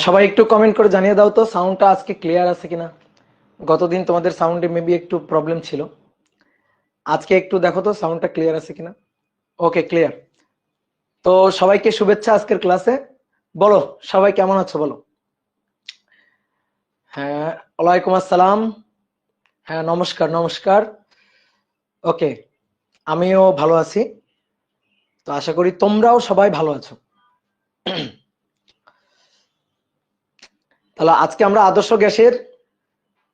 সবাই একটু কমেন্ট করে জানিয়ে দাও তো সাউন্ডটা আজকে ক্লিয়ার আছে কিনা। গতদিন তোমাদের সাউন্ডে মেবি একটু প্রবলেম ছিল, আজকে একটু দেখো তো সাউন্ডটা ক্লিয়ার আছে কিনা। ওকে, ক্লিয়ার। তো সবাইকে শুভেচ্ছা আজকের ক্লাসে। বলো সবাই কেমন আছো বলো। হ্যাঁ, ওয়ালাইকুম আসসালাম। হ্যাঁ, নমস্কার নমস্কার। ওকে, আমিও ভালো আছি। তো আশা করি তোমরাও সবাই ভালো আছো। তাহলে আজকে আমরা আদর্শ গ্যাসের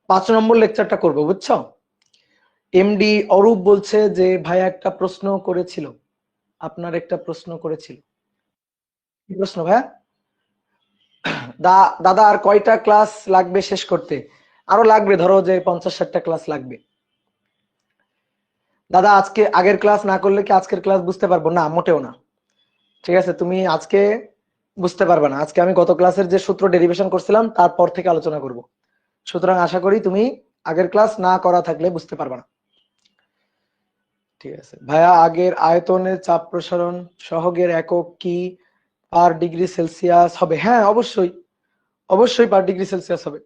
5 নম্বর লেকচারটা করবো, বুঝছো। এমডি অরূপ বলছে যে ভাইয়া একটা প্রশ্ন করেছিল, আপনার একটা প্রশ্ন করেছিল। কি প্রশ্ন ভাইয়া? দাদা আর কয়টা ক্লাস লাগবে শেষ করতে? আরো লাগবে, ধরো যে 50-60টা ক্লাস লাগবে। দাদা আজকে আগের ক্লাস না করলে কি আজকের ক্লাস বুঝতে পারবো না? মোটেও না। ঠিক আছে, তুমি আজকে বুঝতে পারবে না। আজকে আমি গত ক্লাসের যে সূত্র ডেরিভেশন করছিলাম তারপর থেকে আলোচনা করব। সুতরাং আশা করি তুমি আগের ক্লাস না করা থাকলে বুঝতে পারবে না। ঠিক আছে ভাইয়া, আগের আয়তনের চাপ প্রসারণ সহগের একক কি পার ডিগ্রি সেলসিয়াস হবে? হ্যাঁ, অবশ্যই অবশ্যই পার ডিগ্রি সেলসিয়াস হবে,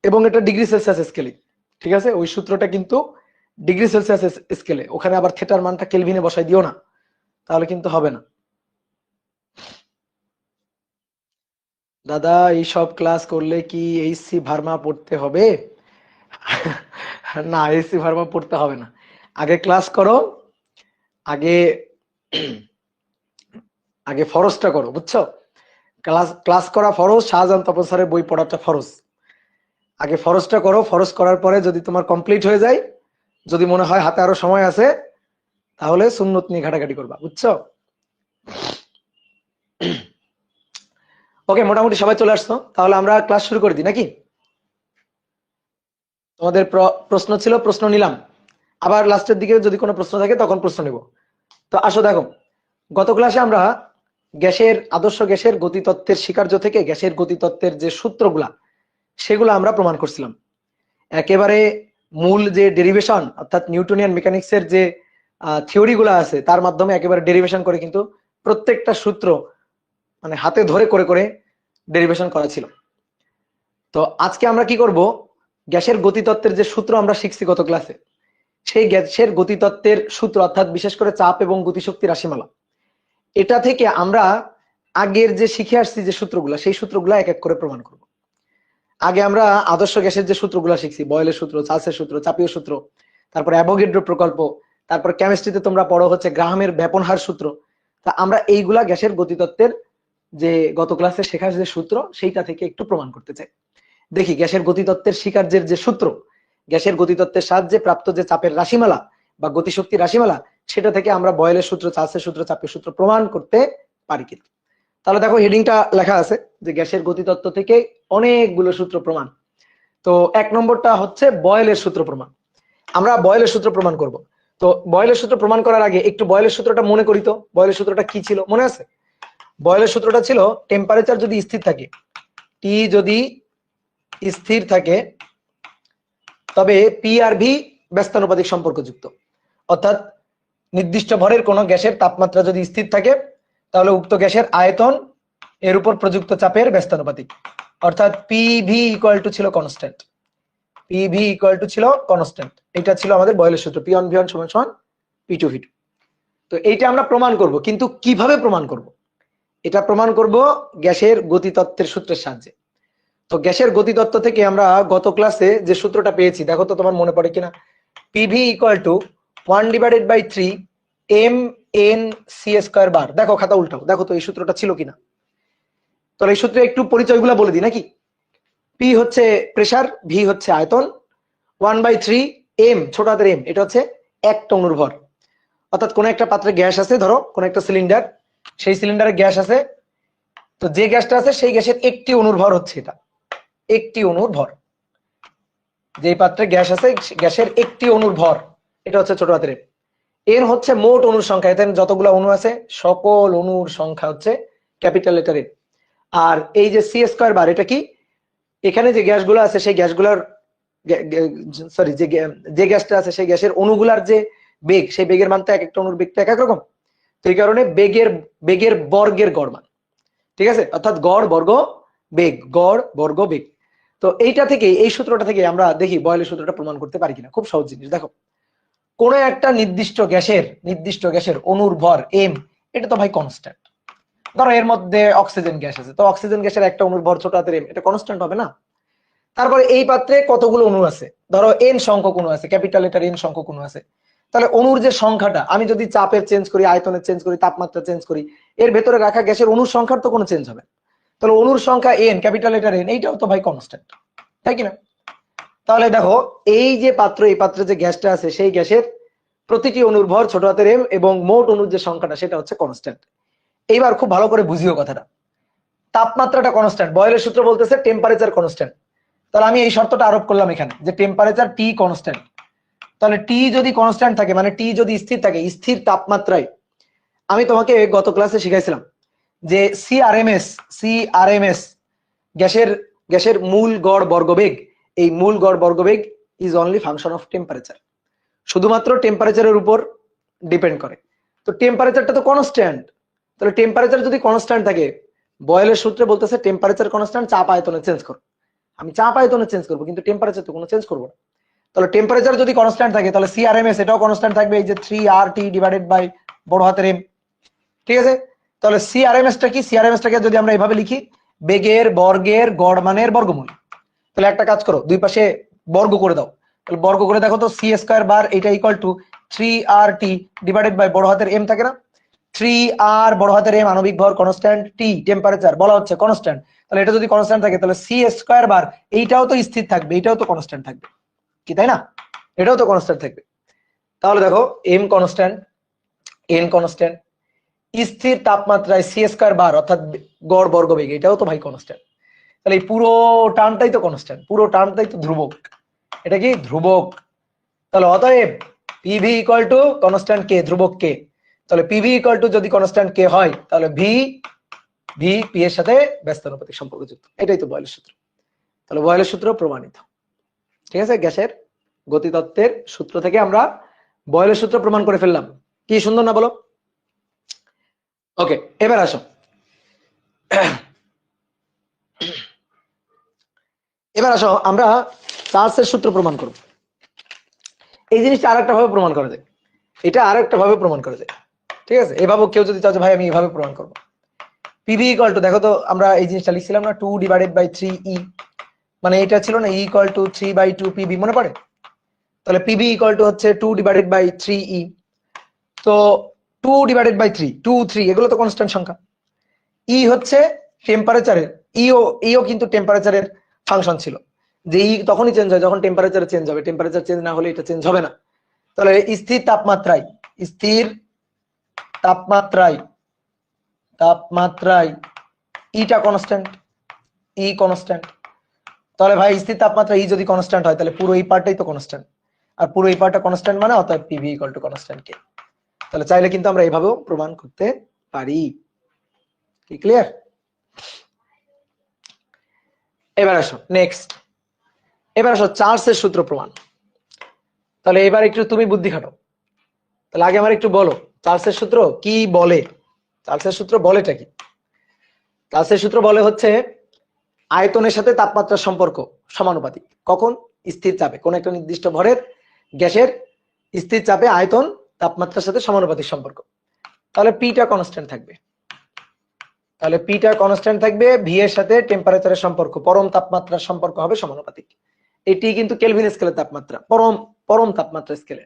এবং এটা ডিগ্রি সেলসিয়াস স্কেলে। ঠিক আছে, ওই সূত্রটা কিন্তু ডিগ্রি সেলসিয়াস স্কেলে, ওখানে আবার থিটার মানটা কেলভিনে বসাই দিও না, তাহলে কিন্তু হবে না। দাদা এই সব ক্লাস করলে কি এইচসি ভার্মা পড়তে হবে? না, এইচসি ভার্মা পড়তে হবে না। আগে ক্লাস করো, আগে আগে ফরজটা করো, বুঝছো। ক্লাস ক্লাস করা ফরজ, শাহজাহান তপন স্যারের বই পড়াটা ফরজ। আগে ফরজটা করো, ফরজ করার পরে যদি তোমার কমপ্লিট হয়ে যায়, যদি মনে হয় হাতে আরো সময় আছে, তাহলে সুন্নত নিয়ে ঘাটাঘাটি করবা, বুঝছো। ওকে, মোটামুটি সবাই চলে আসছো, তাহলে আমরা ক্লাস শুরু করে দিই নাকি? তোমাদের প্রশ্ন ছিল, প্রশ্ন নিলাম। আবার লাস্টের দিকে যদি কোনো প্রশ্ন থাকে তখন প্রশ্ন নেব। তো আসো দেখো, গত ক্লাসে আমরা গ্যাসের আদর্শ গ্যাসের গতিতত্ত্বের স্বীকার্য থেকে গ্যাসের গতিতত্ত্বের যে সূত্রগুলা সেগুলো আমরা প্রমাণ করছিলাম। একেবারে মূল যে ডেরিভেশন, অর্থাৎ নিউটনিয়ান মেকানিক্সের যে থিওরি গুলা আছে তার মাধ্যমে একেবারে ডেরিভেশন করে কিন্তু প্রত্যেকটা সূত্র মানে হাতে ধরে করে করে ডেরিভেশন করা ছিল। তো আজকে আমরা কি করব, গ্যাসের গতিতত্ত্বের যে সূত্র আমরা শিখছি গত ক্লাসে, সেই গ্যাসের গতিতত্ত্বের সূত্র অর্থাৎ বিশেষ করে চাপ এবং গতিশক্তি রাশিমালা, এটা থেকে আমরা আগের যে শিখে আসছি যে সূত্রগুলা, সেই সূত্রগুলা এক এক করে প্রমাণ করব। আগে আমরা আদর্শ গ্যাসের যে সূত্রগুলা শিখছি, বয়েলের সূত্র, চার্লসের সূত্র, চাপীয় সূত্র, তারপর অ্যাভোগাড্রো প্রকল্প, তারপর কেমিস্ট্রিতে তোমরা পড়ো হচ্ছে গ্রাহামের ব্যাপনহার সূত্র। তা আমরা এইগুলা গ্যাসের গতিতত্ত্বের যে গত ক্লাসে শেখার যে সূত্র সেইটা থেকে একটু প্রমাণ করতে চাই। দেখি গ্যাসের গতিতত্ত্বের স্বীকার্যের যে সূত্র, গ্যাসের গতিতত্ত্বের সাহায্যে প্রাপ্ত যে চাপের রাশিমালা বা গতিশক্তি রাশিমালা, সেটা থেকে আমরা বয়েলের সূত্র, চার্লসের সূত্র, চাপীয় সূত্র প্রমাণ করতে পারি কিনা। তাহলে দেখো হেডিংটা লেখা আছে যে গ্যাসের গতিতত্ত্ব থেকে অনেকগুলো সূত্র প্রমাণ। তো 1 নম্বরটা হচ্ছে বয়েলের সূত্র প্রমাণ। আমরা বয়েলের সূত্র প্রমাণ করব। তো বয়েলের সূত্র প্রমাণ করার আগে একটু বয়েলের সূত্রটা মনে করি তো। বয়েলের সূত্রটা কি ছিল মনে আছে? বয়েলের সূত্রটা ছিল টেম্পারেচার যদি স্থির থাকে, টি যদি স্থির থাকে, তবে পি আর ভি ব্যস্তানুপাতিক সম্পর্কযুক্ত। অর্থাৎ নির্দিষ্ট ভরের কোনো গ্যাসের তাপমাত্রা যদি স্থির থাকে, তাহলে উক্ত গ্যাসের আয়তন এর উপর প্রযুক্ত চাপের ব্যস্তানুপাতিক। অর্থাৎ পিভি ইকুয়াল টু ছিল কনস্ট্যান্ট। পিভি ইকুয়াল টু ছিল কনস্ট্যান্ট। এটা ছিল আমাদের বয়েলের সূত্র, পি অন ভি অন সমান সমান P2V2। তো এইটা আমরা প্রমাণ করব, কিন্তু কিভাবে প্রমাণ করব? এটা প্রমাণ করব গ্যাসের গতিতত্ত্বের সূত্রের সাহায্যে। তো গ্যাসের গতিতত্ত্ব থেকে আমরা গত ক্লাসে যে সূত্রটা পেয়েছি, দেখো তো তোমার মনে পড়ে কিনা। PV = 1/3 mNc² বার। দেখো খাতা উল্টাও, দেখো তো এই সূত্রটা ছিল কিনা। তাহলে এই সূত্রে একটু পরিচয়গুলো বলে দিই নাকি। P হচ্ছে প্রেসার, V হচ্ছে আয়তন, 1/3 m ছোট হাতের m এটা হচ্ছে একটা অণুর ভর। অর্থাৎ কোন একটা পাত্রে গ্যাস আছে, ধরো কোন একটা সিলিন্ডার, সেই সিলিন্ডারে গ্যাস আছে, তো যে গ্যাসটা আছে সেই গ্যাসের একটি অণুর ভর হচ্ছে এটা, একটি অণুর ভর। যে পাত্রে গ্যাস আছে গ্যাসের একটি অণুর ভর, এটা হচ্ছে ছোট হাতের m। এর হচ্ছে মোট অণুর সংখ্যা, এতে যতগুলো অণু আছে সকল অণুর সংখ্যা হচ্ছে ক্যাপিটাল লেটার M। আর এই যে c² বার, এটা কি? এখানে যে গ্যাসগুলো আছে সেই গ্যাসগুলোর সরি যে গ্যাসটা আছে সেই গ্যাসের অণুগুলার যে বেগ, সেই বেগের মান তো এক একটা অণুর বেগটা এক এক রকম। তো এই কারণে বেগের বর্গের গড় মান, ঠিক আছে, অর্থাৎ গড় বর্গ বেগ, গড় বর্গ বেগ। তো এইটা থেকে, এই সূত্রটা থেকে আমরা দেখি বয়েলের সূত্রটা প্রমাণ করতে পারি কিনা। খুব সহজ জিনিস। দেখো কোন একটা নির্দিষ্ট গ্যাসের অণুর ভর m, এটা তো ভাই কনস্ট্যান্ট। ধরো এর মধ্যে অক্সিজেন গ্যাস আছে, তো অক্সিজেন গ্যাসের একটা অণুর ভর ছোট হাতের m, এটা কনস্ট্যান্ট হবে না। তারপরে এই পাত্রে কতগুলো অণু আছে, ধরো n সংখ্যক অণু আছে, ক্যাপিটাল লেটার n সংখ্যক অণু আছে। তাহলে অণুর যে সংখ্যাটা, আমি যদি চাপের চেঞ্জ করি, আয়তনের চেঞ্জ করি, তাপমাত্রা চেঞ্জ করি, এর ভেতরে রাখা গ্যাসের অণুর সংখ্যার তো কোনো চেঞ্জ হবে না। তাহলে অণুর সংখ্যা n, ক্যাপিটাল লেটার n, এইটাও তো ভাই কনস্ট্যান্ট, তাই কিনা? তাহলে দেখো এই যে পাত্র, এই পাত্রে যে গ্যাসটা আছে সেই গ্যাসের প্রতিটি অণুর ভর ছোট হাতের m এবং মোট অণুর যে সংখ্যাটা সেটা হচ্ছে কনস্ট্যান্ট। এইবার খুব ভালো করে বুঝিও কথাটা। তাপমাত্রাটা কনস্ট্যান্ট, বয়েলের সূত্র বলতেছে টেম্পারেচার কনস্ট্যান্ট। তাহলে আমি এই শর্তটা আরোপ করলাম এখানে যে টেম্পারেচার T কনস্ট্যান্ট। তাহলে T যদি কনস্ট্যান্ট থাকে, মানে T যদি স্থির থাকে, স্থির তাপমাত্রায়, আমি তোমাকে গত ক্লাসে শিখাইছিলাম যে সিআরএমএস গ্যাসের মূল গড় বর্গবেগ, এই মূল গড় বর্গবেগ is only function of temperature, শুধুমাত্র টেম্পারেচারের উপর ডিপেন্ড করে। তো টেম্পারেচারটা তো কনস্ট্যান্ট, তাহলে টেম্পারেচার যদি কনস্ট্যান্ট থাকে, বয়েলের সূত্রে বলতেছে টেম্পারেচার কনস্ট্যান্ট, চাপ আয়তনে চেঞ্জ করো। আমি চাপ আয়তনে চেঞ্জ করবো, কিন্তু টেম্পারেচার তো কোনো চেঞ্জ করবো না। তাহলে টেম্পারেচার যদি কনস্ট্যান্ট থাকে, তাহলে সিআরএমএস এটাও কনস্ট্যান্ট থাকবে, এই যে 3RT ডিভাইডেড বাই বড় হাতের m, ঠিক আছে। তাহলে সিআরএমএসটা কি? সিআরএমএসটাকে যদি আমরা এভাবে লিখি, বেগের বর্গের গড় মানের বর্গমূল। তাহলে একটা কাজ করো, দুই পাশে বর্গ করে দাও। তাহলে বর্গ করে দেখো তো, c² বার এটা equal two 3RT divided by বড় হাতের m থাকে না। 3R বড় হাতের m আণবিক ভর কনস্ট্যান্ট, T টেম্পারেচার বলা হচ্ছে কনস্ট্যান্ট। তাহলে এটা যদি কনস্ট্যান্ট থাকে, তাহলে c² বার এইটাও তো স্থির থাকবে, এটাও তো কনস্ট্যান্ট থাকবে, কি তাই না? এটাও তো কনস্ট্যান্ট থাকবে। তাহলে দেখো m কনস্ট্যান্ট, n কনস্ট্যান্ট, স্থির তাপমাত্রায় c² বার অর্থাৎ গড় বর্গবেগ, এটাও তো ভাই কনস্ট্যান্ট। তাহলে এই পুরো টার্মটাই তো কনস্ট্যান্ট, পুরো টার্মটাই তো ধ্রুবক। এটা কি? ধ্রুবক। তাহলে অতএব PV = কনস্ট্যান্ট K, ধ্রুবক K। তাহলে PV = যদি কনস্ট্যান্ট K হয়, তাহলে V P এর সাথে ব্যস্তানুপাতিক সম্পর্কযুক্ত। এটাই তো বয়েলের সূত্র। তাহলে বয়েলের সূত্র প্রমাণিত, ঠিক আছে। গ্যাসের গতিতত্ত্বের সূত্র থেকে আমরা বয়েলের সূত্র প্রমাণ করে ফেললাম। কি সুন্দর না বলো? ওকে, এবার আসো, আমরা চার্লসের সূত্র প্রমাণ করব। এই জিনিসটা আরেকটা ভাবে প্রমাণ করা যায়, এটা আরেকটা ভাবে প্রমাণ করা যায়, ঠিক আছে। এভাবে কেউ যদি চাও যে ভাই আমি এভাবে প্রমাণ করব, PV = দেখো তো আমরা এই জিনিসটা লিখছিলাম না, 2/3E, মানে এটা ছিল না E = 3/2 PV, মনে পড়ে? তাহলে PV হচ্ছে 2/3E। তো 2/3, 2 3 এগুলো তো কনস্ট্যান্ট সংখ্যা। E হচ্ছে টেম্পারেচারের, ইও কিন্তু টেম্পারেচারের ফাংশন ছিল, যে ই তখনই চেঞ্জ হয় যখন টেম্পারেচার চেঞ্জ হবে, টেম্পারেচার চেঞ্জ না হলে এটা চেঞ্জ হবে না। তাহলে স্থির তাপমাত্রায় ইটা কনস্ট্যান্ট, ই কনস্ট্যান্ট। তাহলে ভাই স্থির তাপমাত্রা ই যদি কনস্ট্যান্ট হয়, তাহলে পুরো এই পার্টটাই তো কনস্ট্যান্ট, আর পুরো এই পার্টটা কনস্ট্যান্ট, মানে অতএব PV = কনস্ট্যান্ট K। তাহলে চাইলে কিন্তু আমরা এইভাবেও প্রমাণ করতে পারি। কি ক্লিয়ার? এবার আসো নেক্সট, এবার আসো চার্লসের সূত্র প্রমাণ। তাহলে এবার একটু তুমি বুদ্ধি খাটো। তাহলে আগে আমার একটু বলো চার্লসের সূত্র কি বলে। চার্লসের সূত্র বলেটা কি? চার্লসের সূত্র বলে হচ্ছে আয়তনের সাথে তাপমাত্রার সম্পর্ক সমানুপাতিক। কখন? স্থির চাপে, কোন একটা নির্দিষ্ট ভরের গ্যাসের স্থির চাপে আয়তন তাপমাত্রার সাথে সমানুপাতিক সম্পর্ক। তাহলে পিটা কনস্ট্যান্ট থাকবে, তাহলে পিটা কনস্ট্যান্ট থাকবে, ভি এর সাথে টেম্পারেচারের সম্পর্ক, পরম তাপমাত্রার সম্পর্ক হবে সমানুপাতিক। এটি কিন্তু কেলভিন স্কেলের তাপমাত্রা, পরম তাপমাত্রা স্কেলে।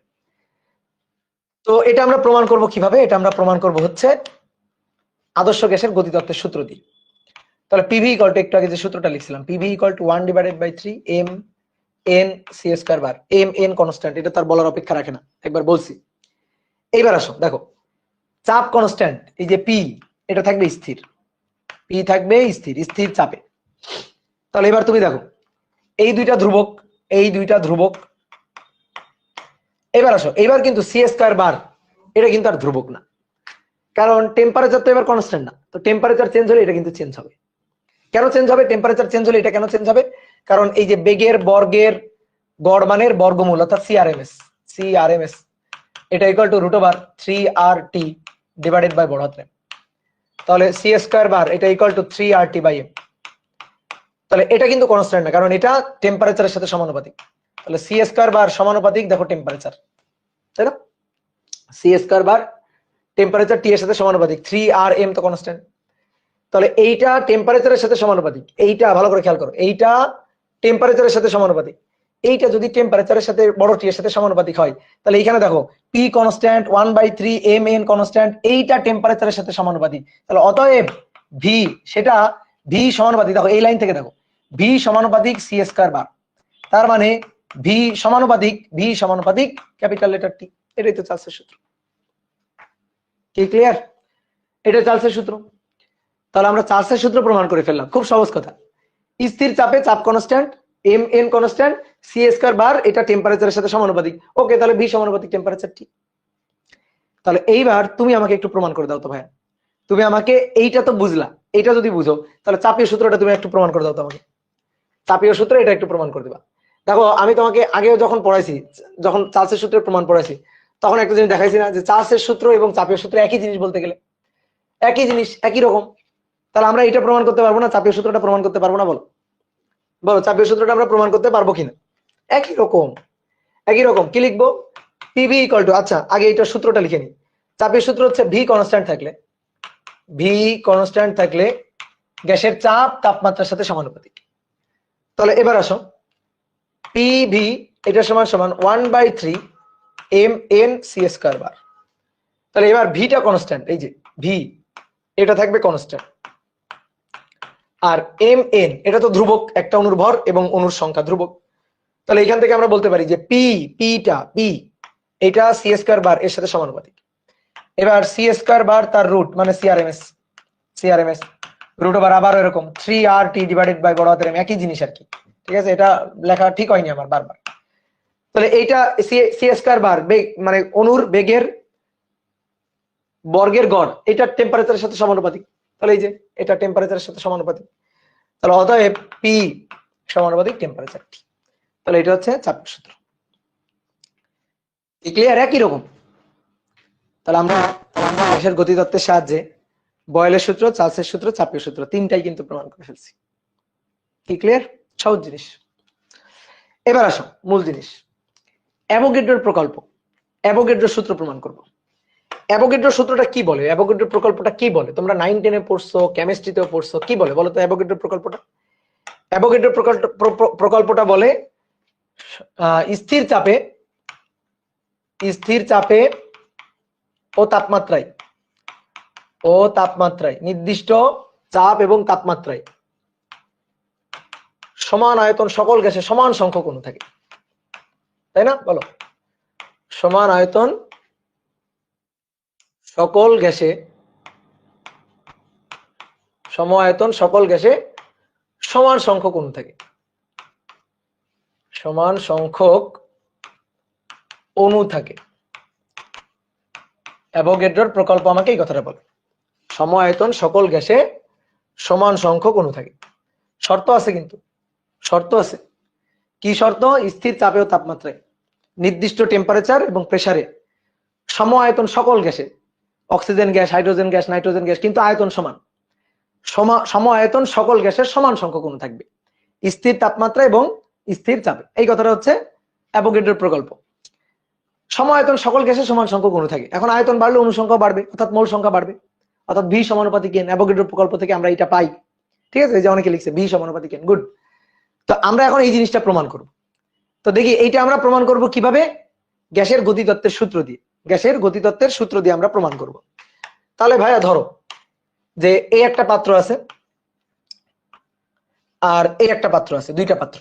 তো এটা আমরা প্রমাণ করব কিভাবে? এটা আমরা প্রমাণ করব হচ্ছে আদর্শ গ্যাসের গতিতত্ত্বের সূত্র দিয়ে। তাহলে পিভি ইকুয়াল টু, একটু আগে যে সূত্রটা লিখছিলাম, PV equal to 1/3 M N C square bar. M N constant, এটা তার বলার অপেক্ষা রাখে না, একবার বলছি। এইবার আসো দেখো, চাপ কনস্ট্যান্ট, এই যে পি, এটা থাকবে স্থির, পি থাকবে স্থির, স্থির চাপে। তাহলে এবার তুমি দেখো, এই দুইটা ধ্রুবক, এই দুইটা ধ্রুবক। এবার আসো, এবার কিন্তু সি স্কয়ার বার এটা কিন্তু আর ধ্রুবক না, কারণ টেম্পারেচার তো এবার কনস্ট্যান্ট না। তো টেম্পারেচার চেঞ্জ হলে এটা কিন্তু চেঞ্জ হবে। কেন চেঞ্জ হবে? টেম্পারেচার চেঞ্জ হলে এটা কেন চেঞ্জ হবে? কারণ এই যে বেগের বর্গের গড় মানের বর্গমূল অর্থাৎ সিআরএমএস এটা equal two √3RT divided by বড় হাতের। তাহলে সি স্কয়ার বার এটা ইকুয়াল টু 3RT/m। তাহলে এটা কিন্তু কনস্ট্যান্ট না, কারণ এটা টেম্পারেচারের সাথে সমানুপাতিক। তাহলে সি স্কয়ার বার সমানুপাতিক, দেখো টেম্পারেচার, তাই না? সি স্কয়ার বার টেম্পারেচার টি এর সাথে সমানুপাতিক, 3Rm তো কনস্ট্যান্ট। তাহলে এইটা টেম্পারেচারের সাথে সমানুপাতিক, এইটা ভালো করে খেয়াল করো, এইটা টেম্পারেচারের সাথে সমানুপাতিক। এইটা যদি টেম্পারেচারের সাথে বড় টি এর সাথে সমানুপাতিক হয়, তাহলে এখানে দেখো পি কনস্ট্যান্ট, 1/3 mn কনস্ট্যান্ট, এইটা টেম্পারেচারের সাথে সমানুপাতিক। তাহলে অতএব ভি, সেটা ভি সমানুপাতিক, দেখো এই লাইন থেকে দেখো, ভি সমানুপাতিক সি স্কয়ার বার। তার মানে ভি সমানুপাতিক ক্যাপিটাল লেটার টি। এটাই তো চার্লসের সূত্র। কি ক্লিয়ার? এটা চার্লসের সূত্র। তাহলে আমরা চার্লসের সূত্র প্রমাণ করে ফেললাম, খুব সহজ কথা। স্থির চাপে চাপ constant, M N constant, C square bar এটা টেম্পারেচারের সাথে সমানুপাতিক। ওকে, তাহলে ভি সমানুপাতিক টেম্পারেচার টি। তাহলে এইবার তুমি আমাকে একটু প্রমাণ করে দাও তো ভাইয়া, তুমি আমাকে, এইটা তো বুঝলা, এইটা যদি বুঝো তাহলে চাপীয় সূত্রটা তুমি একটু প্রমাণ করে দাও তো আমাকে। চাপীয় সূত্র এটা একটু প্রমাণ করে দিবা। দেখো আমি তোমাকে আগেও যখন পড়াইছি, যখন চার্লসের সূত্রের প্রমাণ পড়াইছি, তখন একটা জিনিস দেখাইছি না, যে চার্লসের সূত্র এবং চাপীয় সূত্র একই জিনিস, বলতে গেলে একই জিনিস, একই রকম। তাহলে আমরা এটা প্রমাণ করতে পারবো না, চাপীয় সূত্রটা প্রমাণ করতে পারবো না? বলো বলো, চাপীয় সূত্রটা আমরা প্রমাণ করতে পারবো কিনা? একই রকম, একই রকম। কি লিখবো? পিভি ইকুয়াল টু, আচ্ছা আগে এইটার সূত্রটা লিখে নি। চাপের সূত্র হচ্ছে ভি কনস্ট্যান্ট থাকলে গ্যাসের চাপ তাপমাত্রার সাথে সমানুপাতিক। তাহলে এবার আসো, পিভি এটা সমান সমান 1/3 mn সি স্কয়ার বার। তাহলে এবার ভিটা কনস্ট্যান্ট, এই যে ভি এটা থাকবে কনস্ট্যান্ট, আর এম এন এটা তো ধ্রুবক, একটা অণুর ভর এবং অণুর সংখ্যা ধ্রুবক। তাহলে এখান থেকে আমরা বলতে পারি যে পি এটা সি স্কয়ার বার এর সাথে সমানুপাতিক। এবার সি স্কয়ার বার তার রুট মানে সিআরএমএস রুট ওভার আবার এরকম 3RT ডিভাইডেড বাই বড় হাতের এম, একই জিনিস আর কি। ঠিক আছে, এটা লেখা ঠিক হয়নি আমার বারবার। তাহলে এইটা সি স্কয়ার বার বেগ মানে অণুর বেগের বর্গের গড়, এটা টেম্পারেচারের সাথে সমানুপাতিক। তাহলে এই যে এটা টেম্পারেচারের সাথে সমানুপাতিক। তাহলে অতএব পি সমানুপাতিক টেম্পারেচার টি। তাহলে এটা হচ্ছে চাপের সূত্র। ক্লিয়ার? একই রকম। তাহলে আমরা গ্যাসের গতিতত্ত্বের সাহায্যে বয়েলের সূত্র, চার্লসের সূত্র, চাপীয় সূত্র তিনটাই কিন্তু প্রমাণ করে ফেলছি। কি ক্লিয়ার? সহজ জিনিস। এবার আসো মূল জিনিস, অ্যাভোগাড্রোর প্রকল্প, অ্যাভোগাড্রোর সূত্র প্রমাণ করব। অ্যাভোগাড্রোর সূত্রটা কি বলে, অ্যাভোগাড্রোর প্রকল্পটা কি বলে? তোমরা 9-10 পড়ছো, কেমিস্ট্রিতেও পড়ছো। কি বলে বলো তো অ্যাভোগাড্রোর প্রকল্পটা? অ্যাভোগাড্রোর প্রকল্পটা বলে স্থির চাপে ও তাপমাত্রায় নির্দিষ্ট চাপ এবং তাপমাত্রায় সমান আয়তন সকল গ্যাসে সমান সংখ্যক অণু থাকে, তাই না? বলো, সমান আয়তন সকল গ্যাসে সমান সংখ্যক অণু থাকে, সমান সংখ্যক অণু থাকে। অ্যাভোগাড্রোর প্রকল্প আমাকে এই কথাটা বলে, সম আয়তন সকল গ্যাসে সমান সংখ্যক অণু থাকে। শর্ত আছে, কিন্তু শর্ত আছে। কি শর্ত? স্থির চাপে ও তাপমাত্রায় নির্দিষ্ট টেম্পারেচার এবং প্রেসারে সম আয়তন সকল গ্যাসে, oxygen gas, hydrogen gas, nitrogen gas, কিন্তু আয়তন সমান, সম আয়তন সকল গ্যাসের সমান সংখ্যক অণু থাকবে স্থির তাপমাত্রা এবং স্থির চাপে। এই কথাটা হচ্ছে অ্যাভোগাড্রোর প্রকল্প। সম আয়তন সকল গ্যাসের সমান সংখ্যক অণু থাকে। এখন আয়তন বাড়লে অণু সংখ্যা বাড়বে, অর্থাৎ মোল সংখ্যা বাড়বে, অর্থাৎ ভি সমানুপাতিক এন। অ্যাভোগাড্রো প্রকল্প থেকে আমরা এটা পাই, ঠিক আছে? এই যে অনেকে লিখছে ভি সমানুপাতিক এন, গুড। তো আমরা এখন এই জিনিসটা প্রমাণ করব। তো দেখি এইটা আমরা প্রমাণ করব কিভাবে? গ্যাসের গতিতত্ত্বের সূত্র দিয়ে। গ্যাসের গতিতত্ত্বের সূত্র দিয়ে আমরা প্রমাণ করব। তাহলে ভাইয়া ধরো যে এই একটা পাত্র আছে আর এই একটা পাত্র আছে, দুইটা পাত্র।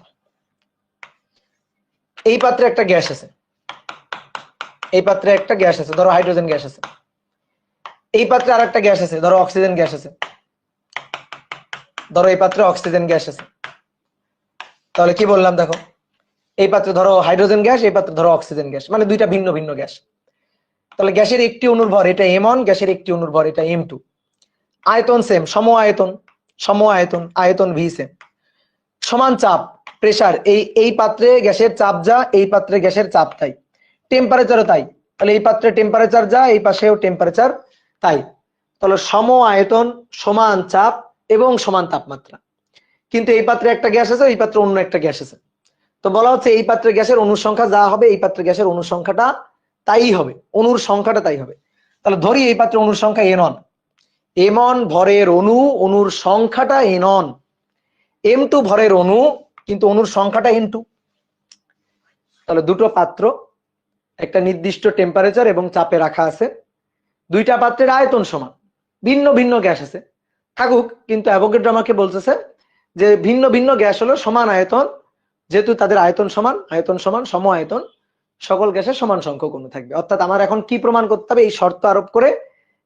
এই পাত্রে একটা গ্যাস আছে, এই পাত্রে একটা গ্যাস আছে, ধরো হাইড্রোজেন গ্যাস আছে। এই পাত্রে আর একটা গ্যাস আছে, ধরো অক্সিজেন গ্যাস আছে। ধরো এই পাত্রে অক্সিজেন গ্যাস আছে। তাহলে কি বললাম দেখো, এই পাত্রে ধরো হাইড্রোজেন গ্যাস, এই পাত্রে ধরো অক্সিজেন গ্যাস, মানে দুইটা ভিন্ন ভিন্ন গ্যাস। তাহলে গ্যাসের একটি অণুর ভর এটা m1, গ্যাসের একটি অণুর ভর এটা m2। আয়তন সেম, সম আয়তন, সম আয়তন, আয়তন ভি সেম। সমান চাপ, প্রেসার, এই পাত্রে গ্যাসের চাপ যা, এই পাত্রে গ্যাসের চাপ তাই। টেম্পারেচারও তাই, তাহলে এই পাত্রে টেম্পারেচার যা, এই পাশেও টেম্পারেচার তাই। তাহলে সম আয়তন, সমান চাপ এবং সমান তাপমাত্রা। কিন্তু এই পাত্রে একটা গ্যাস আছে, এই পাত্রে অন্য একটা গ্যাস আছে। তো বলা হচ্ছে এই পাত্রে গ্যাসের অণুর সংখ্যা যা হবে, এই পাত্রে গ্যাসের অণুর সংখ্যাটা তাই হবে, অণুর সংখ্যাটা তাই হবে। তাহলে ধরি এই পাত্রে অণুর সংখ্যা n1, m1 ভরের অণু, অণুর সংখ্যাটা n1, m2 ভরের অণু, কিন্তু অণুর সংখ্যাটা n2। তাহলে দুটো পাত্র একটা নির্দিষ্ট টেম্পারেচার এবং চাপে রাখা আছে, দুইটা পাত্রের আয়তন সমান, ভিন্ন ভিন্ন গ্যাস আছে থাকুক, কিন্তু অ্যাভোগাড্রো আমাকে বলতেছে যে ভিন্ন ভিন্ন গ্যাস হলো সমান আয়তন, যেহেতু তাদের আয়তন সমান, আয়তন সমান, সম আয়তন, সকল গ্যাসের সমান সংখ্যক অণু থাকবে। অর্থাৎ আমার এখন কি প্রমাণ করতে হবে? এই শর্ত আরোপ করে,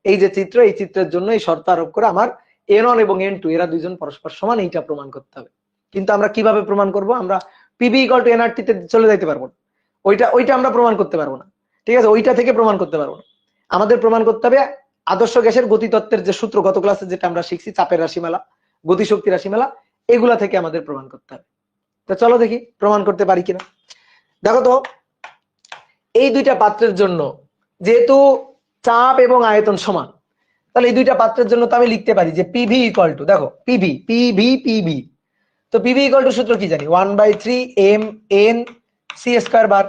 এই যে চিত্র, এই চিত্রের জন্য এই শর্ত আরোপ করে আমার n1 এবং n2 এরা দুইজন পরস্পর সমান, এইটা প্রমাণ করতে হবে। কিন্তু আমরা কিভাবে প্রমাণ করব? আমরা পিভি ইকুয়াল টু nRT তে চলে যাইতে পারবো না, ওইটা আমরা প্রমাণ করতে পারবো না, ঠিক আছে? ওইটা থেকে প্রমাণ করতে পারবো না। আমাদের প্রমাণ করতে হবে আদর্শ গ্যাসের গতিতত্ত্বের যে সূত্র, গত ক্লাসে যেটা আমরা শিখছি, চাপের রাশিমালা, গতিশক্তি রাশিমালা, এগুলা থেকে আমাদের প্রমাণ করতে হবে। তো চলো দেখি প্রমাণ করতে পারি কিনা। দেখো তো, এই দুইটা পাত্রের জন্য যেহেতু চাপ এবং আয়তন সমান, তাহলে এই দুইটা পাত্রের জন্য তো আমি লিখতে পারি যে পিভি ইকুয়াল টু, দেখো পিভি, পিভি, পিভি। তো পিভি ইকুয়াল টু সূত্র কি জানি? 1/3 m n c স্কয়ার বার।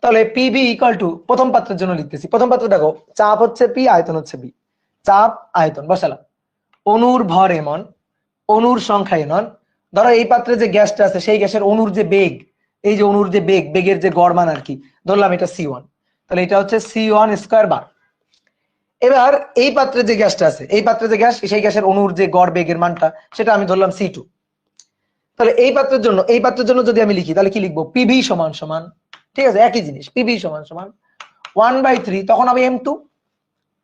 তাহলে পিভি ইকুয়াল টু, প্রথম পাত্রের জন্য লিখতেছি, প্রথম পাত্র দেখো চাপ হচ্ছে পি, আয়তন হচ্ছে বি। চাপ আয়তন বসালাম, অণুর ভর m1, অণুর সংখ্যা n1। ধরো এই পাত্রে যে গ্যাসটা আছে, সেই গ্যাসের অণুর যে বেগ, এই যে অণুর যে বেগ, বেগের যে গড় মান আর কি, ধরলাম এটা c1, তাহলে এটা হচ্ছে c1 স্কয়ার বার। এবার এই পাত্রে যে গ্যাসটা আছে, এই পাত্রে যে গ্যাস, সেই গ্যাসের অণুর যে গড় বেগের মানটা, সেটা আমি ধরলাম c2। তাহলে এই পাত্রের জন্য যদি আমি লিখি, তাহলে কি লিখবো? পিভি সমান সমান, ঠিক আছে, একই জিনিস, পিভি সমান সমান 1/3, তখন আমি m2,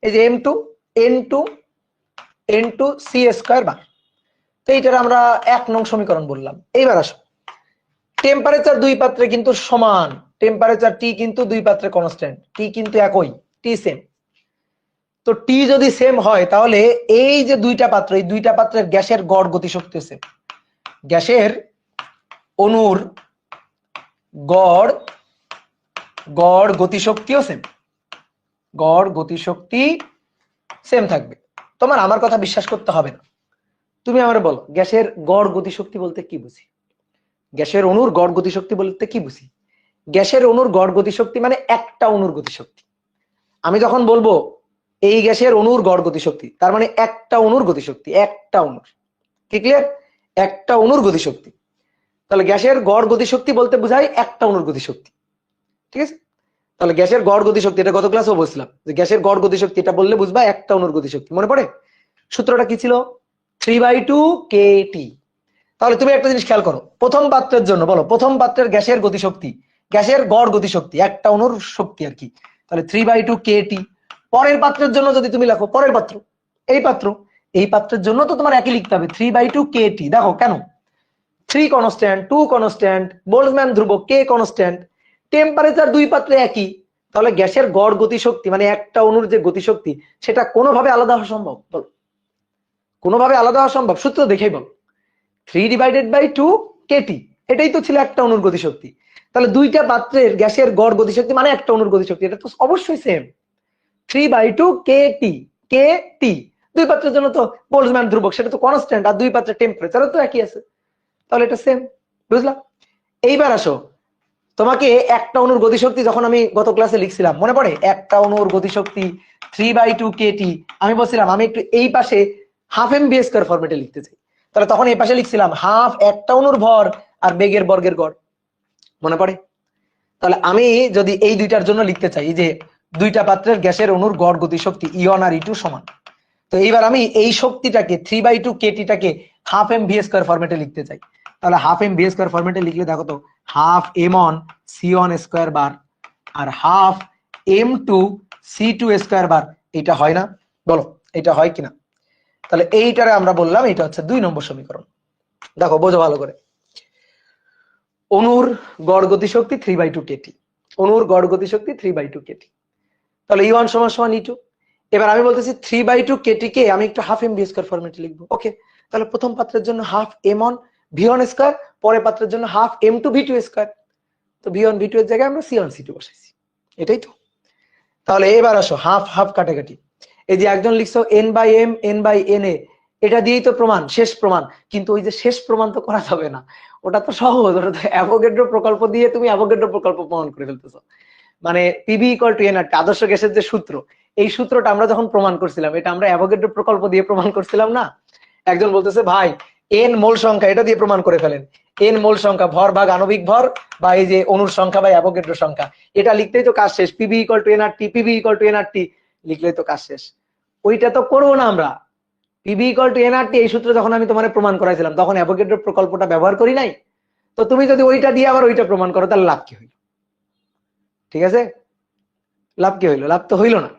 এই যে m2 n2 n2 c square বার। তো এইটার আমরা 1 নং সমীকরণ বললাম। এইবার আসো, টেম্পারেচার দুই পাত্রে কিন্তু সমান, টেম্পারেচার টি কিন্তু দুই পাত্রে কনস্ট্যান্ট, টি কিন্তু একই, টি সেম। তো টি যদি সেম হয়, তাহলে এই যে দুইটা পাত্র, এই দুইটা পাত্রের গ্যাসের গড় গতিশক্তি সেম, গ্যাসের অণুর গড় গড় গতিশক্তিও সেম, গড় গতিশক্তি সেম থাকবে। তোমার আমার কথা বিশ্বাস করতে হবে না, তুমি আমারে বলো গ্যাসের গড় গতিশক্তি বলতে কি বুঝি? গ্যাসের অণুর গড় গতিশক্তি বলতে কি বুঝি? গ্যাসের অণুর গড় গতিশক্তি মানে একটা অণুর গতিশক্তি। আমি যখন বলবো এই গ্যাসের অণুর গড় গতিশক্তি, তার মানে একটা অণুর গতিশক্তি, একটা অণুর, কি ক্লিয়ার? একটা অণুর গতিশক্তি। তাহলে গ্যাসের গড় গতিশক্তি বলতে বোঝায় একটা অণুর গতিশক্তি, ঠিক আছে? তাহলে গ্যাসের গড় গতিশক্তি, এটা গত ক্লাসেও বলছিলাম যে গ্যাসের গড় গতিশক্তি এটা বললে বুঝবা একটা অণুর গতিশক্তি। মনে পড়ে সূত্রটা কি ছিল? 3/2 kT। তাহলে তুমি একটা জিনিস খেয়াল করো, প্রথম পাত্রের জন্য বলো, প্রথম পাত্রের গ্যাসের গতিশক্তি, গ্যাসের গড় গতিশক্তি, একটা অণুর শক্তি আর কি, তাহলে 3/2 kT। পরের পাত্রের জন্য যদি তুমি লেখো, পরের পাত্র, এই পাত্র, এই পাত্রের জন্য তো তোমার একই লিখতে হবে, 3/2 kT। দেখো কেন? 3 কনস্ট্যান্ট, 2 কনস্ট্যান্ট, বোল্টজম্যান ধ্রুবক, k কনস্ট্যান্ট, টেম্পারেচার দুই পাত্রে একই, তাহলে গ্যাসের গড় গতিশক্তি মানে একটা অণুর যে গতিশক্তি, সেটা কোনোভাবে আলাদা হওয়া সম্ভব? বলো, কোনোভাবে আলাদা হওয়া সম্ভব? সূত্র দেখেই বল, 3/2 kT, এটাই তো ছিল একটা অণুর গতিশক্তি। তাহলে দুইটা পাত্রের গ্যাসের গড় গতিশক্তি মানে একটা অণুর গতিশক্তি, এটা তো অবশ্যই সেম, 3/2 kT। kT দুই পাত্রের জন্য তো বোল্টজম্যান ধ্রুবক, সেটা তো কনস্ট্যান্ট, আর দুই পাত্রের টেম্পারেচারও তো একই আছে, তাহলে এটা সেম। বুঝলাম? এইবার আসো, তোমাকে একটা অণুর গতিশক্তি যখন আমি গত ক্লাসে লিখছিলাম মনে পড়ে, একটা অণুর গতিশক্তি 3/2 kT, আমি বলছিলাম আমি একটু এই পাশে হাফ এম ভি স্কয়ার ফরম্যাটে লিখতে চাই, তাহলে তখন এই পাশে লিখছিলাম হাফ একটা অণুর ভর আর বেগের বর্গের গড়, মনে পড়ে? তাহলে আমি যদি এই দুইটার জন্য লিখতে চাই যে দুইটা পাত্রের গ্যাসের অণুর গড় গতিশক্তি E1 আর E2 সমান, তো এইবার আমি এই শক্তিটাকে 3/2 kT-টাকে হাফ এম ভি স্কয়ার ফরম্যাটে লিখতে চাই, তাহলে হাফ এম ভি স্কয়ার ফরম্যাটে লিখলে দেখো তো হাফ m1 c1 স্কয়ার বার আর half m2 c2 square bar, এটা হয় না? বলো এটা হয় কিনা? তাহলে এইটারে আমরা বললাম এটা হচ্ছে 2 নম্বর সমীকরণ। দেখো বোঝো ভালো করে, অণুর গড় গতিশক্তি 3/2 kT, অণুর গড় গতিশক্তি 3/2 kT, তাহলে E1 সমান সমান E2। এবার আমি বলতেছি 3/2 kT কে আমি একটু হাফ এম ভি স্কয়ার ফরম্যাটে লিখবো। ওকে, তাহলে প্রথম পাত্রের জন্য হাফ m1 v1 স্কয়ার, পরের পাত্রের জন্য হাফ m2 v2 স্কয়ার, তো v1 v2 এর জায়গায় আমরা c1 c2 বসাইছি, এটাই তো। তাহলে এবার আসো হাফ হাফ কাটাকাটি, এই যে একজন লিখছো n/m n/na, এটা দিয়েই তো প্রমাণ, শেষ প্রমাণ, কিন্তু ওই যে শেষ প্রমাণ তো করা যাবে না, ওটা তো সহজ, ওটা তো অ্যাভোগাড্রো প্রকল্প দিয়ে তুমি অ্যাভোগাড্রো প্রকল্প প্রমাণ করে ফেলতেছো। মানে পিভি ইকুয়াল টু এনআরটি, আদর্শ গ্যাসের যে সূত্র, এই সূত্রটা আমরা যখন প্রমাণ করছিলাম এটা আমরা অ্যাভোগাড্রো প্রকল্প দিয়ে প্রমাণ করছিলাম না। একজন বলতেছে ভাই এন মোল সংখ্যা, এটা দিয়ে প্রমাণ করে ফেলেন, এন মোল সংখ্যা ভর ভাগ আণবিক ভর বা এই যে অণুর সংখ্যা বা অ্যাভোগাড্রো সংখ্যা, এটা লিখতেই তো কাজ শেষ, PV equal to NRT, PV equal to NRT লিখলেই তো কাজ শেষ। ওইটা তো করবো না আমরা, পিভি ইকুয়াল টু এনআরটি এই সূত্র যখন আমি তোমার প্রমাণ করাইছিলাম তখন অ্যাভোগাড্রো প্রকল্পটা ব্যবহার করি নাই, তো তুমি যদি ওইটা দিয়ে আবার ওইটা প্রমাণ করো তাহলে লাভ কি হইল? ঠিক আছে, লাভ কি হইলো? লাভ তো হইলো না।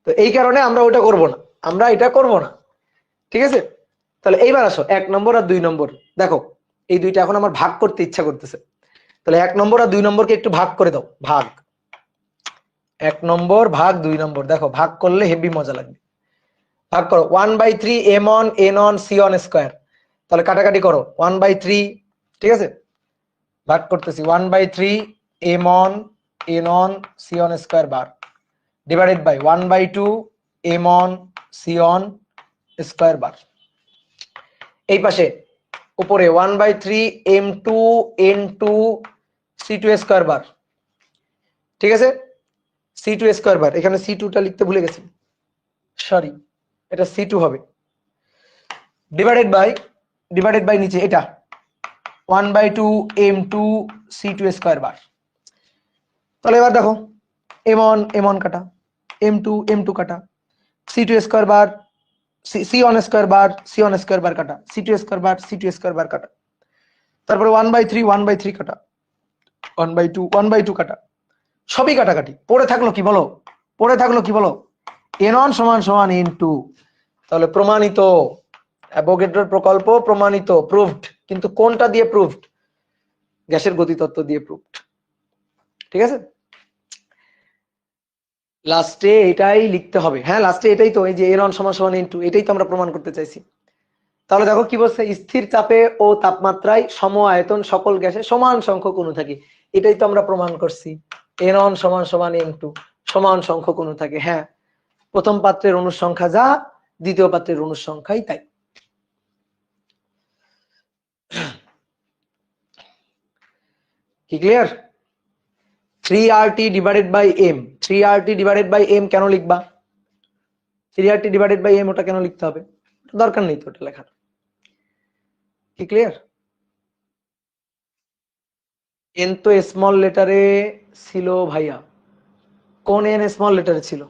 তো এই কারণে আমরা ওটা করব না, আমরা এটা করব না, ঠিক আছে। তাহলে এইবার আসো 1 নম্বর আর 2 নম্বর, দেখো এই দুইটা এখন আমার ভাগ করতে ইচ্ছা করতেছে, তাহলে 1 নম্বর আর 2 নম্বরকে একটু ভাগ করে দাও, ভাগ 1 নম্বর ভাগ 2 নম্বর, দেখো ভাগ করলে হেভি মজা লাগবে। ভাগ করো 1/3 m1 n1 c1 স্কয়ার, তাহলে কাটাকাটি করো 1/3, ঠিক আছে, ভাগ করতেছি 1/3 m1 n1 c1 square bar divided by 1/2 m1 c1 square bar, এই পাশে উপরে 1/3 m2 n2 c2 স্কয়ার বার, ঠিক আছে, c2 স্কয়ার বার, এখানে c2 টা লিখতে ভুলে গেছি, সরি, এটা c2 হবে, ডিভাইডেড বাই নিচে এটা 1/2 m2 c2 স্কয়ার বার। তাহলে এবার দেখো m1 m1 কাটা, m2 m2 কাটা, c2 স্কয়ার বার c1 স্কয়ার বার c1 স্কয়ার বার কাটা, c2 স্কয়ার বার c2 স্কয়ার বার কাটা, তারপরে 1/3 কাটা, 1/2 কাটা, সবই কাটাকাটি, পড়ে থাকলো কি বলো? পড়ে থাকলো কি বলো? n1 সমান সমান n2, তাহলে প্রমাণিত, অ্যাভোগাড্রোর প্রকল্প প্রমাণিত, প্রুভড, কিন্তু কোনটা দিয়ে প্রুভড? গ্যাসের গতিতত্ত্ব দিয়ে প্রুভড, ঠিক আছে। লাস্টে এটাই লিখতে হবে, হ্যাঁ লাস্টে এটাই তো, এই যে n1 সমান সমান n2, এটাই তো আমরা প্রমাণ করতে চাইছি। তাহলে দেখো কি বলছে, স্থির চাপে ও তাপমাত্রায় সম আয়তন সকল গ্যাসে সমান সংখ্যক অণু থাকে, এটাই তো আমরা প্রমাণ করছি, n1 সমান সমান n2 সমান সংখ্যক অণু থাকে। হ্যাঁ, প্রথম পাত্রের অণুর সংখ্যা যা, দ্বিতীয় পাত্রের অণুর সংখ্যাই তাই। কি clear? 3RT divided by m, 3RT divided by m কেন লিখবা? 3RT ডিভাইডেড বাই m ওটা কেন লিখতে হবে? দরকার নেই তো ওটা লেখার। কি ক্লিয়ার? n তো স্মল লেটারে ছিল ভাইয়া, কোন n স্মল লেটারে ছিল?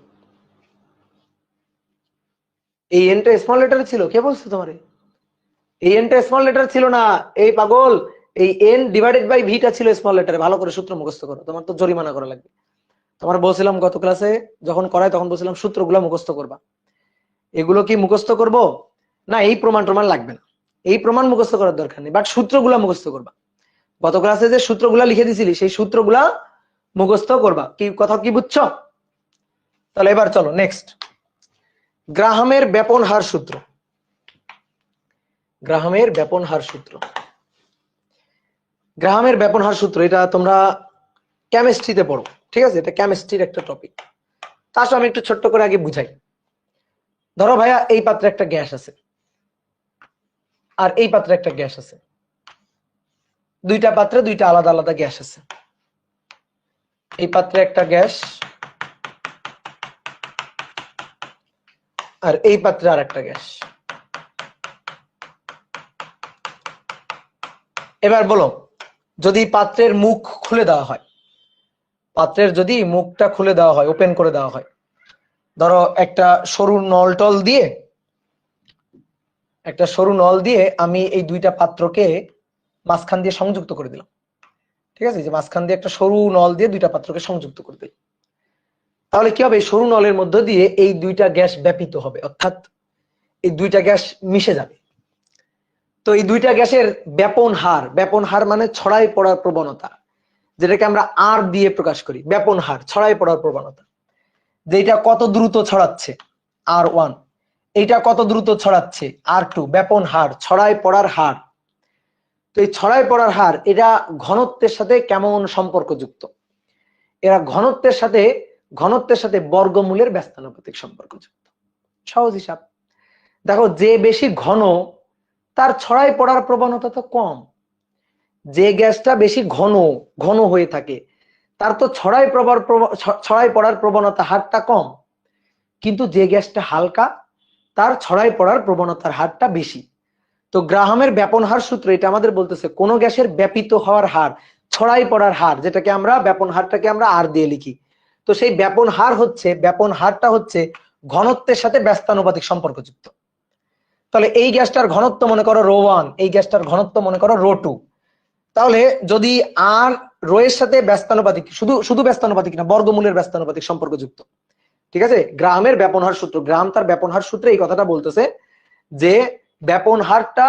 এই n টা স্মল লেটারে ছিল, কে বলছে তোমারে? এই n টা স্মল লেটার ছিল না, এই পাগল, এই n ডিভাইডেড বাই v টা ছিল স্মল লেটারে। ভালো করে সূত্র মুখস্থ করো, তোমার তো জরিমানা করা লাগবে। তোমার বলছিলাম গত ক্লাসে যখন করাই তখন বলছিলাম সূত্রগুলো মুখস্থ করবা। এগুলো কি মুখস্থ করব না? এই প্রমাণ লাগবে না, এই প্রমাণ মুখস্থ করার দরকার নেই, বাট সূত্রগুলা মুখস্থ করবা। গত ক্লাসে যে সূত্রগুলা লিখে দিছিলি সেই সূত্রগুলা মুখস্থ করবা। কি কথা কি বুঝছো? তাহলে এবার চলো নেক্সট, গ্রাহামের ব্যাপন হার সূত্র। গ্রাহামের ব্যাপন হার সূত্র, গ্রাহামের ব্যাপন হার সূত্র, এটা তোমরা কেমিস্ট্রিতে পড়ো, ঠিক আছে, এটা কেমিস্ট্রির একটা টপিক। তার সাথে আমি একটু ছোট্ট করে আগে বুঝাই। ধরো ভাইয়া এই পাত্রে একটা গ্যাস আছে আর এই পাত্রে একটা গ্যাস আছে, দুইটা পাত্রে দুইটা আলাদা আলাদা গ্যাস আছে। এই পাত্রে একটা গ্যাস আর এই পাত্রে আর একটা গ্যাস। এবার বলো, যদি পাত্রের মুখ খুলে দেওয়া হয়, পাত্রের যদি মুখটা খুলে দেওয়া হয়, ওপেন করে দেওয়া হয়, ধরো একটা সরু নলটল দিয়ে, একটা সরু নল দিয়ে আমি এই দুইটা পাত্রকে মাঝখান দিয়ে সংযুক্ত করে দিলাম, ঠিক আছে, যে মাঝখান দিয়ে একটা সরু নল দিয়ে দুইটা পাত্রকে সংযুক্ত করে দিই, তাহলে কি হবে, এই সরু নলের মধ্য দিয়ে এই দুইটা গ্যাস ব্যাপিত হবে, অর্থাৎ এই দুইটা গ্যাস মিশে যাবে। তো এই দুইটা গ্যাসের ব্যাপন হার মানে ছড়াই পড়ার প্রবণতা, যেটাকে আমরা আর দিয়ে প্রকাশ করি, ব্যাপন হার, ছড়াই পড়ার প্রবণতা, যেটা কত দ্রুত ছড়াচ্ছে R1, এইটা কত দ্রুত ছড়াচ্ছে R2, ব্যাপন হার, ছড়াই পড়ার হার। তো এই ছড়াই পড়ার হার এটা ঘনত্বের সাথে কেমন সম্পর্কযুক্ত? এরা ঘনত্বের সাথে বর্গমূলের ব্যস্তানুপাতিক সম্পর্কযুক্ত। সহজ হিসাব, দেখো যে বেশি ঘন তার ছড়াই পড়ার প্রবণতা তো কম, যে গ্যাসটা বেশি ঘন হয়ে থাকে তার তো ছড়াই পড়ার প্রবণতা হারটা কম, কিন্তু যে গ্যাসটা হালকা তার ছড়াই পড়ার প্রবণতার হারটা বেশি। তো গ্রাহামের ব্যাপন হার সূত্র এটা আমাদের বলতেছে কোন গ্যাসের ব্যাপিত হওয়ার হার, ছড়াই পড়ার হার, যেটাকে আমরা ব্যাপন হারটাকে আমরা আর দিয়ে লিখি, তো সেই ব্যাপন হারটা হচ্ছে ঘনত্বের সাথে ব্যস্তানুপাতিক সম্পর্কযুক্ত। তাহলে এই গ্যাসটার ঘনত্ব মনে করো ρ1, এই গ্যাসটার ঘনত্ব মনে করো ρ2, তাহলে যদি আর রো এর সাথে ব্যস্তানুপাতিক, শুধু ব্যস্তানুপাতিক না, বর্গমূলের ব্যস্তানুপাতিক সম্পর্কযুক্ত, ঠিক আছে। গ্রাহামের ব্যাপন হার সূত্র, গ্রাহাম তার ব্যাপন হার সূত্রে এই কথাটা বলতেছে যে ব্যাপন হারটা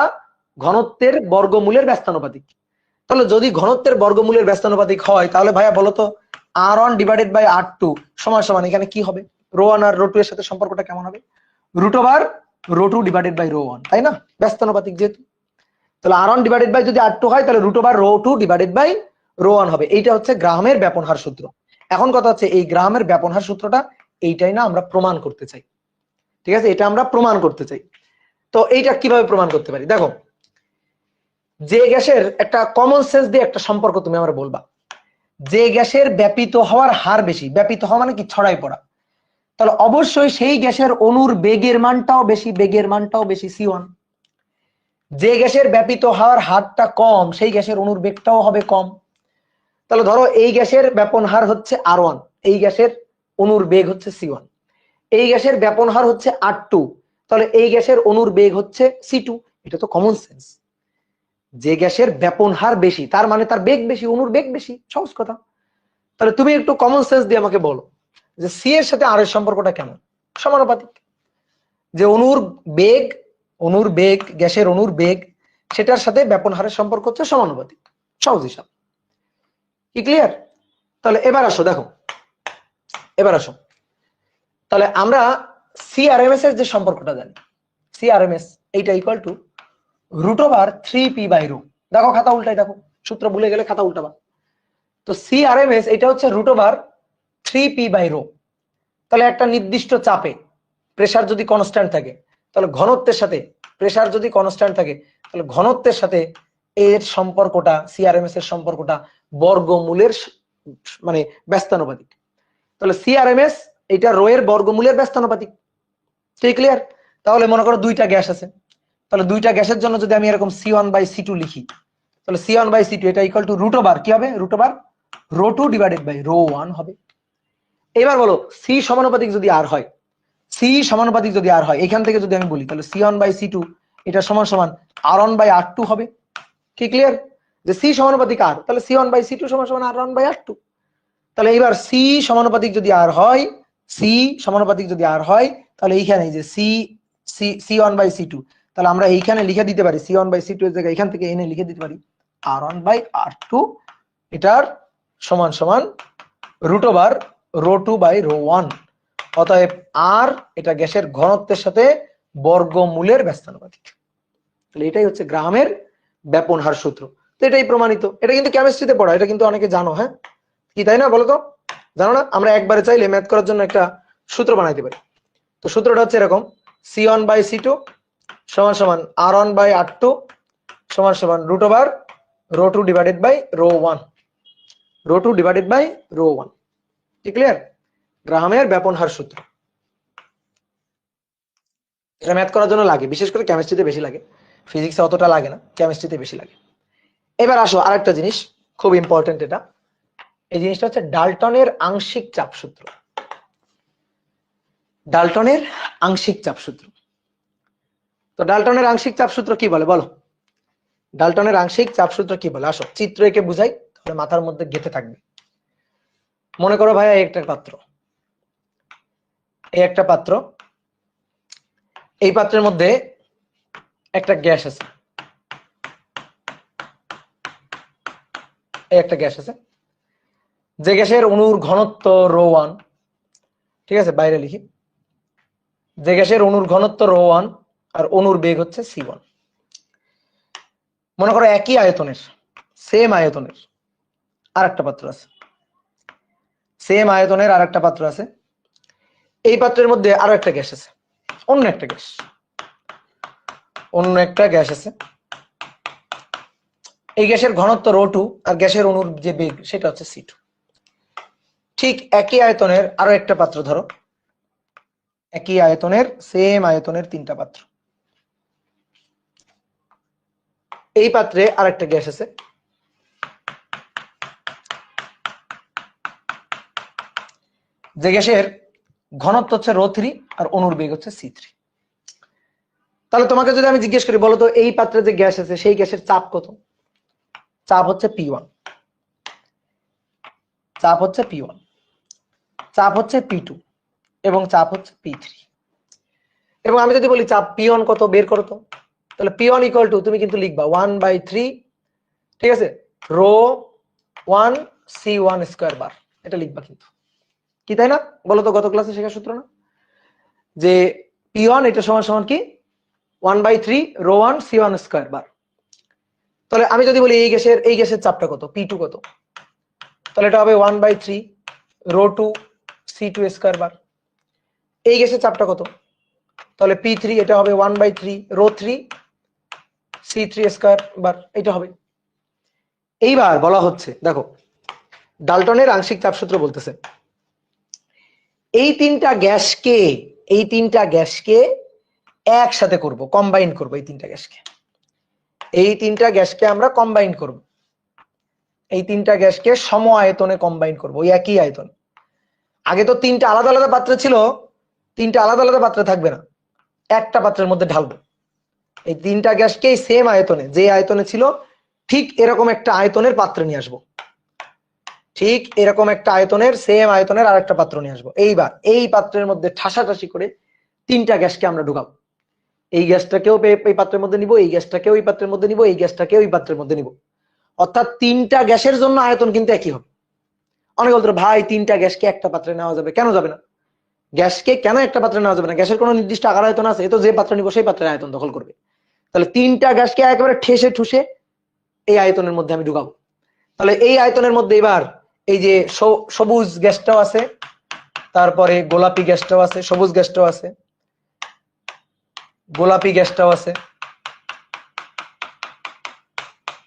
ঘনত্বের বর্গমূলের ব্যস্তানুপাতিক। তাহলে যদি ঘনত্বের বর্গমূলের ব্যস্তানুপাতিক হয়, তাহলে ভাইয়া বলো তো R1 ডিভাইডেড বাই R2 সমান সমান এখানে কি হবে, ρ1 আর ρ2 এর সাথে সম্পর্কটা কেমন হবে, √ρ2 ডিভাইডেড বাই ρ1, তাই না, ব্যস্তানুপাতিক যেহেতু। তাহলে R1 ডিভাইডেড বাই যদি R2 হয় তাহলে √ρ2 ডিভাইডেড বাই ρ1 হবে। এইটা হচ্ছে গ্রাহামের ব্যাপন হার সূত্র। এখন কথা হচ্ছে এই গ্রাহামের ব্যাপন হার সূত্রটা এইটাই না আমরা প্রমাণ করতে চাই, ঠিক আছে, এটা আমরা প্রমাণ করতে চাই। তো এইটা কিভাবে প্রমাণ করতে পারি, দেখো যে গ্যাসের একটা কমন সেন্স দিয়ে একটা সম্পর্ক তুমি আমার বলবা, যে গ্যাসের ব্যাপিত হওয়ার হার বেশি, ব্যাপিত হওয়া মানে কি, ছড়াই পড়া, তাহলে অবশ্যই সেই গ্যাসের অণুর বেগের মানটাও বেশি C1। যে গ্যাসের ব্যাপিত হওয়ার হারটা কম সেই গ্যাসের অণুর বেগটাও হবে কম। তাহলে ধরো এই গ্যাসের ব্যাপন হার হচ্ছে R1, এই গ্যাসের অণুর বেগ হচ্ছে C1, এই গ্যাসের ব্যাপন হার হচ্ছে R2, তাহলে এই গ্যাসের অণুর বেগ হচ্ছে C2। এটা তো কমন সেন্স, যে গ্যাসের ব্যাপন হার বেশি তার মানে তার বেগ বেশি, অণুর বেগ বেশি, সহজ কথা। তাহলে তুমি একটু কমন সেন্স দিয়ে আমাকে বলো যে সি এর সাথে আর এর সম্পর্কটা কেমন, সমানুপাতিক, যে অণুর বেগ গ্যাসের অণুর বেগ সেটার সাথে ব্যাপন হারের সম্পর্ক হচ্ছে সমানুপাতিক, সহজ হিসাব, কি ক্লিয়ার? তাহলে এবার আসো, দেখো এবার আসো, তাহলে আমরা CRMS এর যে সম্পর্কটা জানি, CRMS এইটা ইকুয়াল টু √3p/ρ। দেখো খাতা উল্টাই, দেখো সূত্র ভুলে গেলে খাতা উল্টাবা। তো CRMS এটা হচ্ছে √3p/ρ। তাহলে একটা নির্দিষ্ট চাপে প্রেসার যদি কনস্ট্যান্ট থাকে, তাহলে ঘনত্বের সাথে প্রেসার যদি কনস্ট্যান্ট থাকে, তাহলে ঘনত্বের সাথে এর সম্পর্কটা, CRMS এর সম্পর্কটা বর্গমূলের মানে ব্যস্তানুপাতিক। তাহলে CRMS এটা রো এর বর্গমূলের ব্যস্তানুপাতিক, ঠিক ক্লিয়ার? তাহলে মনে করো দুইটা গ্যাস আছে, তাহলে দুইটা গ্যাসের জন্য যদি আমি এরকম C1/C2 লিখি, তাহলে C1/C2 এটা ইকুয়াল টু কি হবে, √ρ2 ডিভাইডেড বাই ρ1 হবে। এবার বলো সি সমানুপাতিক যদি আর হয়, এখান থেকে যদি আমি বলি, তাহলে C1/C2 এটা সমান সমান R1/R2 হবে, কি ক্লিয়ার? যে সি সমানুপাতিক আর, তাহলে C1/C2 সমান সমান R1/R2। তাহলে এবার সি সমানুপাতিক যদি আর হয়, তাহলে এইখানে যে C1/C2, তাহলে আমরা এইখানে লিখে দিতে পারি C1/C2 এর জায়গায় এখান থেকে এনে লিখে দিতে পারি R1/R2, এটার সমান সমান √ρ2/ρ1। অতএব আর এটা গ্যাসের ঘনত্বের সাথে বর্গমূলের ব্যস্তানুপাতিক। তাহলে এটাই হচ্ছে গ্রাহামের ব্যাপন হার সূত্র। তো এটাই প্রমাণিত, এটা কিন্তু কেমিস্ট্রিতে পড়া, এটা কিন্তু অনেকে জানো, হ্যাঁ কি তাই না, বলো তো, জানো না? আমরা একবারে চাইলে ম্যাথ করার জন্য একটা সূত্র বানাইতে পারি। তো সূত্রটা হচ্ছে এরকম, C1/C2 সমান সমান R1/R2 সমান সমান √ρ2 divided by ρ1। Rho 2 divided by rho 1। কি ক্লিয়ার? গ্রাহামের ব্যাপন হার সূত্র। এটা ম্যাথ করার জন্য লাগে, বিশেষ করে কেমিস্ট্রিতে বেশি লাগে, ফিজিক্সে অতটা লাগে না, কেমিস্ট্রিতে বেশি লাগে। এবার আসো আরেকটা জিনিস খুব ইম্পর্টেন্ট, এটা এই জিনিসটা হচ্ছে ডাল্টনের আংশিক চাপ সূত্র। ডাল্টনের আংশিক চাপ সূত্র। তো ডাল্টনের আংশিক চাপ সূত্র কি বলে বলো? ডাল্টনের আংশিক চাপ সূত্র কি বলে? আসো চিত্র এঁকে বুঝাই, তাহলে মাথার মধ্যে গেঁথে থাকবে। মনে করো ভাইয়া এই একটা পাত্র, এই একটা পাত্র, এই পাত্রের মধ্যে একটা গ্যাস আছে, এই একটা গ্যাস আছে, যে গ্যাসের অণুর ঘনত্ব রো 1, ঠিক আছে, বাইরে লিখি, যে গ্যাসের অণুর ঘনত্ব রো 1 আর অণুর বেগ হচ্ছে c1। মনে করো একই আয়তনের, সেম আয়তনের আর একটা পাত্র আছে, সেম আয়তনের আর একটা পাত্র আছে, এই পাত্রের মধ্যে আরো একটা গ্যাস আছে, অন্য একটা গ্যাস, অন্য একটা গ্যাস আছে, এই গ্যাসের ঘনত্ব রো 2 আর গ্যাসের অণুর যে বেগ সেটা হচ্ছে c2। ঠিক একই আয়তনের আরো একটা পাত্র ধরো, একই আয়তনের সেম আয়তনের তিনটা পাত্র, এই পাত্রে আরেকটা গ্যাস আছে, যে গ্যাসের ঘনত্ব হচ্ছে রো 3 আর অণুর বেগ হচ্ছে c3। তাহলে তোমাকে যদি আমি জিজ্ঞেস করি বলো তো এই পাত্রে যে গ্যাস আছে সেই গ্যাসের চাপ কত? চাপ হচ্ছে p1, চাপ হচ্ছে p1, চাপ হচ্ছে p2 এবং চাপ হচ্ছে p3। এবং আমি যদি বলি চাপ p1 কত বের করো তো, তাহলে p1 ইকুয়াল টু তুমি কিন্তু লিখবা 1/3, ঠিক আছে, রো 1 c1 স্কয়ার বার, এটা লিখবা কিন্তু, কি তাই না? বলো তো গত ক্লাসে শেখার সূত্র না যে p1 এটা সমান সমান কি 1/3 রো 1 c1 স্কয়ার বার। তাহলে আমি যদি বলি এই গ্যাসের চাপটা কত, p2 কত, তাহলে এটা হবে 1/3 রো 2 c2 স্কয়ার বার। এই গ্যাসের চাপটা কত, তাহলে p3 এটা হবে 1/3 রো 3 c3 স্কয়ার বার, এটা হবে। এইবার বলা হচ্ছে দেখো ডাল্টনের আংশিক চাপ সূত্র বলতেছে এই তিনটা গ্যাসকে একসাথে করব, কম্বাইন করব, এই তিনটা গ্যাসকে আমরা কম্বাইন করব, এই তিনটা গ্যাসকে সম আয়তনে কম্বাইন করব, ওই একই আয়তন। আগে তো তিনটা আলাদা আলাদা পাত্র ছিল, তিনটা আলাদা আলাদা পাত্রে থাকবে না, একটা পাত্রের মধ্যে ঢালবো। এই তিনটা গ্যাসকে সেম আয়তনে, যে আয়তনে ছিল ঠিক এরকম একটা আয়তনের পাত্রে নিয়ে আসবো, ঠিক এরকম একটা আয়তনের সেম আয়তনের আর একটা পাত্র নিয়ে আসবো। এইবার এই পাত্রের মধ্যে ঠাসাঠাসি করে তিনটা গ্যাসকে আমরা ঢুকাবো, এই গ্যাসটাকেও এই পাত্রের মধ্যে নিব, এই গ্যাসটাকেও এই পাত্রের মধ্যে নিব, এই গ্যাসটাকেও এই পাত্রের মধ্যে নিব। অর্থাৎ তিনটা গ্যাসের জন্য আয়তন কিন্তু একই হবে। অনেক বলতো ভাই তিনটা গ্যাসকে একটা পাত্রে নেওয়া যাবে, কেন যাবে না? গ্যাসকে কেন একটা পাত্রে নেওয়া যাবে না? গ্যাসের কোনো নির্দিষ্ট আকার আয়তন আছে? এ তো যে পাত্র নিব সেই পাত্রের আয়তন দখল করবে। তাহলে তিনটা গ্যাসকে একেবারে ঠেসে ঠুসে এই আয়তনের মধ্যে আমি ঢুকাবো। তাহলে এই আয়তনের মধ্যে এবার এই যে সবুজ গ্যাসটাও আছে, তারপরে গোলাপি গ্যাসটাও আছে, সবুজ গ্যাসটাও আছে, গোলাপি গ্যাসটাও আছে,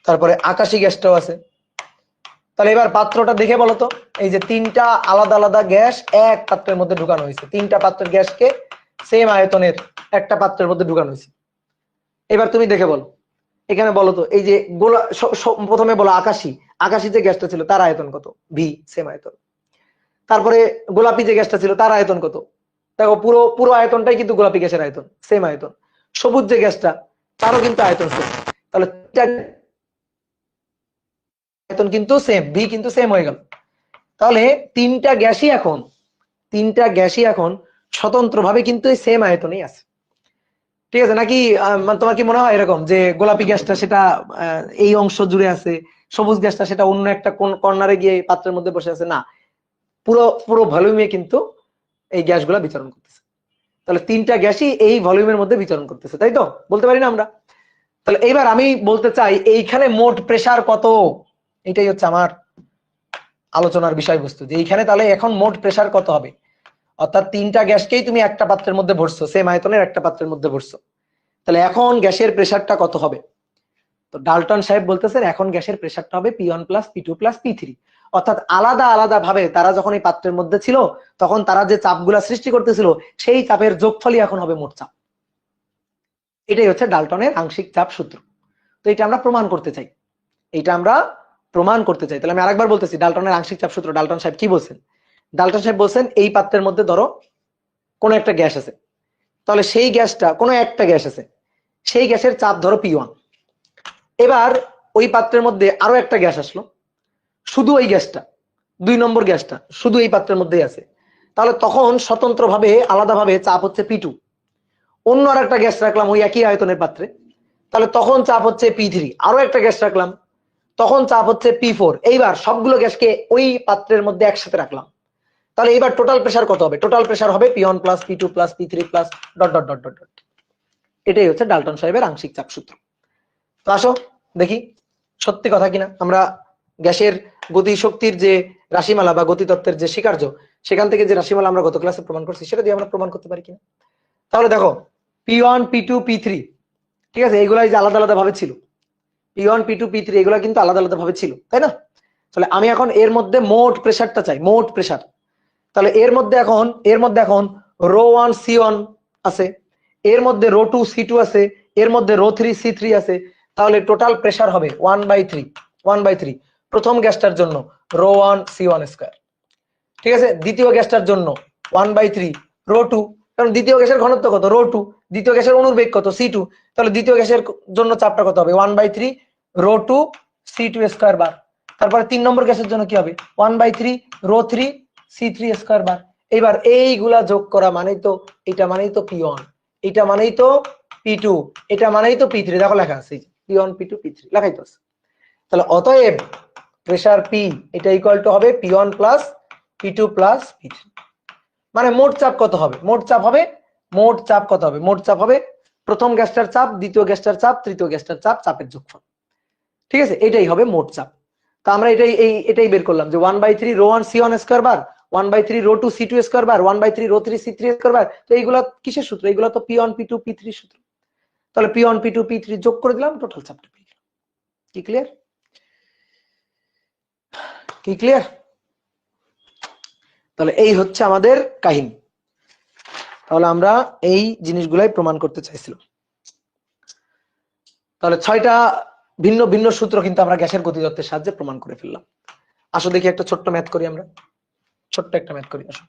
তারপরে আকাশি গ্যাসটাও আছে। তাহলে এবার পাত্রটা দেখে বলো তো, এই যে তিনটা আলাদা আলাদা গ্যাস এক পাত্রের মধ্যে ঢুকানো হয়েছে, তিনটা পাত্রের গ্যাসকে সেম আয়তনের একটা পাত্রের মধ্যে ঢুকানো হয়েছে। এবার তুমি দেখে বলো, এখানে বলো তো এই যে প্রথমে বলো আকাশি যে গ্যাসটা ছিল তার আয়তন কত? ভি, সেম আয়তন। তারপরে গোলাপি যে গ্যাসটা ছিল তার আয়তন কত? দেখো পুরো পুরো আয়তনটাই কিন্তু গোলাপি গ্যাসের আয়তন, সেম আয়তন। সবুজ যে গ্যাসটা তারও কিন্তু আয়তন সেম, তাহলে আয়তন কিন্তু সেম, ভি কিন্তু সেম হয়ে গেল। তাহলে তিনটা গ্যাসই এখন স্বতন্ত্রভাবে কিন্তু এই সেম আয়তনেই আছে, ঠিক আছে? নাকি তোমার কি মনে হয় এরকম যে গোলাপি গ্যাসটা সেটা এই অংশ জুড়ে আছে, সবুজ গ্যাসটা সেটা অন্য একটা কোন কর্নারে গিয়ে পাত্রের মধ্যে বসে আছে? না, পুরো পুরো ভলিউমে কিন্তু এই গ্যাসগুলো বিচরণ করতেছে। তাহলে তিনটা গ্যাসই এই ভলিউমের মধ্যে বিচরণ করতেছে, তাই তো বলতে পারি না আমরা? তাহলে এইবার আমি বলতে চাই এইখানে মোট প্রেসার কত, এটাই হচ্ছে আমার আলোচনার বিষয়বস্তু, যে এইখানে তাহলে এখন মোট প্রেসার কত হবে। অর্থাৎ তিনটা গ্যাসকেই তুমি একটা পাত্রের মধ্যে ভরছো, সেম আয়তনের একটা পাত্রের মধ্যে ভরছো, তাহলে এখন গ্যাসের প্রেসারটা কত হবে? তো ডাল্টন সাহেব বলতেছেন এখন গ্যাসের প্রেসারটা হবে P1 + P2 + P3, অর্থাৎ আলাদা আলাদা ভাবে তারা যখন এই পাত্রের মধ্যে ছিল তখন তারা যে চাপগুলা সৃষ্টি করতেছিল সেই চাপের যোগফলই এখন হবে মোট চাপ। এটাই হচ্ছে ডাল্টনের আংশিক চাপ সূত্র। তো এটা আমরা প্রমাণ করতে চাই, তাহলে আমি আরেকবার বলতেছি ডাল্টনের আংশিক চাপ সূত্র। ডাল্টন সাহেব কি বলছেন? ডাল্টন সাহেব বলছেন এই পাত্রের মধ্যে ধরো কোনো একটা গ্যাস আছে, তাহলে সেই গ্যাসটা কোনো একটা গ্যাস আছে, সেই গ্যাসের চাপ ধরো P1। এবার ওই পাত্রের মধ্যে আরো একটা গ্যাস আসলো, শুধু ওই গ্যাসটা 2 নম্বর গ্যাসটা শুধু এই পাত্রের মধ্যেই আছে, তাহলে তখন স্বতন্ত্রভাবে আলাদাভাবে চাপ হচ্ছে P2। অন্য আর একটা গ্যাস রাখলাম ওই একই আয়তনের পাত্রে, তাহলে তখন চাপ হচ্ছে P3। আরো একটা গ্যাস রাখলাম, তখন চাপ হচ্ছে P4। এইবার সবগুলো গ্যাসকে ওই পাত্রের মধ্যে একসাথে রাখলাম, তাহলে এবার টোটাল প্রেসার কত হবে? টোটাল প্রেসার হবে P1 plus P2 plus P3 plus dot dot dot dot dot. এটাই হচ্ছে ডাল্টন সাহেবের আংশিক চাপ সূত্র। তো আসো দেখি সত্যি কথা কিনা আমরা গ্যাসের গতি শক্তির যে রাশিমালা বা গতিতত্ত্বের যে স্বীকার্য সেখান থেকে যে রাশিমালা আমরা গত ক্লাসে প্রমাণ করছি সেটা দিয়ে আমরা প্রমাণ করতে পারি কিনা। তাহলে দেখো P1 P2 P3, ঠিক আছে, এইগুলাই যে আলাদা আলাদা ভাবে ছিল, P1 P2 P3 এগুলা কিন্তু আলাদা আলাদা ভাবে ছিল, তাই না? তাহলে আমি এখন এর মধ্যে মোট প্রেসারটা চাই, মোট প্রেসার। তাহলে এর মধ্যে এখন ρ1 C1 আছে, এর মধ্যে ρ2 C2 আছে, এর মধ্যে ρ3 C3 আছে, তাহলে টোটাল প্রেসার হবে 1/3 প্রথম গ্যাসটার জন্য ρ1 C1 স্কয়ার, ঠিক আছে। দ্বিতীয় গ্যাসটার জন্য 1/3 ρ2, কারণ দ্বিতীয় গ্যাসের ঘনত্ব কত? ρ2। দ্বিতীয় গ্যাসের অনুর বেগ কত? C2। তাহলে দ্বিতীয় গ্যাসের জন্য চাপটা কত হবে? 1/3 ρ2 C2 স্কয়ার বার। তারপরে 3 নম্বর গ্যাসের জন্য কি হবে? 1/3 ρ3 C3 স্কয়ার বার। এবার এইগুলা যোগ করা মানেই তো, এটা মানেই তো P1, এটা মানেই তো P2, এটা মানেই তো P3। দেখো লেখা আছে P1 P2 P3 লেখাই তো আছে। তাহলে অতএব প্রেসার P এটা ইকুয়াল টু হবে P1 plus P2 plus P3। মানে মোট চাপ কত হবে? মোট চাপ হবে প্রথম গ্যাসটার চাপ, দ্বিতীয় গ্যাসটার চাপ, তৃতীয় গ্যাসটার চাপ, চাপের যোগফল, ঠিক আছে, এটাই হবে মোট চাপ। তো আমরা এটাই বের করলাম যে 1/3 ρ1 C1 স্কয়ার বার, 1/3 ρ2 C2 স্কয়ার বার, 1/3 ρ3 C3 স্কয়ার বার। তো এইগুলা কিসের সূত্র? এইগুলা তো P1 P2 P3 সূত্র। তাহলে P1 P2 P3 যোগ করে দিলাম, টোটাল চাপটা পেয়ে গেলাম। কি ক্লিয়ার? তাহলে এই হচ্ছে আমাদের কাহিনী। তাহলে আমরা এই জিনিসগুলাই প্রমাণ করতে চাইছিলাম। তাহলে 6টা ভিন্ন ভিন্ন সূত্র কিন্তু আমরা গ্যাসের গতিতত্ত্বের সাহায্যে প্রমাণ করে ফেললাম। আসো দেখি একটা ছোট্ট ম্যাথ করি আমরা, ছোট্ট একটা ম্যাথ করি। আসো,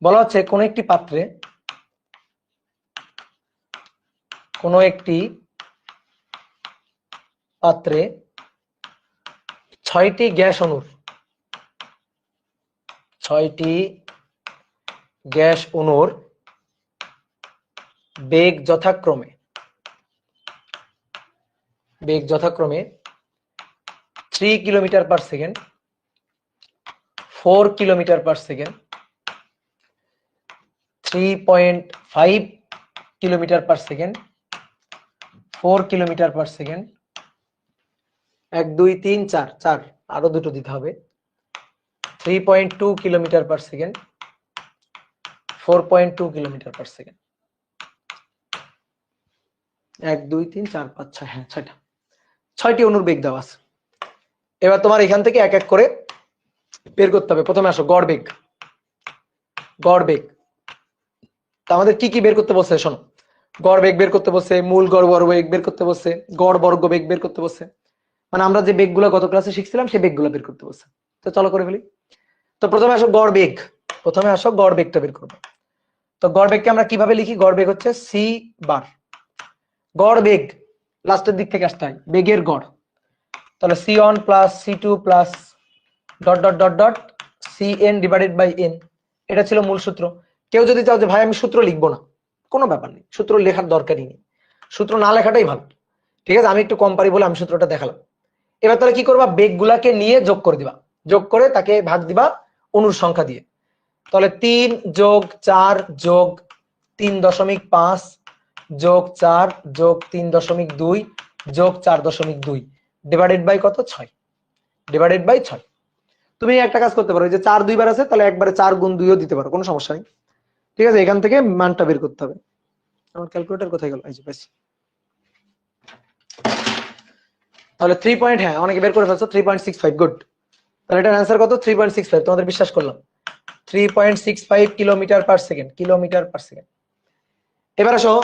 বলা হচ্ছে কোন একটি পাত্রে 6টি গ্যাস অণুর বেগ যথাক্রমে 3 kilometre per second, 4 kilometre per second, 3.5 kilometre per second, 4 kilometre per second, 1 2 3 4 আরো দুটো দিতে হবে, 3.2 kilometre per second, 4.2 kilometre per second, 1 2 3 4 5 6, হ্যাঁ 6টি অণুর বেগ দেওয়া আছে। এবার তোমার এখান থেকে এক এক করে বের করতে হবে। প্রথমে আসো গড় বেগ। আমাদের কি কি বের করতে বলছে? শোনো, গড় বেগ বের করতে বলছে, মূল গড় বেগ বের করতে বলছে, গড় বর্গ বেগ বের করতে বলছে। মানে আমরা যে বেগগুলো গত ক্লাসে শিখছিলাম সেই বেগগুলো বের করতে বলছে। তো চলো করে ফেলি। তো প্রথমে আসো গড় বেগটা বের করবো। তো গড় বেগকে আমরা কিভাবে লিখি? গড় বেগ হচ্ছে C বার। গড় বেগ লাস্টের দিক থেকে আসতে হয়, বেগের গড়। তাহলে C1 plus C2 plus dot dot dot dot CN divided by N। এটা ছিল মূল সূত্র। কেউ যদি চাও যে ভাই আমি সূত্র লিখবো না, কোনো ব্যাপার নেই, সূত্র লেখার দরকারই নেই, সূত্র না লেখাটাই ভালো, ঠিক আছে। আমি একটু কম পারি বলে আমি সূত্রটা দেখালাম। এবার তাহলে কি করবা? বেগগুলাকে নিয়ে যোগ করে দিবা, যোগ করে তাকে ভাগ দিবা অণুর সংখ্যা দিয়ে। তাহলে 3 যোগ 4 যোগ 3.5 যোগ 4 যোগ 3.2 যোগ 4.2 ডিভাইডেড বাই কত? 6, ডিভাইডেড বাই 6। তুমি একটা কাজ করতে পারো, যে 4 দুইবার আছে তাহলে একবারে 4 গুণ 2ও দিতে পারো, কোনো সমস্যা নেই, ঠিক আছে। এখান থেকে মানটা বের করতে হবে। আমার ক্যালকুলেটর কোথায় গেল? এই যে পাইছি। তাহলে 3 পয়েন্ট, হ্যাঁ অনেকে বের করে ফেলছো 3.65, গুড। তাহলে এটার অ্যান্সার কত? 3.65। তোমাদের বিশ্বাস করলাম, 3.65 kilometre per second, kilometre per second. এবার আসো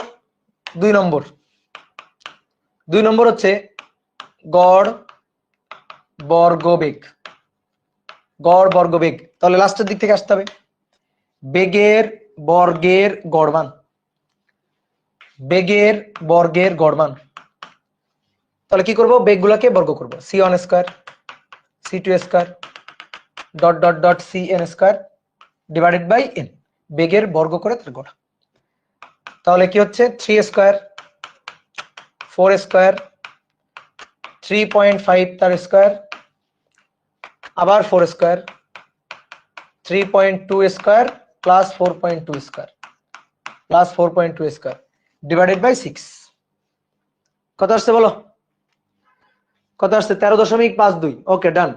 2 নম্বর। 2 নম্বর হচ্ছে গড় বর্গবেগ। গড় বর্গবেগ, তাহলে লাস্টের দিক থেকে আসতে হবে। বেগের বর্গের গড় মান, বেগের বর্গের গড় মান। তাহলে কি করব? বেগগুলোকে বর্গ করব, c1 square, c2 square, dot dot dot cn square divided by n, বেগের বর্গ করে তার গড়। তাহলে কি হচ্ছে? 3 স্কয়ার, 4 স্কয়ার, 3.5 তার স্কয়ার, আবার 4 square, 3.2 square plus 4.2 square plus 4.2 square divided by 6। কত আসছে বলো? কত আসছে? 13.52। Okay, done,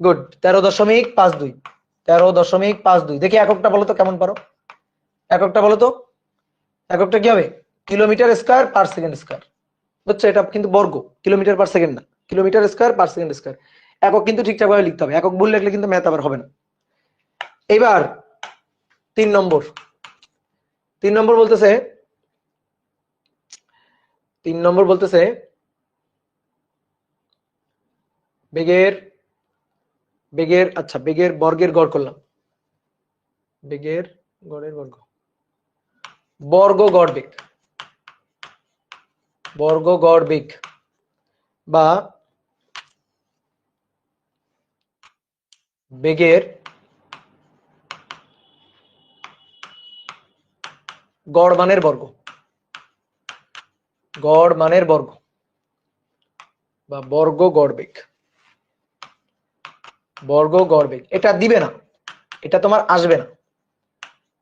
good. 13.52, 13.52। দেখি এককটা বলো তো কেমন পারো, এককটা বলো তো। এককটা কি হবে? Kilometre square per second square. বুঝছো? এটা কিন্তু বর্গ, কিলোমিটার পার সেকেন্ড না, kilometre square per second square. একক কিন্তু ঠিকঠাক ভাবে লিখতে হবে, একক ভুল লিখলে কিন্তু ম্যাথ আবার হবে না। এবার 3 নম্বর। 3 নম্বর বলতেছে, 3 নম্বর বলতেছে বেগের, বেগের, আচ্ছা বেগের বর্গের গড় করলাম, বেগের গড়ের বর্গ, বর্গ গড় বেগ, বর্গ গড় বেগ বা বেগের গড় মানের বর্গ, গড় মানের বর্গ বা বর্গ গড় বেগ, বর্গ গড় বেগ। এটা দিবে না, এটা তোমার আসবে না,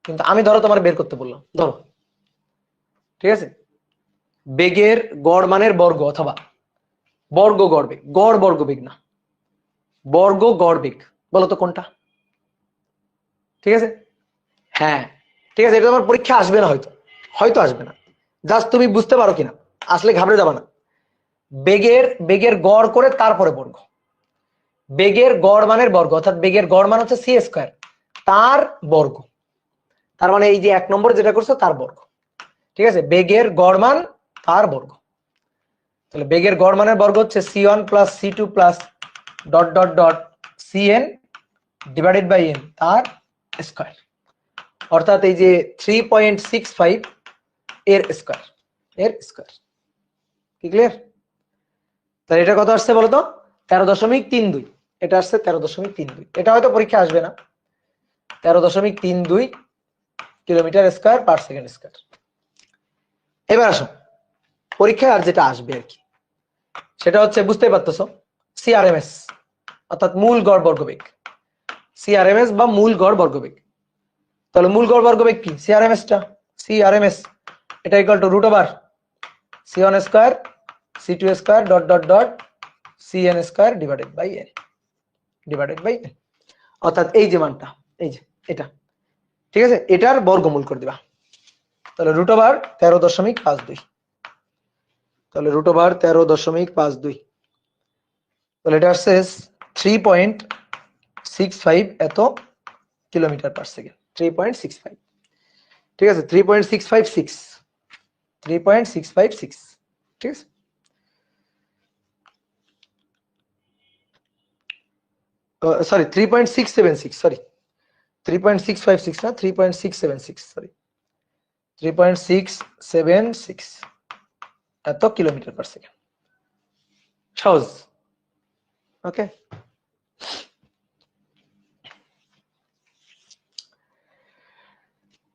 কিন্তু আমি ধরো তোমার বের করতে বললাম, ধরো, ঠিক আছে? বেগের গড় মানের বর্গ অথবা বর্গ গড় বেগ, গড় বর্গ বেগ না, বর্গ গড় বেগ। বলো তো কোনটা? ঠিক আছে, হ্যাঁ ঠিক আছে। এটা তোমার পরীক্ষা আসবে না, হয়তো, হয়তো আসবে না, জাস্ট তুমি বুঝতে পারো কিনা, আসলে ঘাবড়ে যাবে না। বেগের, বেগের গড় করে তারপরে বর্গ, বেগের গড় মানের বর্গ, অর্থাৎ বেগের গড় মান হচ্ছে সি স্কয়ার, তার বর্গ। তার মানে এই যে 1 নম্বর যেটা করছো তার বর্গ, ঠিক আছে? বেগের গড় মান তার বর্গ। তাহলে বেগের গড় মানের বর্গ হচ্ছে c1 plus c2 plus dot dot dot cn divided by n তার স্কয়ার, অর্থাৎ এই যে 3.65 এর স্কয়ার, এর স্কয়ার। কি ক্লিয়ার? তাহলে এটা কত আসছে বলতো? 13.32। এটা আসছে 13.32। এটা হয়তো পরীক্ষা আসবে না। 13.32 kilometre square per second square. এবার আসো পরীক্ষায় আর যেটা আসবে আর কি, সেটা হচ্ছে বুঝতেই পারতেছো, সিআরএমএস, অর্থাৎ মূল গড় বর্গবেগ। সিআরএমএস বা মূল গড় বর্গবেগ। তাহলে মূল গড় বর্গবেগ কি? সিআরএমএসটা, সিআরএমএস এটা equal to root over c1 square, c2 square dot dot dot cn square divided by n, divided by n। অর্থাৎ এই যে মানটা, এই যে এটা, ঠিক আছে, এটার বর্গমূল করে দিবা। তাহলে রুট ওভার 13.52, তাহলে রুট ওভার 13.52, তাহলে এটা আসছে 3.65 এত কিলোমিটার পার সেকেন্ড, 3.65, ঠিক আছে, 3.656, 3.656, ঠিক আছে। সরি 3.676, সরি 3.656 না, 3.676, সরি 3.676 এত কিলোমিটার পার সেকেন্ড। সহজ, ওকে।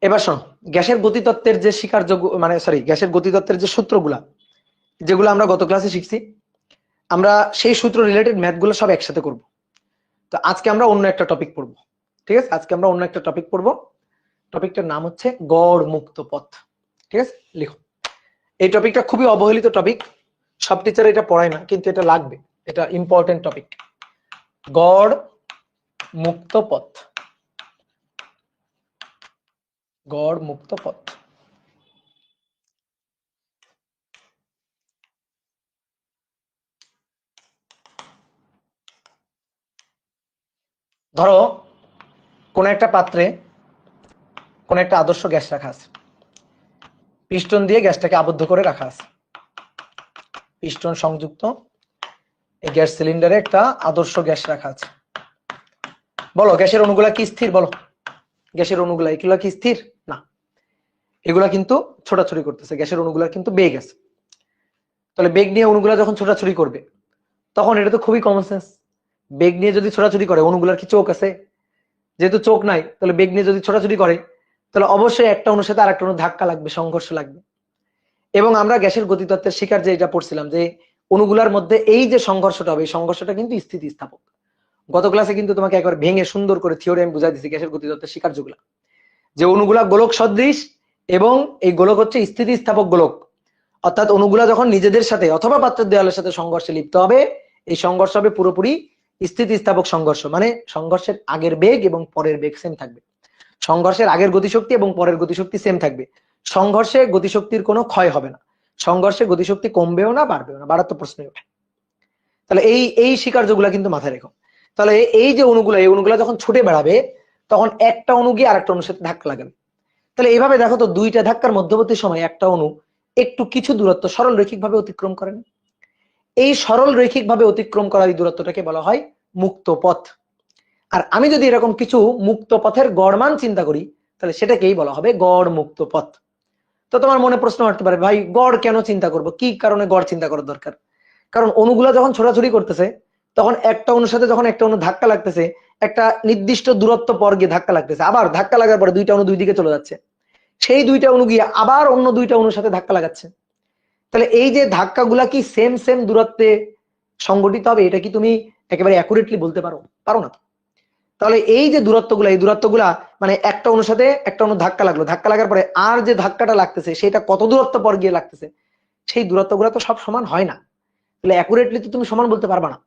এবার শোনো, গ্যাসের গতিতত্ত্বের যে স্বীকারযোগ্য, মানে সরি, গ্যাসের গতিতত্ত্বের যে সূত্রগুলা, যেগুলো আমরা গত ক্লাসে শিখছি, আমরা সেই সূত্র রিলেটেড ম্যাথগুলো সব একসাথে করব। তো আজকে আমরা অন্য একটা টপিক পড়বো, ঠিক আছে? আজকে আমরা অন্য একটা টপিক পড়বো, টপিকটার নাম হচ্ছে গড় মুক্ত পথ, ঠিক আছে? লিখো, এই টপিকটা খুবই অবহেলিত টপিক, সব টিচার এটা পড়ায় না, কিন্তু এটা লাগবে, এটা ইম্পর্টেন্ট টপিক। গড় মুক্ত পথ, গড় মুক্ত পথ। ধরো কোন একটা পাত্রে কোন একটা আদর্শ গ্যাস রাখা আছে, পিস্টন দিয়ে গ্যাসটাকে আবদ্ধ করে রাখা আছে, পিস্টন সংযুক্ত এই গ্যাস সিলিন্ডারে একটা আদর্শ গ্যাস রাখা আছে। বলো গ্যাসের অণুগুলা কি স্থির? বলো গ্যাসের অণুগুলা এগুলা কি স্থির? না, এগুলা কিন্তু ছোটাছুটি করতেছে, গ্যাসের অণুগুলা কিন্তু বেগ আছে। তাহলে বেগ নিয়ে অণুগুলা যখন ছোটাছুটি করবে তখন এটা তো খুবই কমন সেন্স, বেগ নিয়ে যদি ছোটাছুটি করে অণুগুলার কি চোখ আছে? যেহেতু চোখ নাই, তাহলে বেগ নিয়ে যদি ছোটাছুটি করে তাহলে অবশ্যই একটা অণুর সাথে আরেকটা অণু ধাক্কা লাগবে, সংঘর্ষ লাগবে। এবং আমরা গ্যাসের গতিতত্ত্বের শিকার যে এটা পড়ছিলাম যে অণুগুলার মধ্যে এই যে সংঘর্ষটা হবে এই সংঘর্ষটা কিন্তু স্থিতিস্থাপক। গত ক্লাসে কিন্তু তোমাকে একবার ভেঙে সুন্দর করে থিওরি আমি বুঝাই দিচ্ছি গ্যাসের গতিতত্ত্বের শিকার যেগুলা, যে অণুগুলা গোলক সদৃশ এবং এই গোলক হচ্ছে স্থিতিস্থাপক গোলক। অর্থাৎ অণুগুলা যখন নিজেদের সাথে অথবা পাত্রের দেওয়ালের সাথে সংঘর্ষে লিপ্ত হবে, এই সংঘর্ষ হবে পুরোপুরি স্থিতিস্থাপক সংঘর্ষ, মানে সংঘর্ষের আগের বেগ এবং পরের বেগ সেম থাকবে, সংঘর্ষের আগের গতিশক্তি এবং পরের গতিশক্তি সেম থাকবে, সংঘর্ষে গতিশক্তির কোনো ক্ষয় হবে না, সংঘর্ষে গতিশক্তি কমবেও না বাড়বেও না, বাড়ার তো প্রশ্নই ওঠে। তাহলে এই এই স্বীকার্যগুলা কিন্তু মাথায় রেখো। তাহলে এই যে অণুগুলা এই অণুগুলা যখন ছুটে বেড়াবে তখন একটা অণু গিয়ে আরেকটা অণুর সাথে ধাক্কা লাগাবে। তাহলে এইভাবে দেখো তো দুইটা ধাক্কার মধ্যবর্তী সময় একটা অণু একটু কিছু দূরত্ব সরল রৈখিক ভাবে অতিক্রম করেন, এই সরল রৈখিক ভাবে অতিক্রম করা এই দূরত্বটাকে বলা হয় মুক্ত পথ। আর আমি যদি এরকম কিছু মুক্ত পথের গড়মান চিন্তা করি তাহলে সেটাকেই বলা হবে গড় মুক্ত পথ। তো তোমার মনে প্রশ্ন আসতে পারে, ভাই গড় কেন চিন্তা করব, কি কারণে গড় চিন্তা করার দরকার? কারণ অণুগুলা যখন ছোটাছুটি করতেছে তখন একটা অণুর সাথে যখন একটা অণু ধাক্কা লাগতেছে একটা নির্দিষ্ট দূরত্ব পর গিয়ে ধাক্কা লাগতেছে, আবার ধাক্কা লাগার পরে দুইটা অণু দুই দিকে চলে যাচ্ছে, সেই দুইটা অণু গিয়ে আবার অন্য দুইটা অণুর সাথে ধাক্কা লাগাচ্ছে। তাহলে এই যে ধাক্কাগুলা কি সেম সেম দূরত্বে সংগঠিত হবে, এটা কি তুমি একেবারে অ্যাকুরেটলি বলতে পারো? পারো না তো। তাহলে এই যে দূরত্বগুলা এই দূরত্বগুলা মানে একটা অণুর সাথে একটা অণু ধাক্কা লাগলো, ধাক্কা লাগার পরে আর যে ধাক্কাটা লাগতেছে সেটা কত দূরত্ব পর গিয়ে লাগতেছে, সেই দূরত্বগুলা তো সব সমান হয় না, তাহলে অ্যাকুরেটলি তো তুমি সমান বলতে পারবা না।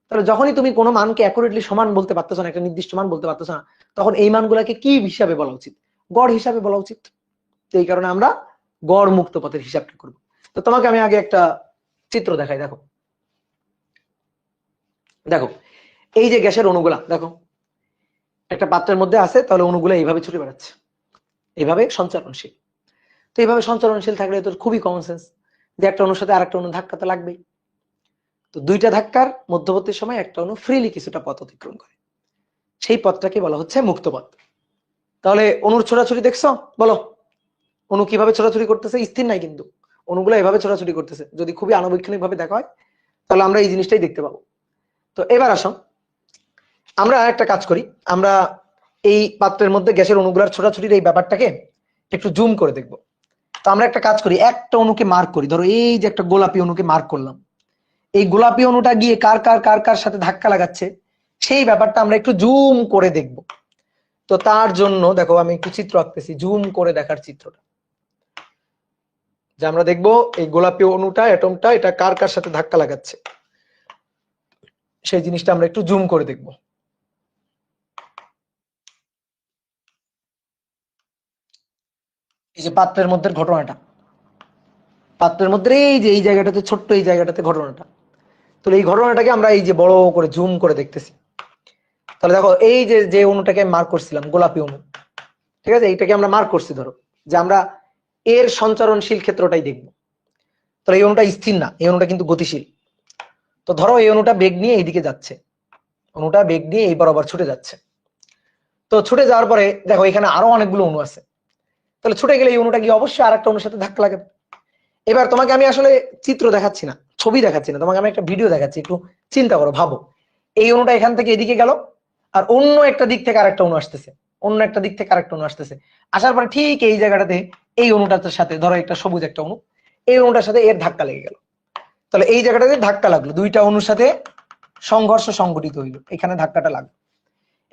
তাহলে যখনই তুমি কোনো মানকে অ্যাকুরেটলি সমান বলতে পারতেছ না, একটা নির্দিষ্ট মান বলতে পারতেছ না, তখন এই মানগুলাকে কি হিসাবে বলা উচিত? গড় হিসাবে বলা উচিত। তো এই কারণে আমরা গড় মুক্ত পথের হিসাবটা করব। তো তোমাকে আমি আগে একটা চিত্র দেখাই, দেখো দেখো এই যে গ্যাসের অণুগুলা দেখো একটা পাত্রের মধ্যে আছে, তাহলে অণুগুলা এইভাবে ছুটে বেড়াচ্ছে, এইভাবে সঞ্চারণশীল। তো এইভাবে সঞ্চারণশীল থাকলে তো খুবই কমন সেন্স যে একটা অণুর সাথে আরেকটা অণু ধাক্কা তো লাগবেই। তো দুইটা ধাক্কার মধ্যবর্তী সময় একটা অণু ফ্রিলি কিছুটা পথ অতিক্রম করে, সেই পথটাকে বলা হচ্ছে মুক্ত পথ। তাহলে অণুর ছোটাছুটি দেখছো? বলো অণু কিভাবে ছোটাছুটি করতেছে, স্থির নাই কিন্তু অণুগুলো এভাবে ছোটাছুটি করতেছে। যদি খুবই আণুবীক্ষণিক ভাবে দেখা হয় তাহলে আমরা এই জিনিসটাই দেখতে পাবো। তো এবার আসো আমরা একটা কাজ করি, আমরা এই পাত্রের মধ্যে গ্যাসের অণুগুলার ছোটাছুটির এই ব্যাপারটাকে একটু জুম করে দেখবো। তো আমরা একটা কাজ করি, একটা অণুকে মার্ক করি, ধরো এই যে একটা গোলাপি অণুকে মার্ক করলাম, এই গোলাপি অণুটা গিয়ে কার কার কার কার সাথে ধাক্কা লাগাচ্ছে সেই ব্যাপারটা আমরা একটু জুম করে দেখব। তো তার জন্য দেখো আমি একটু চিত্র আঁকতেছি, জুম করে দেখার চিত্রটা, যে আমরা দেখবো এই গোলাপি অণুটা অ্যাটমটা এটা কার কার সাথে ধাক্কা লাগাচ্ছে সেই জিনিসটা আমরা একটু জুম করে দেখব। এই যে পাত্রের মধ্যে ঘটনাটা, পাত্রের মধ্যে এই যে এই জায়গাটাতে ছোট্ট এই জায়গাটাতে ঘটনাটা, তো এই ঘটনাটাকে আমরা এই যে বড় করে জুম করে দেখতেছি। তাহলে দেখো এই যে যে অণুটাকে মার্ক করছিলাম গোলাপি অণু, ঠিক আছে, এইটাকে আমরা মার্ক করছি, ধরো যে আমরা এর সঞ্চারণশীল ক্ষেত্রটাই দেখব। তাহলে এই অণুটা স্থির না, এই অণুটা কিন্তু গতিশীল। তো ধরো এই অণুটা বেগ নিয়ে এইদিকে যাচ্ছে, অণুটা বেগ নিয়ে এই বরাবর ছুটে যাচ্ছে। তো ছুটে যাওয়ার পরে দেখো এখানে আরো অনেকগুলো অণু আছে, তাহলে ছুটে গেলে এই অণুটা গিয়ে অবশ্যই আরেকটা অণুর সাথে ধাক্কা লাগাবে। এবার তোমাকে আমি আসলে চিত্র দেখাচ্ছি না, ছবি দেখাচ্ছি না, তোমাকে আমি একটা ভিডিও দেখাচ্ছি, একটু চিন্তা করো, ভাবো এই অণুটা এখান থেকে এদিকে গেল আর অন্য একটা দিক থেকে আরেকটা অণু আসতেছে, অন্য একটা দিক থেকে আরেকটা অণু আসতেছে, আসার পরে ঠিক এই জায়গাটাতে এই অণুটার সাথে ধরো একটা সবুজ একটা অণু, এই অণুটার সাথে এর ধাক্কা লেগে গেল। তাহলে এই জায়গাটাতে ধাক্কা লাগলো, দুইটা অণুর সাথে সংঘর্ষ সংঘটিত হইলো, এখানে ধাক্কাটা লাগলো।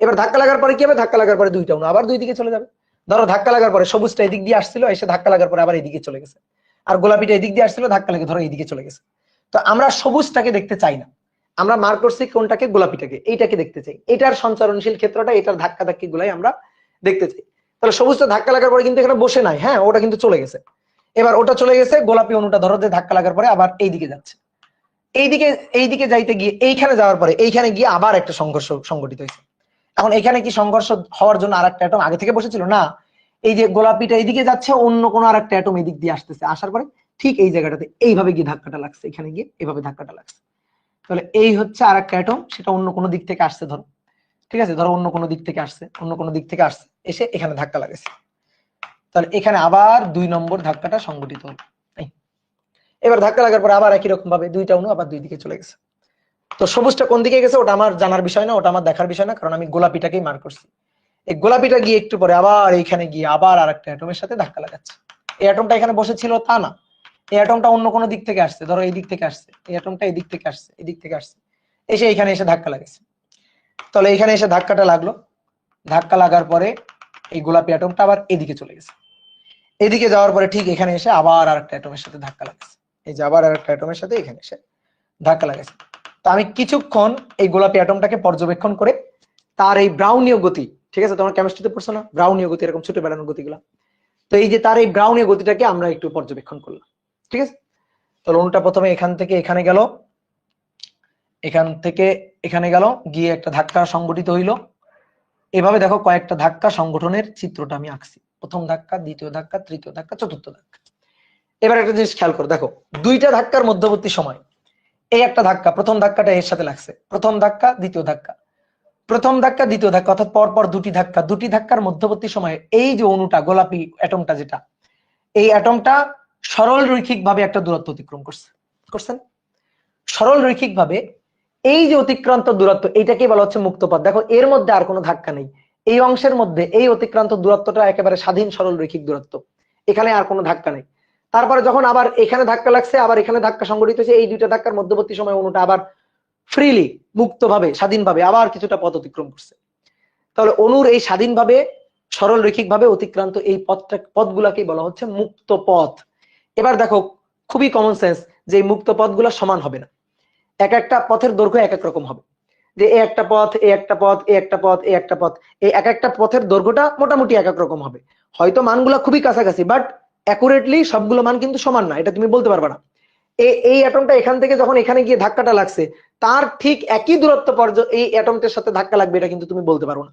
এবার ধাক্কা লাগার পরে কি হবে, ধাক্কা লাগার পরে দুইটা অণু আবার দুই দিকে চলে যাবে। ধরো ধাক্কা লাগার পরে সবুজটা এদিক দিয়ে আসছিল, এসে ধাক্কা লাগার পরে আবার এইদিকে চলে গেছে, আর গোলাপিটা এদিক দিয়ে আসছিল, ধাক্কা লেগে ধরো এইদিকে চলে গেছে। তো আমরা সবুজটাকে দেখতে চাই না, আমরা মার্ক করছি কোনটাকে, গোলাপিটাকে, এইটাকে দেখতে চাই, এটার সঞ্চারণশীল ক্ষেত্রটা, এটার ধাক্কা ধাক্কি গুলাই আমরা দেখতে চাই। তাহলে সবুজটা ধাক্কা লাগার পরে কিন্তু এখানে বসে নাই, হ্যাঁ ওটা কিন্তু চলে গেছে। এবার ওটা চলে গেছে, গোলাপি অণুটা ধরো যে ধাক্কা লাগার পরে আবার এইদিকে যাচ্ছে, এইদিকে এইদিকে যাইতে গিয়ে এইখানে যাওয়ার পরে এইখানে গিয়ে আবার একটা সংঘর্ষ সংঘটিত হয়েছে। এখন এখানে কি সংঘর্ষ হওয়ার জন্য আরেকটা অ্যাটম আগে থেকে বসেছিল? না, এই যে গোলাপিটা এইদিকে যাচ্ছে, অন্য কোনো আরেকটা অ্যাটম এদিক দিয়ে আসতেছে, আসার পরে ঠিক এই জায়গাটাতে এইভাবে গিয়ে ধাক্কাটা লাগছে, এখানে গিয়ে এভাবে ধাক্কাটা লাগছে। তাহলে এই হচ্ছে আরেকটা অ্যাটম, সেটা অন্য কোনো দিক থেকে আসছে ধরো, ঠিক আছে, ধরো অন্য কোনো দিক থেকে আসছে, অন্য কোনো দিক থেকে আসছে, এসে এখানে ধাক্কা লাগেছে। তাহলে এখানে আবার 2 নম্বর ধাক্কাটা সংঘটিত হলো। এবার ধাক্কা লাগার পর আবার একই রকম ভাবে দুইটা অণু আবার দুই দিকে চলে গেছে। তো সবুজটা কোন দিকে গেছে ওটা আমার জানার বিষয় না, ওটা আমার দেখার বিষয় না, কারণ আমি গোলাপিটাকেই মার্ক করছি। এই গোলাপিটা গিয়ে একটু পরে আবার এইখানে গিয়ে আবার আরেকটা অ্যাটমের সাথে ধাক্কা লাগাচ্ছে। এই অ্যাটমটা এখানে বসেছিল তা না, এই অ্যাটমটা অন্য কোনো দিক থেকে আসছে, ধরো এই দিক থেকে আসছে, এই অ্যাটমটা এই দিক থেকে আসছে, এই দিক থেকে আসছে, এসে এখানে এসে ধাক্কা লাগেছে। তাহলে এখানে এসে ধাক্কাটা লাগলো, ধাক্কা লাগার পরে এই গোলাপি অ্যাটমটা আবার এদিকে চলে গেছে, এদিকে যাওয়ার পরে ঠিক এখানে এসে আবার আরেকটা অ্যাটমের সাথে ধাক্কা লাগেছে, এই যে আবার আরেকটা অ্যাটমের সাথে এখানে এসে ধাক্কা লাগাইছে। তো আমি কিছুক্ষণ এই গোলাপি অ্যাটমটাকে পর্যবেক্ষণ করে তার এই ব্রাউনীয় গতি, ঠিক আছে, তোমার কেমিস্ট্রিতে পড়ছো না ব্রাউনীয় গতি, এরকম ছোট বেড়ানোর গতিগুলো, তো এই যে তার এই ব্রাউনীয় গতিটাকে আমরা একটু পর্যবেক্ষণ করলাম, ঠিক আছে। তাহলে অণুটা প্রথমে এখান থেকে এখানে গেল, এখান থেকে এখানে গেল, গিয়ে একটা ধাক্কা সংঘটিত হইলো। এভাবে দেখো কয়েকটা ধাক্কা সংগঠনের চিত্রটা আমি আঁকছি, প্রথম ধাক্কা, দ্বিতীয় ধাক্কা, তৃতীয় ধাক্কা, চতুর্থ ধাক্কা। এবার একটা জিনিস খেয়াল করো, দেখো দুইটা ধাক্কার মধ্যবর্তী সময় এই একটা ধাক্কা, প্রথম ধাক্কাটা এর সাথে লাগছে, প্রথম ধাক্কা দ্বিতীয় ধাক্কা, প্রথম ধাক্কা দ্বিতীয় ধাক্কা, অর্থাৎ পরপর দুটি ধাক্কা, দুটি ধাক্কার মধ্যবর্তী সময়ে এই যে অণুটা গোলাপি অ্যাটমটা যেটা, এই অ্যাটমটা সরল রৈখিক ভাবে একটা দূরত্ব অতিক্রম করছেন, সরল রৈখিক ভাবে এই যে অতিক্রান্ত দূরত্ব, এইটাকে বলা হচ্ছে মুক্ত পথ। দেখো এর মধ্যে আর কোনো ধাক্কা নেই, এই অংশের মধ্যে এই অতিক্রান্ত দূরত্বটা একেবারে স্বাধীন সরল রৈখিক দূরত্ব, এখানে আর কোনো ধাক্কা নেই। তারপরে যখন আবার এখানে ধাক্কা লাগছে, আবার এখানে ধাক্কা সংঘটিত হয়েছে, এই দুইটা ধাক্কার মধ্যবর্তী সময় অণুটা আবার ফ্রিলি মুক্তভাবে স্বাধীনভাবে আবার কিছুটা পথ অতিক্রম করছে। তাহলে অণুর এই স্বাধীনভাবে সরল রৈখিক ভাবে অতিক্রান্ত এই পথগুলাকে বলা হচ্ছে মুক্ত পথ। এবার দেখো খুবই কমন সেন্স যে এই মুক্ত পথগুলো সমান হবে না, এক একটা পথের দৈর্ঘ্য এক এক রকম হবে, যে এই একটা পথ, এই একটা পথ, এই একটা পথ, এই একটা পথ, এই এক একটা পথের দৈর্ঘ্যটা মোটামুটি এক এক রকম হবে, হয়তো মানগুলো খুবই কাছাকাছি, বাট অ্যাকুরেটলি সবগুলো মান কিন্তু সমান না, এটা তুমি বলতে পারবে না। এই অ্যাটমটা এখান থেকে যখন এখানে গিয়ে ধাক্কাটা লাগছে, তার ঠিক একই দূরত্ব পর্যন্ত এই অ্যাটমটার সাথে ধাক্কা লাগবে, এটা কিন্তু তুমি বলতে পারো না।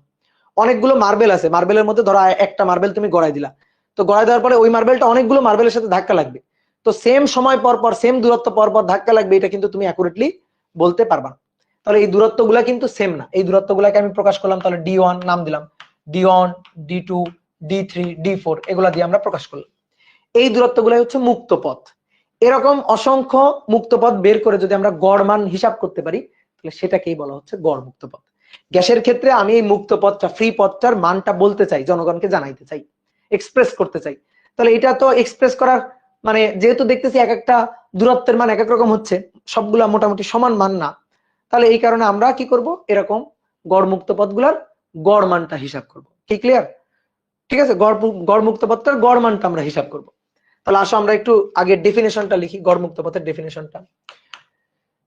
অনেকগুলো মার্বেল আছে, মার্বেলের মধ্যে ধরো একটা মার্বেল তুমি গড়াই দিলা, তো গড়াই দেওয়ার পরে ওই মার্বেলটা অনেকগুলো মার্বেলের সাথে ধাক্কা লাগবে, তো সেম সময় পর পর সেম দূরত্ব পর পর ধাক্কা লাগবে, এটা কিন্তু তুমি অ্যাকুরেটলি বলতে পারবা না। তাহলে এই দূরত্বগুলা কিন্তু সেম না, এই দূরত্বগুলাকে আমি প্রকাশ করলাম, তাহলে D1 নাম দিলাম, D1, D2, D3, D4 এগুলা দিয়ে আমরা প্রকাশ করলাম। এই দূরত্বগুলাই হচ্ছে মুক্ত পথ। এরকম অসংখ্য মুক্ত পথ বের করে যদি আমরা গড় মান হিসাব করতে পারি, তাহলে সেটাকেই বলা হচ্ছে গড় মুক্ত পথ। গ্যাসের ক্ষেত্রে আমি এই মুক্ত পথটা, ফ্রি পথটার মানটা বলতে চাই, জনগণকে জানাইতে চাই, এক্সপ্রেস করতে চাই। তাহলে এটা তো এক্সপ্রেস করার মানে, যেহেতু দেখতেছি এক একটা দূরত্বের মান এক এক রকম হচ্ছে, সবগুলা মোটামুটি সমান মান না, তাহলে এই কারণে আমরা কি করব, এরকম গড় মুক্ত পথগুলার গড় মানটা হিসাব করব। কি ক্লিয়ার? ঠিক আছে, গড় মুক্ত পথটার গড় মানটা আমরা হিসাব করব। তাহলে আসো আমরা একটু আগে ডেফিনেশনটা লিখি, গড় মুক্ত পথের ডেফিনেশনটা,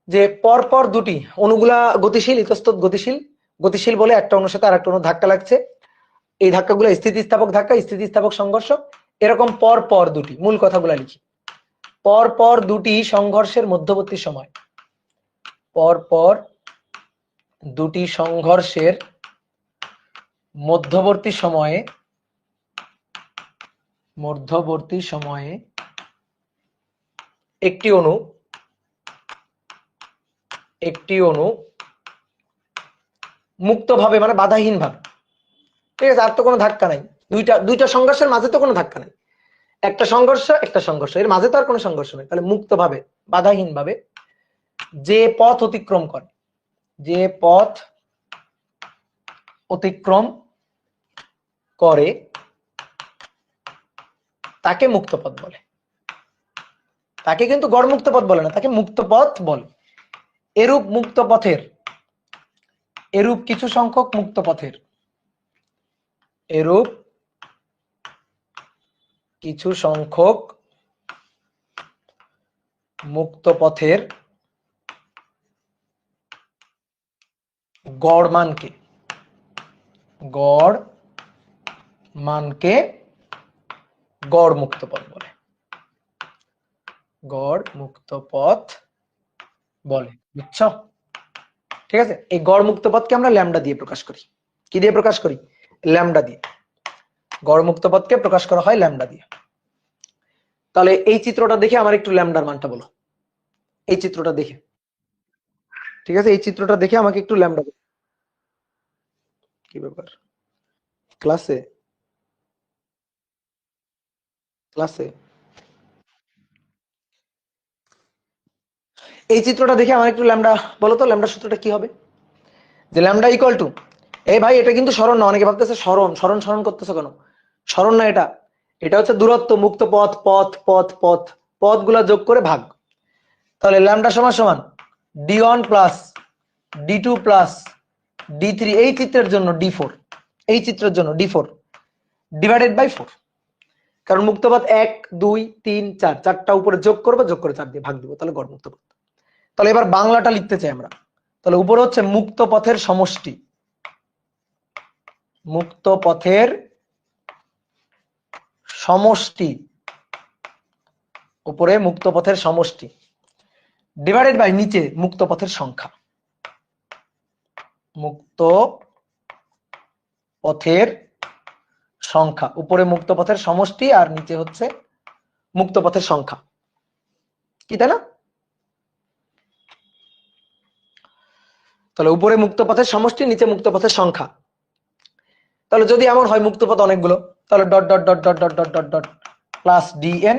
যে পরপর দুটি অণুগুলা গতিশীল, ইতস্তত গতিশীল, গতিশীল বলে একটা অণুর সাথে আরেকটা অণু ধাক্কা লাগছে, এই ধাক্কাগুলো স্থিতিস্থাপক ধাক্কা, স্থিতিস্থাপক সংঘর্ষ, এরকম পর পর দুটি, মূল কথাগুলো লিখি, পর পর দুটি সংঘর্ষের মধ্যবর্তী সময়, পর পর দুটি সংঘর্ষের মধ্যবর্তী সময়ে একটি অণু মুক্তভাবে মানে বাধাহীন ভাবে, ঠিক আছে, আর তো কোনো ধাক্কা নাই, দুইটা সংঘর্ষের মাঝে তো কোনো ধাক্কা নাই, একটা সংঘর্ষ এর মাঝে তো আর কোনো সংঘর্ষ নেই, তাহলে মুক্তভাবে বাধাহীন ভাবে যে পথ অতিক্রম করে তাকে মুক্ত পথ বলে। তাকে কিন্তু গড় মুক্ত পথ বলে না, তাকে মুক্ত পথ বলে। এরূপ কিছু সংখ্যক মুক্ত পথের গড় মানকে গড় মুক্ত পথ বলে, বুঝছো? ঠিক আছে, এই গড় মুক্ত পথকে আমরা ল্যামডা দিয়ে প্রকাশ করি, কি দিয়ে প্রকাশ করি? ল্যামডা দিয়ে। গড় মুক্ত পথকে প্রকাশ করা হয় ল্যামডা দিয়ে। তাহলে এই চিত্রটা দেখে আমার একটু ল্যামডার মানটা বলো, এই চিত্রটা দেখে। ঠিক আছে, এই চিত্রটা দেখে আমাকে একটু ল্যামডা বলো। কি ব্যাপার? ক্লাসে ক্লাসে এই চিত্রটা দেখে আমার একটু ল্যামডা বলো তো, ল্যামডা সূত্রটা কি হবে? যে ল্যামডা ইকুয়াল টু, এই ভাই এটা কিন্তু সরণ না, অনেকে ভাবতেছে সরণ সরণ সরণ করতেছো কেন? সরণ না এটা, এটা হচ্ছে দূরত্ব, মুক্ত পথ, পথ পথ পথ, পথগুলা যোগ করে ভাগ। তাহলে ল্যামডা সমান সমান d1 plus d2 plus d3, এই চিত্রের জন্য d4, এই চিত্রের জন্য d4 ডিভাইডেড বাই 4। কারণ মুক্ত পথ 1 2 3 4, চারটা উপরে যোগ করবো, যোগ করে 4 দিয়ে ভাগ দিব, তাহলে গড় মুক্ত পথ। তাহলে এবার বাংলাটা লিখতে চাই আমরা। তাহলে উপরে হচ্ছে মুক্ত পথের সমষ্টি, মুক্ত পথের সমষ্টি, উপরে মুক্ত পথের সমষ্টি ডিভাইডেড বাই নিচে মুক্ত পথের সংখ্যা, মুক্ত পথের সংখ্যা, উপরে মুক্ত পথের সমষ্টি আর নিচে হচ্ছে মুক্ত পথের সংখ্যা, কি তাই না? তাহলে উপরে মুক্ত পথের সমষ্টি, নিচে মুক্ত পথের সংখ্যা। তাহলে যদি এমন হয় মুক্ত পথ অনেকগুলো, তাহলে dot dot dot dot dot dot dot dot plus dn,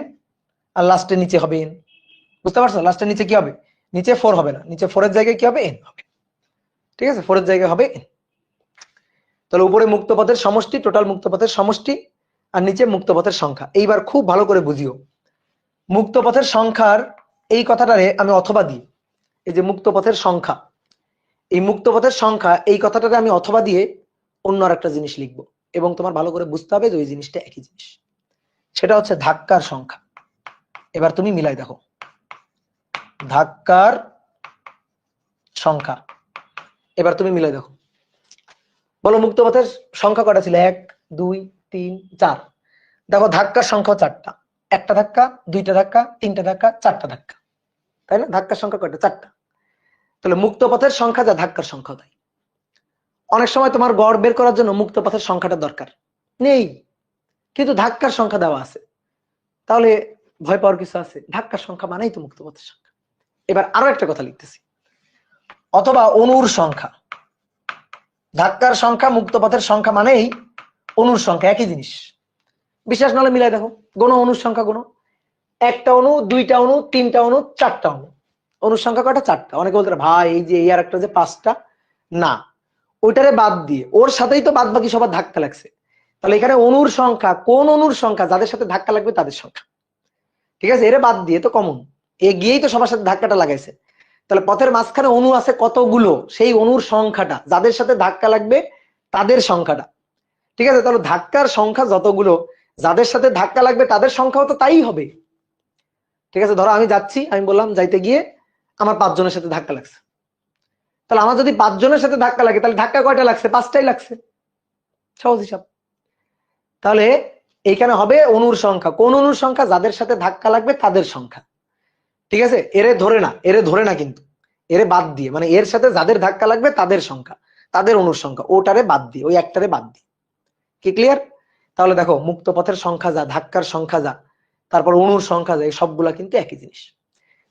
আর লাস্টে নিচে হবে n। বুঝতে পারছো? লাস্টে নিচে কি হবে? নিচে 4 হবে না, নিচে 4 এর জায়গায় কি হবে? n হবে। ঠিক আছে, 4 এর জায়গায় হবে n। তাহলে উপরে মুক্ত পথের সমষ্টি, টোটাল মুক্ত পথের সমষ্টি, আর নিচে মুক্ত পথের সংখ্যা। এইবার খুব ভালো করে বুঝিও, মুক্ত পথের সংখ্যার এই কথাটারে আমি অথবা দিই, এই যে মুক্ত পথের সংখ্যা, এই মুক্ত পথের সংখ্যা এই কথাটারে আমি অথবা দিয়ে অন্য আর একটা জিনিস লিখবো, এবং তোমার ভালো করে বুঝতে হবে যে ওই জিনিসটা একই জিনিস, সেটা হচ্ছে ধাক্কার সংখ্যা। এবার তুমি মিলাই দেখো, ধাক্কার সংখ্যা, এবার তুমি মিলাই দেখো, বলো মুক্ত পথের সংখ্যা কয়টা ছিল? 1 2 3 4। দেখো ধাক্কার সংখ্যা 4টা, একটা ধাক্কা, দুইটা ধাক্কা, তিনটা ধাক্কা, চারটা ধাক্কা, তাই না? ধাক্কার সংখ্যা কয়টা? 4টা। তাহলে মুক্ত পথের সংখ্যা যা, ধাক্কার সংখ্যা তাই। অনেক সময় তোমার গড় বের করার জন্য মুক্ত পথের সংখ্যাটা দরকার নেই, কিন্তু ধাক্কার সংখ্যা দেওয়া আছে, তাহলে ভয় পাওয়ার কিছু আছে? ধাক্কার সংখ্যা মানেই তো মুক্ত পথের সংখ্যা। এবার আরো একটা কথা লিখতেছি, অথবা অণুর সংখ্যা। ধাক্কার সংখ্যা, মুক্ত পথের সংখ্যা মানেই অণুর সংখ্যা, একই জিনিস। বিশ্বাস নাহলে মিলাই দেখো, গোনো অণুর সংখ্যা, গোনো। একটা অণু, দুইটা অণু, তিনটা অণু, চারটা অণু, অণুর সংখ্যা কয়টা? 4টা। অনেকে বলতে ভাই এই যে এই আর একটা যে 5টা, না, ওইটারে বাদ দিয়ে ওর সাথেই তো বাদ বাকি সবার ধাক্কা লাগছে। তাহলে এখানে অণুর সংখ্যা, কোন অণুর সংখ্যা? যাদের সাথে ধাক্কা লাগবে তাদের সংখ্যা। ঠিক আছে, এরে বাদ দিয়ে তো কমন, এ গিয়েই তো সবার সাথে ধাক্কাটা লাগাইছে। তাহলে পথের মাঝখানে অণু আছে কতগুলো, সেই অণুর সংখ্যাটা, যাদের সাথে ধাক্কা লাগবে তাদের সংখ্যাটা। ঠিক আছে, তাহলে ধাক্কার সংখ্যা যতগুলো, যাদের সাথে ধাক্কা লাগবে তাদের সংখ্যাও তো তাই হবে। ঠিক আছে, ধরো আমি যাচ্ছি, আমি বললাম যাইতে গিয়ে আমার 5 জনের সাথে ধাক্কা লাগছে, তাহলে আমার যদি 5 জনের সাথে ধাক্কা লাগে, তাহলে ধাক্কা কয়টা লাগছে? 5টাই লাগছে, সহজ হিসাব। তাহলে এইখানে হবে অণুর সংখ্যা, কোন অণুর সংখ্যা? যাদের সাথে ধাক্কা লাগবে তাদের সংখ্যা। ঠিক আছে, এরে ধরে না, এরে ধরে না কিন্তু, এরে বাদ দিয়ে, মানে এর সাথে যাদের ধাক্কা লাগবে তাদের সংখ্যা, তাদের অণুর সংখ্যা, ওটারে বাদ দিয়ে, ওই একটারে বাদ দিয়ে। কি ক্লিয়ার? তাহলে দেখো মুক্ত পথের সংখ্যা যা, ধাক্কার সংখ্যা যা, তারপর অণুর সংখ্যা যা, এই সবগুলা কিন্তু একই জিনিস।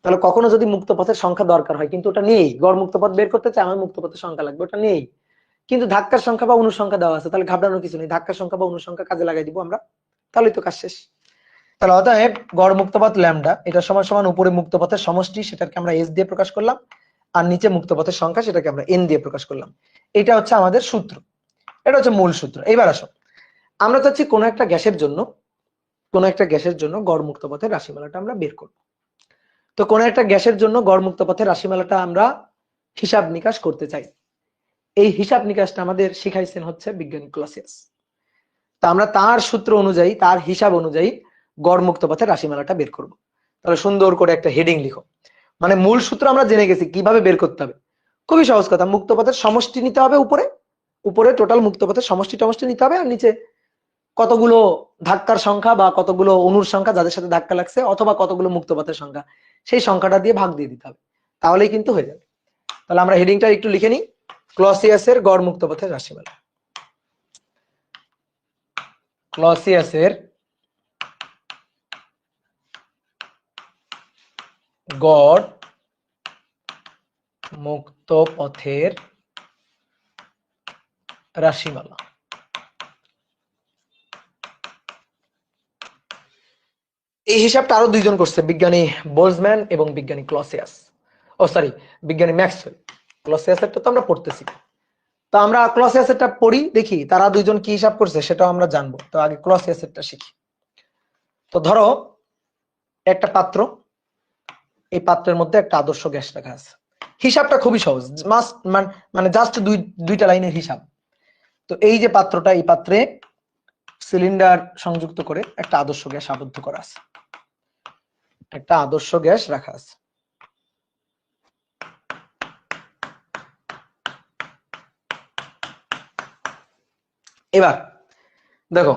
তাহলে কখনো যদি মুক্ত পথের সংখ্যা দরকার হয়, কিন্তু ওটা নেই, গড় মুক্ত পথ বের করতে চাই, আমার মুক্ত পথের সংখ্যা লাগবে, ওটা নেই, কিন্তু ধাক্কার সংখ্যা বা অণুর সংখ্যা দেওয়া আছে, তাহলে ঘাবড়ানোর কিছু নেই, ধাক্কার সংখ্যা বা অণুর সংখ্যা কাজে লাগাই দিব আমরা, তাহলেই তো কাজ শেষ। তাহলে অতএব গড় মুক্ত পথ ল্যামডা, এটা সমান সমান উপরে মুক্ত পথের সমষ্টি, সেটাকে আমরা এস দিয়ে প্রকাশ করলাম, আর নিচে মুক্ত পথের সংখ্যা, সেটাকে আমরা এন দিয়ে প্রকাশ করলাম। এটা হচ্ছে আমাদের সূত্র, এটা হচ্ছে মূল সূত্র। এবার আসো, আমরা চাচ্ছি কোনো একটা গ্যাসের জন্য, কোনো একটা গ্যাসের জন্য গড় মুক্ত পথের রাশিমালাটা আমরা বের করব। তো কোনো একটা গ্যাসের জন্য গড় মুক্ত পথের রাশিমালাটা আমরা হিসাব নিকাশ করতে চাই। এই হিসাব নিকাশটা আমাদের শিখাইছেন হচ্ছে বিজ্ঞানী ক্লাসিয়াস। তা আমরা তার সূত্র অনুযায়ী, তার হিসাব অনুযায়ী গড় মুক্ত পথের রাশিমালাটা বের করব। তাহলে সুন্দর করে একটা হেডিং লিখো, মানে মূল সূত্র আমরা জেনে গেছি কিভাবে বের করতে হবে। খুবই সহজ কথা, মুক্ত পথের সমষ্টি নিতে হবে, উপরে উপরে টোটাল মুক্ত পথের সমষ্টি টমষ্টি নিতে হবে, আর নিচে কতগুলো ধাক্কার সংখ্যা বা কতগুলো অণুর সংখ্যা যাদের সাথে ধাক্কা লাগছে, অথবা কতগুলো মুক্ত পথের সংখ্যা, সেই সংখ্যাটা দিয়ে ভাগ দিয়ে দিতে হবে, তাহলেই কিন্তু হয়ে যাবে। তাহলে আমরা হেডিংটা একটু লিখে নিই, ক্লসিয়াসের গড় মুক্ত পথের রাশিমালা। ক্লসিয়াসের গড় মুক্ত পথের রাশিমালা। এই হিসাবটা আরো দুইজন করছে, বিজ্ঞানী বোলজম্যান এবং বিজ্ঞানী ক্লসিয়াস, বিজ্ঞানী ম্যাক্সওয়েল। ক্লসিয়াসেরটা তো আমরা পড়তেছি, তো আমরা ক্লসিয়াসেরটা পড়ি, দেখি তারা দুইজন কি হিসাব করছে সেটাও আমরা জানবো। তো আগে ক্লসিয়াসেরটা শিখি। তো ধরো একটা পাত্র, এই পাত্রের মধ্যে একটা আদর্শ গ্যাস রাখা আছে। হিসাবটা খুবই সহজ, মানে জাস্ট দুইটা লাইনের হিসাব। তো এই যে পাত্রটা, এই পাত্রে সিলিন্ডার সংযুক্ত করে একটা আদর্শ গ্যাস আবদ্ধ করা আছে, একটা আদর্শ গ্যাস রাখা আছে। এবার দেখো,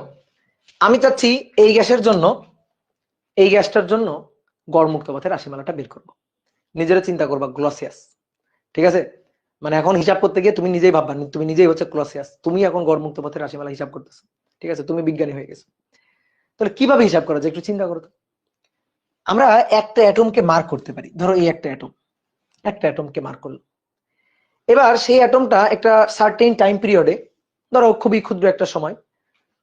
আমি চাচ্ছি এই গ্যাসের জন্য, এই গ্যাসটার জন্য গড় মুক্ত পথের রাশিমালাটা বের করবো। নিজেরা চিন্তা করবা ক্লসিয়াস, ঠিক আছে? মানে এখন হিসাব করতে গিয়ে তুমি নিজেই ভাববা, তুমি নিজেই হচ্ছে ক্লসিয়াস, তুমি এখন গড় মুক্ত পথের রাশিমালা হিসাব করতেছো, ঠিক আছে? তুমি বিজ্ঞানী হয়ে গেছো। তাহলে কিভাবে হিসাব করা যায় একটু চিন্তা করো তো। আমরা একটা অ্যাটমকে মার্ক করতে পারি, ধরো এই একটা অ্যাটমকে মার্ক করলো। এবার সেই অ্যাটমটা একটা সার্টেন টাইম পিরিয়ডে, ধরো খুবই ক্ষুদ্র একটা সময়,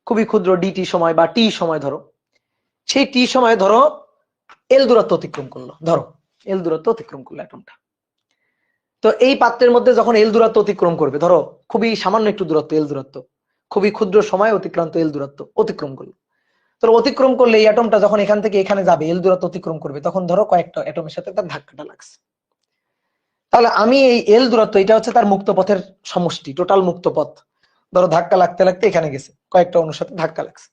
খুবই ক্ষুদ্র ডিটি সময় বা টি সময়, ধরো সেই টি সময় ধরো এল দূরত্ব অতিক্রম করলো, ধরো এল দূরত্ব অতিক্রম করলো অ্যাটমটা। তো এই পাত্রের মধ্যে যখন এল দূরত্ব অতিক্রম করবে, ধরো খুবই সামান্য একটু দূরত্ব এল দূরত্ব, খুবই ক্ষুদ্র সময় অতিক্রান্ত এল দূরত্ব অতিক্রম করলো। তাহলে অতিক্রম করলে এই অ্যাটমটা যখন এখান থেকে এখানে যাবে, এল দূরত্ব অতিক্রম করবে, তখন ধরো কয়েকটা অ্যাটমের সাথে তার ধাক্কাটা লাগছে। তাহলে আমি এই এল দূরত্ব, এটা হচ্ছে তার মুক্ত পথের সমষ্টি, টোটাল মুক্ত পথ। ধরো ধাক্কা লাগতে লাগতে এখানে গেছে, কয়েকটা অণুর সাথে ধাক্কা লাগছে।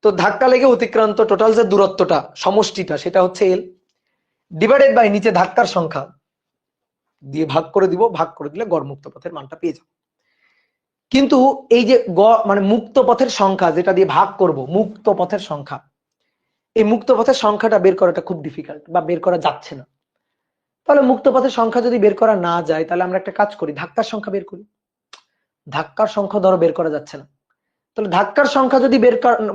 তো ধাক্কা লেগে অতিক্রান্ত টোটাল যে দূরত্বটা, সমষ্টিটা, সেটা হচ্ছে এল, ডিভাইডেড বাই নিচে ধাক্কার সংখ্যা দিয়ে ভাগ করে দিব, ভাগ করে দিলে গড় মুক্ত পথের মানটা পেয়ে যাবো। কিন্তু এই যে মানে মুক্ত পথের সংখ্যা যেটা দিয়ে ভাগ করব, মুক্ত পথের সংখ্যা, এই মুক্ত পথের সংখ্যাটা বের করাটা খুব ডিফিকাল্ট, বা বের করা যাচ্ছে না। তাহলে মুক্ত পথের সংখ্যা যদি বের করা না যায়, তাহলে আমরা একটা কাজ করি, ধাক্কার সংখ্যা বের করি। ধাক্কার সংখ্যা ধরো বের করা যাচ্ছে না, তাহলে ধাক্কার সংখ্যা যদি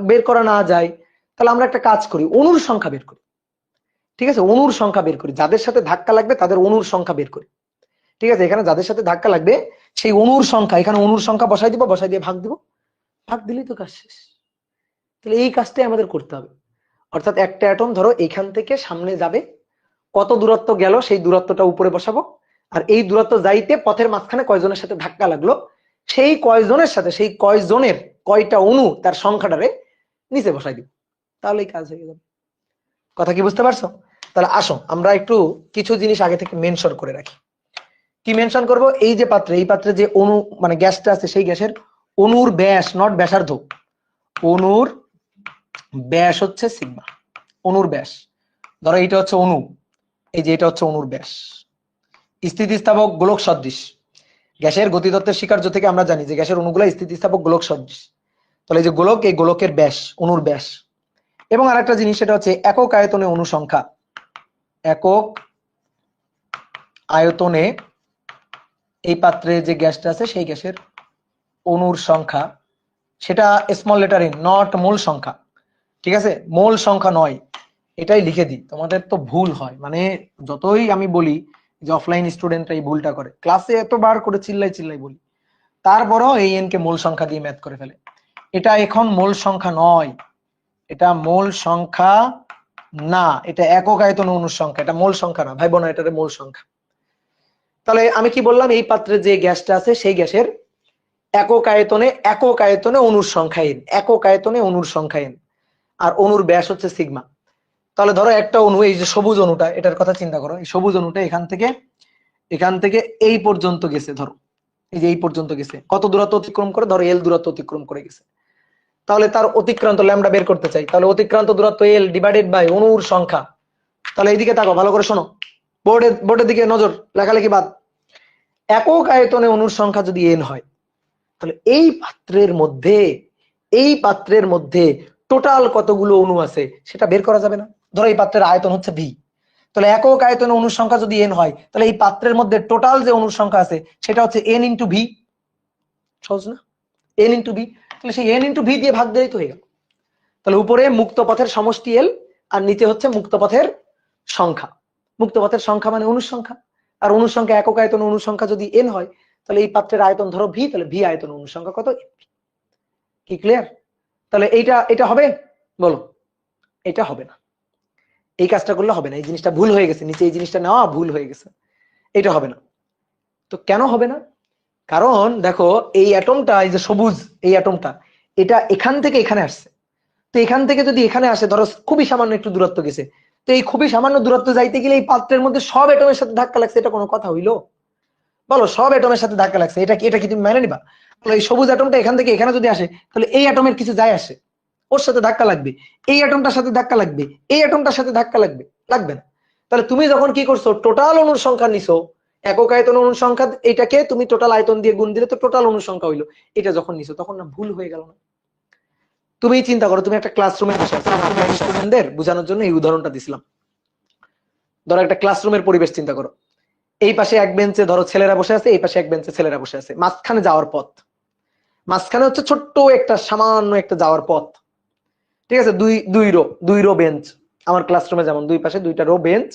বের করা না যায়, তাহলে আমরা একটা কাজ করি, অণুর সংখ্যা বের করি। ঠিক আছে, অণুর সংখ্যা বের করি, যাদের সাথে ধাক্কা লাগবে তাদের অণুর সংখ্যা বের করি। ঠিক আছে, এখানে যাদের সাথে ধাক্কা লাগবে সেই অণুর সংখ্যা, এখানে অণুর সংখ্যা বসাই দিব, বসাই দিয়ে ভাগ দিব, ভাগ দিলেই তো কাজ শেষ। তাহলে এই কাজটাই আমাদের করতে হবে। অর্থাৎ একটা অ্যাটম ধরো এখান থেকে সামনে যাবে, কত দূরত্ব গেল সেই দূরত্বটা উপরে বসাবো, আর এই দূরত্ব যাইতে পথের মাঝখানে কয়জনের সাথে ধাক্কা লাগলো, সেই কয়জনের সাথে, সেই কয়জনের কয়টা অণু তার সংখ্যাটারে নিচে বসাই দিব, তাহলেই কাজ হয়ে যাবে। কথা কি বুঝতে পারছো? তাহলে আসো আমরা একটু কিছু জিনিস আগে থেকে মেনশন করে রাখি। কি মেনশন করব? এই যে পাত্রে, এই পাত্রে যে অণু মানে গ্যাসটা আছে, সেই গ্যাসের অণুর ব্যাস, নট ব্যাসার্ধ, অণুর ব্যাস হচ্ছে সিগমা। অণুর ব্যাস, ধরো এটা হচ্ছে অণু, এই যে এটা হচ্ছে অণুর ব্যাস। স্থিতিস্থাপক গোলক সদৃশ, গ্যাসের গতিতত্ত্বের স্বীকার্য থেকে আমরা জানি যে গ্যাসের অণুগুলো স্থিতিস্থাপক গোলক সদৃশ। তাহলে এই যে গোলক, এই গোলকের ব্যাস, অণুর ব্যাস। এবং আরেকটা জিনিস, সেটা হচ্ছে একক আয়তনে অণু সংখ্যা। একক আয়তনে এই পাত্রে যে গ্যাসটা আছে সেই গ্যাসের অণুর সংখ্যা, সেটা স্মল লেটার এন, নট মোল সংখ্যা। ঠিক আছে, মোল সংখ্যা নয়, এটাই লিখে দিই, তোমাদের তো ভুল হয়। মানে যতই আমি বলি যে অফলাইন স্টুডেন্টরা এই ভুলটা করে, ক্লাসে এতবার করে চিল্লাই চিল্লাই বলি, তারপরও এই এন কে মোল সংখ্যা দিয়ে ম্যাথ করে ফেলে। এটা এখন মোল সংখ্যা নয়, এটা মোল সংখ্যা না, এটা একক আয়তন অণুর সংখ্যা, এটা মোল সংখ্যা না ভাই বোন, এটা মোল সংখ্যা। তাহলে আমি কি বললাম, এই পাত্রে যে গ্যাসটা আছে সেই গ্যাসের একক আয়তনে অণুর সংখ্যা এন, একক আয়তনে অণুর সংখ্যা এন, আর অণুর ব্যাস হচ্ছে সিগমা। তাহলে ধরো একটা অণু, এই যে সবুজ অণুটা, এটার কথা চিন্তা করো, এই সবুজ অণুটা এখান থেকে এই পর্যন্ত গেছে, ধরো এই যে এই পর্যন্ত গেছে, কত দূরত্ব অতিক্রম করে? ধরো এল দূরত্ব অতিক্রম করে গেছে। তাহলে তার অতিক্রান্ত ল্যামডা বের করতে চাই, তাহলে অতিক্রান্ত দূরত্ব এল ডিভাইডেড বাই অণুর সংখ্যা। তাহলে এইদিকে তাকাও, ভালো করে শোনো, বোর্ডের দিকে নজর, লেখালেখি বাদ। একক আয়তনে অণুর সংখ্যা যদি এন হয়, তাহলে এই পাত্রের মধ্যে টোটাল কতগুলো অণু আছে সেটা বের করা যাবে না? ধরো এই পাত্রের আয়তন হচ্ছে ভি, তাহলে একক আয়তনে অণুর সংখ্যা যদি এন হয়, তাহলে এই পাত্রের মধ্যে টোটাল যে অণুর সংখ্যা আছে সেটা হচ্ছে এন ইন্টু ভি। সহজ না? N into V. তাহলে সেই n ইন্টু ভি দিয়ে ভাগ দিলেই তো হয়ে গেল। তাহলে উপরে মুক্ত পথের সমষ্টি এল, আর নিচে হচ্ছে মুক্ত পথের সংখ্যা। মুক্ত পথের সংখ্যা মানে অণুর সংখ্যা, আর অণুর সংখ্যা একক আয়তন অণুর সংখ্যা যদি n হয়, তাহলে এই পাত্রের আয়তন ধরো ভি, তাহলে ভি আয়তন অণুর সংখ্যা কত? কি ক্লিয়ার? তাহলে এটা হবে? বলো। এটা হবে না, এই কাজটা করলে হবে না, এই জিনিসটা ভুল হয়ে গেছে, নিচে এই জিনিসটা নেওয়া ভুল হয়ে গেছে, এটা হবে না। তো কেন হবে না? কারণ দেখো এই অ্যাটমটা, এই যে সবুজ এই অ্যাটমটা, এটা এখান থেকে এখানে আসছে। তো এখান থেকে যদি এখানে আসে, ধরো খুবই সামান্য একটু দূরত্ব গেছে, তো এই খুবই সামান্য দূরত্ব যাইতে গেলে এই পাত্রের মধ্যে সব অ্যাটমের সাথে ধাক্কা লাগছে, এটা কোনো কথা হইলো? বলো, সব অ্যাটমের সাথে ধাক্কা লাগছে, এটা কি তুমি মেনে নিবা? তাহলে এই সবুজ অ্যাটমটা এখান থেকে এখানে যদি আসে, তাহলে এই অ্যাটমের কিছু যায় আসে? ওর সাথে ধাক্কা লাগবে, এই অ্যাটমটার সাথে ধাক্কা লাগবে, এই অ্যাটমটার সাথে ধাক্কা লাগবে? লাগবে না। তাহলে তুমি যখন কি করছো, টোটাল অণুর সংখ্যা নিছো, একক আয়তন অণুর সংখ্যা, এটাকে তুমি টোটাল আয়তন দিয়ে গুণ দিলে তো টোটাল অণুর সংখ্যা হইলো। এটা যখন নিছো তখন না ভুল হয়ে গেল না? তুমি চিন্তা করো, তুমি একটা ক্লাসরুমে বসে আছো, স্টুডেন্টদের বোঝানোর জন্য এই উদাহরণটা দিছিলাম। ধরো একটা ক্লাসরুমের পরিবেশ চিন্তা করো, এই পাশে এক বেঞ্চে ধরো ছেলেরা বসে আছে, এই পাশে এক বেঞ্চে ছেলেরা বসে আছে, মাঝখানে যাওয়ার পথ, মাঝখানে হচ্ছে ছোট্ট একটা সামান্য একটা যাওয়ার পথ, ঠিক আছে? দুই রো বেঞ্চ, আমার ক্লাসরুমে যেমন দুই পাশে দুইটা রো বেঞ্চ,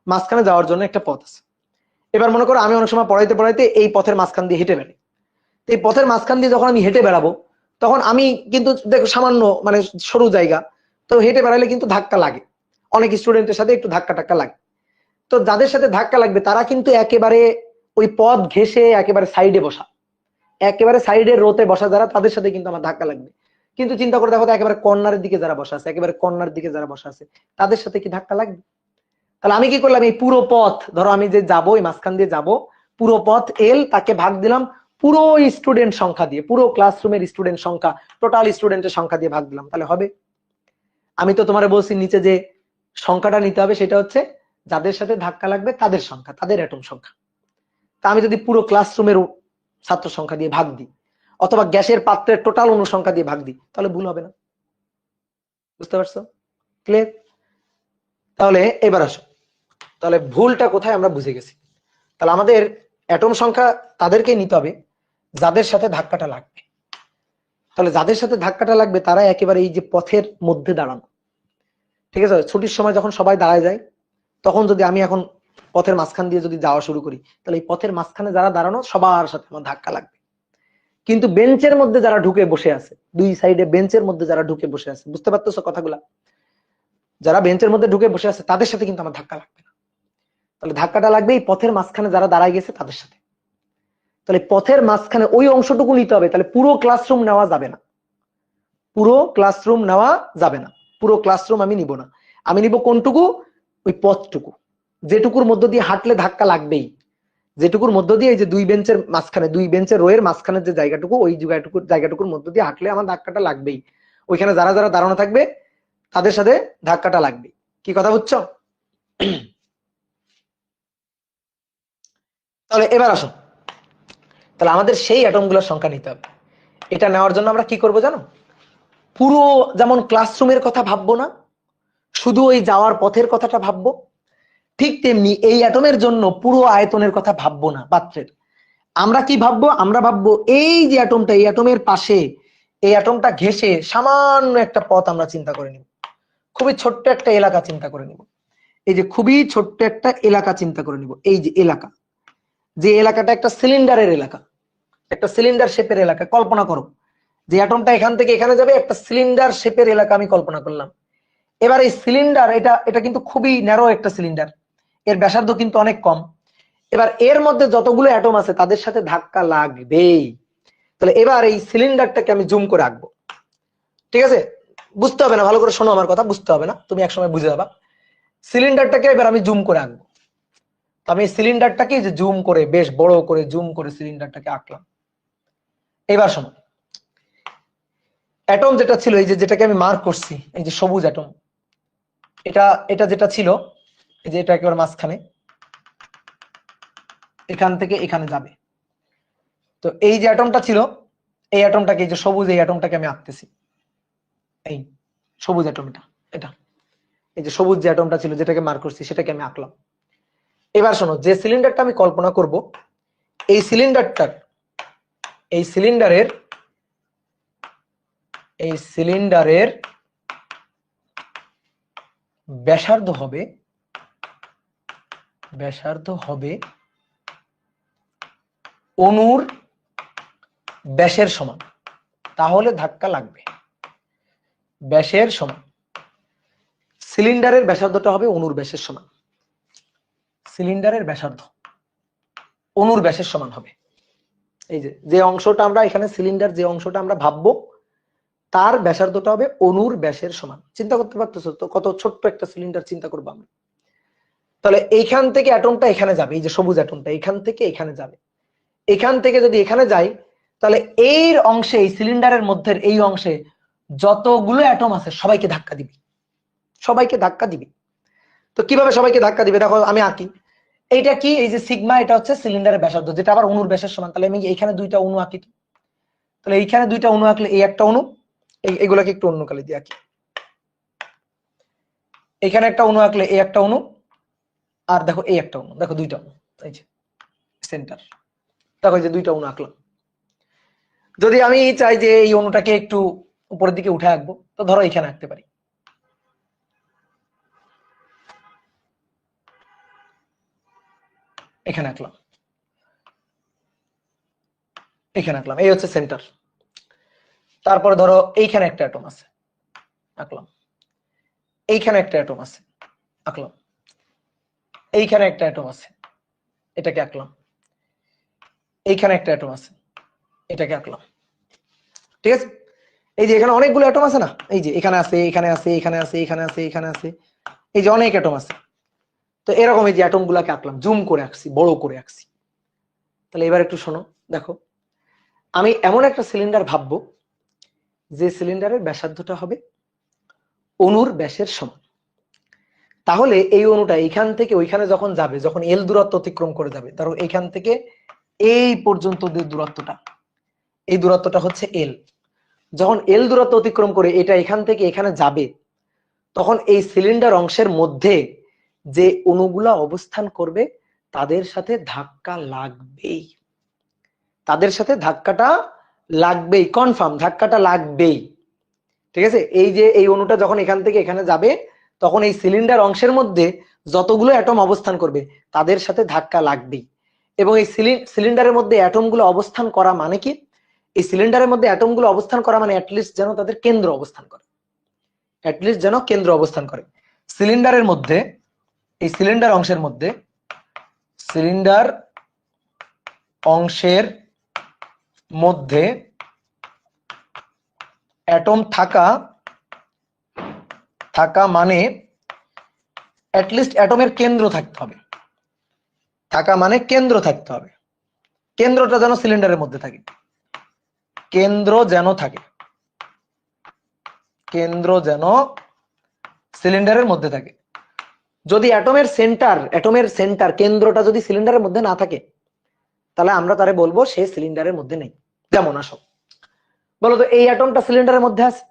মাঝখানে যাওয়ার জন্য একটা পথ আছে। এবার মনে করো আমি অনেক সময় পড়াইতে পড়াইতে এই পথের মাঝখান দিয়ে হেঁটে বেড়াই। এই পথের মাঝখান দিয়ে যখন আমি হেঁটে বেড়াবো, তখন আমি কিন্তু দেখো সামান্য মানে সরু জায়গা, তো হেঁটে বেড়ালে কিন্তু ধাক্কা লাগে, অনেক স্টুডেন্টের সাথে একটু ধাক্কা টাক্কা লাগে। তো যাদের সাথে ধাক্কা লাগবে তারা কিন্তু একেবারে ওই পথ ঘেঁষে একেবারে সাইডে বসা, একেবারে সাইডের রোতে বসা যারা, তাদের সাথে কিন্তু আমার ধাক্কা লাগবে। কিন্তু চিন্তা করে দেখো তো, একেবারে কর্নারের দিকে যারা বসা আছে, একেবারে কর্নার দিকে যারা বসা আছে, তাদের সাথে কি ধাক্কা লাগবে? তাহলে আমি কি করলাম, এই পুরো পথ ধরো আমি যে যাবো, এই মাঝখান দিয়ে যাবো, পুরো পথ এল, তাকে ভাগ দিলাম পুরো স্টুডেন্ট সংখ্যা দিয়ে, পুরো ক্লাসরুমের স্টুডেন্ট সংখ্যা, টোটাল স্টুডেন্টের সংখ্যা দিয়ে ভাগ দিলাম, তাহলে হবে? আমি তো তোমার বলছি নিচে যে সংখ্যাটা নিতে হবে, সেটা হচ্ছে যাদের সাথে ধাক্কা লাগবে তাদের সংখ্যা, তাদের অ্যাটম সংখ্যা। তা আমি যদি পুরো ক্লাসরুমের ছাত্র সংখ্যা দিয়ে ভাগ দিই, অথবা গ্যাসের পাত্রের টোটাল অনুসংখ্যা দিয়ে ভাগ দিই, তাহলে ভুল হবে না? বুঝতে পারছো? ক্লিয়ার? তাহলে এবার আসো, তাহলে ভুলটা কোথায় আমরা বুঝে গেছি। তাহলে আমাদের অ্যাটম সংখ্যা তাদেরকে নিতে হবে যাদের সাথে ধাক্কাটা লাগবে। তাহলে যাদের সাথে ধাক্কাটা লাগবে তারা একেবারে এই যে পথের মধ্যে দাঁড়ানো, ঠিক আছে? ছুটির সময় যখন সবাই দাঁড়ায় যায়, তখন যদি আমি এখন পথের মাঝখান দিয়ে যদি যাওয়া শুরু করি, তাহলে এই পথের মাঝখানে যারা দাঁড়ানো সবার সাথে আমার ধাক্কা লাগবে। কিন্তু বেঞ্চের মধ্যে যারা ঢুকে বসে আছে, দুই সাইডে বেঞ্চের মধ্যে যারা ঢুকে বসে আছে, বুঝতে পারতেছো কথাগুলা? যারা বেঞ্চের মধ্যে ঢুকে বসে আছে তাদের সাথে কিন্তু আমার ধাক্কা লাগবে না। তাহলে ধাক্কাটা লাগবে এই পথের মাঝখানে যারা দাঁড়ায় গেছে তাদের সাথে। তাহলে পথের মাঝখানে ওই অংশটুকু নিতে হবে, তাহলে পুরো ক্লাসরুম নেওয়া যাবে না, পুরো ক্লাসরুম নেওয়া যাবে না, পুরো ক্লাসরুম আমি নিব না। আমি নিব কোনটুকু? ওই পথটুকু, যেটুকুর মধ্য দিয়ে হাঁটলে ধাক্কা লাগবেই, যেটুকুর মধ্য দিয়ে এই যে দুই বেঞ্চের মাঝখানে, দুই বেঞ্চের রোয়ের মাঝখানে যে জায়গাটুকু, ওই জায়গাটুকুর মধ্য দিয়ে হাঁটলে আমার ধাক্কাটা লাগবেই। ওইখানে যারা যারা দাঁড়ানো থাকবে তাদের সাথে ধাক্কাটা লাগবে। কি কথা বুঝছো? তাহলে এবার আসো, তাহলে আমাদের সেই অ্যাটমগুলোর সংখ্যা নিতে হবে। এটা নেওয়ার জন্য আমরা কি করব জানো? পুরো যেমন ক্লাসরুমের কথা ভাববো না, শুধু ওই যাওয়ার পথের কথাটা ভাববো, ঠিক তেমনি এই অ্যাটমের জন্য পুরো আয়তনের কথা ভাববো না পাত্রের। আমরা কি ভাববো? আমরা ভাববো এই যে অ্যাটমটা, এই অ্যাটমের পাশে, এই অ্যাটমটা ঘেঁষে সামান্য একটা পথ আমরা চিন্তা করে নিব, খুবই ছোট্ট একটা এলাকা চিন্তা করে নিব। এই যে খুবই ছোট্ট একটা এলাকা চিন্তা করে নিব, এই যে এলাকা, যে এলাকাটা একটা সিলিন্ডারের এলাকা, একটা সিলিন্ডার শেপের এলাকা। কল্পনা করো যে অ্যাটমটা এখান থেকে এখানে যাবে, একটা সিলিন্ডার শেপের এলাকা আমি কল্পনা করলাম। এবার এই সিলিন্ডার, এটা কিন্তু খুবই ন্যারো একটা সিলিন্ডার, এর ব্যাসার্ধ কিন্তু অনেক কম। এবার এর মধ্যে যতগুলো অ্যাটম আছে তাদের সাথে ধাক্কা লাগবেই। তাহলে এবার এই সিলিন্ডারটাকে আমি জুম করে আঁকবো, ঠিক আছে? বুঝতে হবে না, ভালো করে শোনো আমার কথা, বুঝতে হবে না, তুমি একসময় বুঝে যাবা। সিলিন্ডারটাকে এবার আমি জুম করে আঁকবো। আমি সিলিন্ডারটাকে যে জুম করে, বেশ বড় করে জুম করে সিলিন্ডারটাকে আঁকলাম। এবার শোনো, অ্যাটম যেটা ছিল, এই যে যেটাকে আমি মার্ক করছি, এই যে সবুজ অ্যাটম, এটা যেটা ছিল, এই যে এটা একেবারে মাঝখানে, এখান থেকে এখানে যাবে। তো এই যে অ্যাটমটা ছিল, এই অ্যাটমটাকে, এই যে সবুজ, এই অ্যাটমটাকে আমি আঁকতেছি, এই সবুজ অ্যাটমটা, এটা এই যে সবুজ যে অ্যাটমটা ছিল যেটাকে মার্ক করছি, সেটাকে আমি আঁকলাম। এবার শোনো, যে সিলিন্ডারটা আমি কল্পনা করব, এই সিলিন্ডারের এই সিলিন্ডারের ব্যাসার্ধ হবে অণুর ব্যাসের সমান, তাহলে ধাক্কা লাগবে। ব্যাসের সমান, সিলিন্ডারের ব্যাসার্ধটা হবে অণুর ব্যাসের সমান। সিলিন্ডারের ব্যাসার্ধ অণুর ব্যাসের সমান হবে। এই যে অংশটা আমরা এখানে সিলিন্ডার যে অংশটা আমরা ভাববো তার ব্যাসার্ধটা হবে অণুর ব্যাসের সমান। চিন্তা করতে পারতেছো তো কত ছোট্ট একটা সিলিন্ডার চিন্তা করবো আমরা। তাহলে এইখান থেকে অ্যাটমটা এখানে যাবে, এই যে সবুজ অ্যাটমটা এখান থেকে এখানে যাবে। এখান থেকে যদি এখানে যায় তাহলে এই অংশে, এই সিলিন্ডারের মধ্যে এই অংশে যতগুলো অ্যাটম আছে সবাইকে ধাক্কা দিবে, সবাইকে ধাক্কা দিবে। তো কিভাবে সবাইকে ধাক্কা দিবে দেখো আমি আঁকি। এইটা কি, এই যে সিগমা, এটা হচ্ছে সিলিন্ডারের ব্যাসার্ধ, যেটা আবার অণুর ব্যাসের সমান। তাহলে আমি এইখানে দুইটা অণু আঁকি। তাহলে এইখানে দুইটা অণু আঁকলে এই একটা অণু, এগুলাকে একটু অন্য কালে দিয়ে আঁকি। এখানে একটা অণু আঁকলে এই একটা অণু, আর দেখো এই একটা অণু, দেখো দুইটা অণু, এই যে সেন্টার, দেখো এই যে দুইটা অণু আঁকলাম। যদি আমি চাই যে এই অণুটাকে একটু উপরের দিকে উঠে আঁকবো, তো ধরো এখানে আঁকতে পারি। এখানে আঁকলাম, এখানে আঁকলাম, এই হচ্ছে সেন্টার। তারপরে ধরো এইখানে একটা অ্যাটম আছে, আঁকলাম। এইখানে একটা অ্যাটম আছে, আঁকলাম। এইখানে একটা অ্যাটম আছে, এটাকে আঁকলাম। এইখানে একটা অ্যাটম আছে, এটাকে আঁকলাম। ঠিক আছে, এই যে এখানে অনেকগুলো অ্যাটম আছে না, এই যে এখানে আছে, এখানে আছে, এখানে আছে, এখানে আছে, এখানে আছে, এই যে অনেক অ্যাটম আছে। তো এরকম এই যে অ্যাটম গুলাকে আঁকলাম, জুম করে আঁকছি, বড় করে আঁকছি। তাহলে এবার একটু শোনো, দেখো আমি এমন একটা সিলিন্ডার ভাববো যে সিলিন্ডারের ব্যাসার্ধটা হবে অণুর ব্যাসের সমান। তাহলে এই অণুটা এইখান থেকে ওইখানে যখন যাবে, যখন এল দূরত্ব অতিক্রম করে যাবে, ধরো এইখান থেকে এই পর্যন্ত যে দূরত্বটা, এই দূরত্বটা হচ্ছে এল। যখন এল দূরত্ব অতিক্রম করে এটা এখান থেকে এখানে যাবে, তখন এই সিলিন্ডার অংশের মধ্যে যে অণুগুলা অবস্থান করবে তাদের সাথে ধাক্কা লাগবেই, তাদের সাথে ধাক্কাটা লাগবেই, কনফার্ম ধাক্কাটা লাগবেই। ঠিক আছে, এই যে এই অণুটা যখন এখান থেকে এখানে যাবে, তখন এই সিলিন্ডার অংশের মধ্যে যতগুলো অ্যাটম অবস্থান করবে তাদের সাথে ধাক্কা লাগবেই। এবং এই সিলিন্ডারের মধ্যে অ্যাটমগুলো অবস্থান করা মানে কি, এই সিলিন্ডারের মধ্যে অ্যাটমগুলো অবস্থান করা মানে অ্যাটলিস্ট যেন তাদের কেন্দ্র অবস্থান করে, অ্যাটলিস্ট যেন কেন্দ্র অবস্থান করে সিলিন্ডারের মধ্যে। এই সিলিন্ডার অংশের মধ্যে, সিলিন্ডার অংশের মধ্যে অ্যাটম থাকা মানে অ্যাটলিস্ট অ্যাটমের কেন্দ্র থাকতে হবে, থাকা মানে কেন্দ্র থাকতে হবে। কেন্দ্রটা যেন সিলিন্ডারের মধ্যে থাকে, কেন্দ্র যেন থাকে, কেন্দ্র যেন সিলিন্ডারের মধ্যে থাকে। যদি অ্যাটমের সেন্টার কেন্দ্রটা যদি সিলিন্ডারের মধ্যে না থাকে, তাহলে আমরা তারে বলবো সে সিলিন্ডারের মধ্যে নেই। যেমন আসো বলো তো, এই অ্যাটমটা সিলিন্ডারের মধ্যে আছে?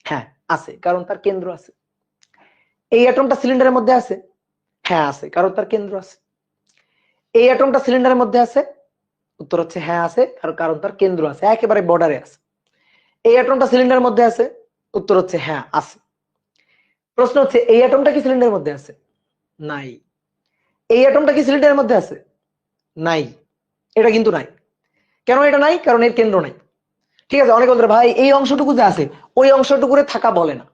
হ্যাঁ আছে, কারণ তার কেন্দ্র আছে। এই অ্যাটমটা সিলিন্ডারের মধ্যে আছে? হ্যাঁ আছে, কারণ তার কেন্দ্র আছে। এই অ্যাটমটা সিলিন্ডারের মধ্যে আছে? উত্তর হচ্ছে হ্যাঁ আছে, কারণ তার কেন্দ্র আছে, একেবারে বর্ডারে আছে। এই অ্যাটমটা সিলিন্ডারের মধ্যে আছে? উত্তর হচ্ছে হ্যাঁ আছে। প্রশ্ন হচ্ছে এই অ্যাটমটা কি সিলিন্ডারের মধ্যে আছে? নাই। এই অ্যাটমটা কি সিলিন্ডারের মধ্যে আছে? নাই। এটা কিন্তু নাই। কেন এটা নাই? কারণ এর কেন্দ্র নাই। ঠিক আছে, অনেক বলতে ভাই এই অংশটুকু যে আছে ওই অংশটুকুরে থাকা বলে না,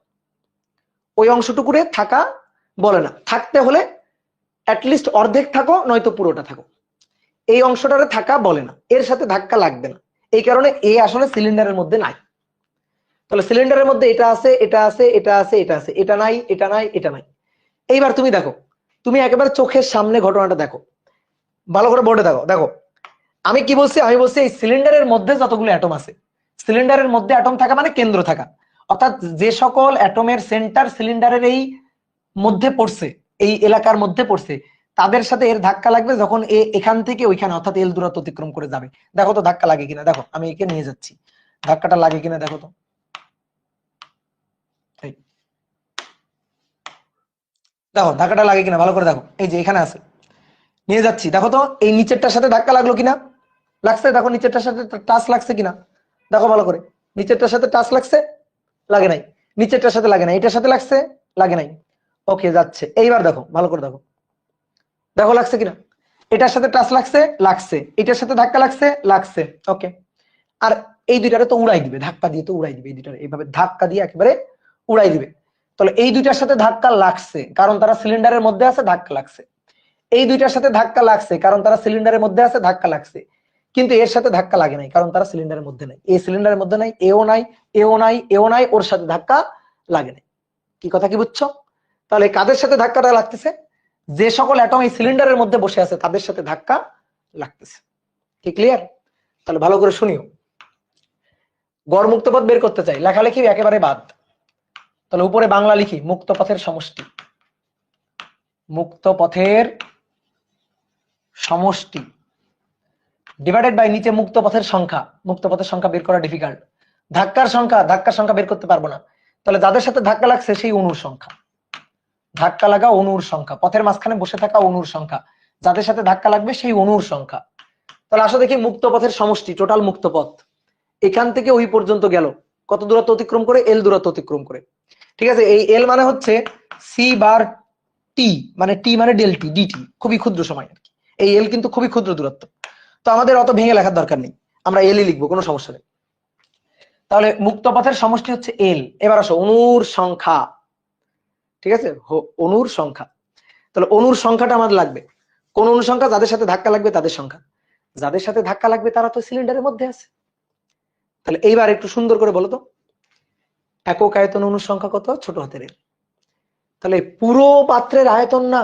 ওই অংশটুকুরে থাকা বলে না। থাকতে হলে অ্যাটলিস্ট অর্ধেক থাকো, নয়তো পুরোটা থাকো। এই অংশটারে থাকা বলে না, এর সাথে ধাক্কা লাগবে না। এই কারণে এ আসলে সিলিন্ডারের মধ্যে নাই। তাহলে সিলিন্ডারের মধ্যে এটা আছে, এটা আছে, এটা আছে, এটা আছে, এটা নাই, এটা নাই, এটা নাই। এইবার তুমি দেখো, তুমি একেবারে চোখের সামনে ঘটনাটা দেখো, ভালো করে বোর্ডে দেখো। দেখো আমি কি বলছি, আমি বলছি এই সিলিন্ডারের মধ্যে যতগুলো অ্যাটম আছে, সিলিন্ডারের মধ্যে অ্যাটম থাকা মানে কেন্দ্র থাকা, অর্থাৎ যে সকল অ্যাটমের সেন্টার সিলিন্ডারের এই মধ্যে পড়ছে, এই এলাকার মধ্যে পড়ছে, তাদের সাথে এর ধাক্কা লাগবে যখন এখান থেকে ওইখানে অর্থাৎ এল দূরত্ব অতিক্রম করে যাবে। দেখো তো ধাক্কা লাগে কিনা, দেখো আমি একে নিয়ে যাচ্ছি, ধাক্কাটা লাগে কিনা দেখো তো। দেখো ধাক্কাটা লাগে কিনা ভালো করে দেখো, এই যে এখানে আছে, নিয়ে যাচ্ছি, দেখো তো এই নিচেরটার সাথে ধাক্কা লাগলো কিনা, লাগছে। দেখো নিচেরটার সাথে টাচ লাগছে কিনা, দেখো ভালো করে, নিচেরটার সাথে টাচ লাগছে, লাগে নাই, নিচেরটার সাথে লাগে নাই, এটার সাথে লাগছে, লাগে নাই, ওকে যাচ্ছে। এইবার দেখো, ভালো করে দেখো, দেখো লাগছে কিনা, এটার সাথে টাচ লাগছে, লাগছে, এটার সাথে ধাক্কা লাগছে, লাগছে, ওকে। আর এই দুইটারে তো উড়াই দিবে, ধাক্কা দিয়ে তো উড়াই দিবে, এই দুইটারে এইভাবে ধাক্কা দিয়ে একেবারে উড়াই দিবে। তাহলে এই দুইটার সাথে ধাক্কা লাগছে কারণ তারা সিলিন্ডারের মধ্যে আছে, ধাক্কা লাগছে। এই দুইটার সাথে ধাক্কা লাগছে কারণ তারা সিলিন্ডারের মধ্যে আছে, ধাক্কা লাগছে। কিন্তু এর সাথে ধাক্কা লাগে নাই কারণ তারা সিলিন্ডারের মধ্যে নাই, এই সিলিন্ডারের মধ্যে নাই, এও নাই, এও নাই, এও নাই, ওর সাথে ধাক্কা লাগে নাই। কি কথা কি বুঝছো? তাহলে কাদের সাথে ধাক্কাটা লাগতেছে? যে সকল অ্যাটম এই সিলিন্ডারের মধ্যে বসে আছে তাদের সাথে ধাক্কা লাগতেছে। কি ক্লিয়ার? তাহলে ভালো করে শুনিও। গড় মুক্ত পথ বের করতে চাই, লেখালেখি একেবারে বাদ। তাহলে উপরে বাংলা লিখি, মুক্ত পথের সমষ্টি, মুক্ত পথের সমষ্টি ডিভাইডেড বাই নিচে মুক্ত পথের সংখ্যা। মুক্ত পথের সংখ্যা বের করা ডিফিকাল্ট। ধাক্কার সংখ্যা বের করতে পারবো না। তাহলে যাদের সাথে ধাক্কা লাগছে সেই অণুর সংখ্যা, ধাক্কা লাগা অণুর সংখ্যা, পথের মাঝখানে বসে থাকা অণুর সংখ্যা, যাদের সাথে ধাক্কা লাগবে সেই অণুর সংখ্যা। তাহলে আসো দেখি মুক্ত পথের সমষ্টি, টোটাল মুক্ত পথ এখান থেকে ওই পর্যন্ত গেল কত দূরত্ব অতিক্রম করে? এল দূরত্ব অতিক্রম করে। ঠিক আছে, এই এল মানে হচ্ছে সি বার টি, মানে টি মানে ডেল টি, ডিটি, খুবই ক্ষুদ্র সময় আর কি। এই এল কিন্তু খুবই ক্ষুদ্র দূরত্ব, তো আমাদের অত ভেঙে লেখার দরকার নেই, আমরা এলই লিখবো, কোনো সমস্যা নেই। তাহলে মুক্ত পথের সমষ্টি হচ্ছে এল। এবার আসো অণুর সংখ্যা, ঠিক আছে, অণুর সংখ্যা। তাহলে অণুর সংখ্যাটা আমাদের লাগবে, কোন অণুর সংখ্যা? যাদের সাথে ধাক্কা লাগবে তাদের সংখ্যা, যাদের সাথে ধাক্কা লাগবে তারা তো সিলিন্ডারের মধ্যে আছে। তাহলে এইবার একটু সুন্দর করে বলো তো, একক আয়তন অণুর সংখ্যা কত? ছোট হাতের এল। তাহলে পুরো পাত্রের আয়তন না,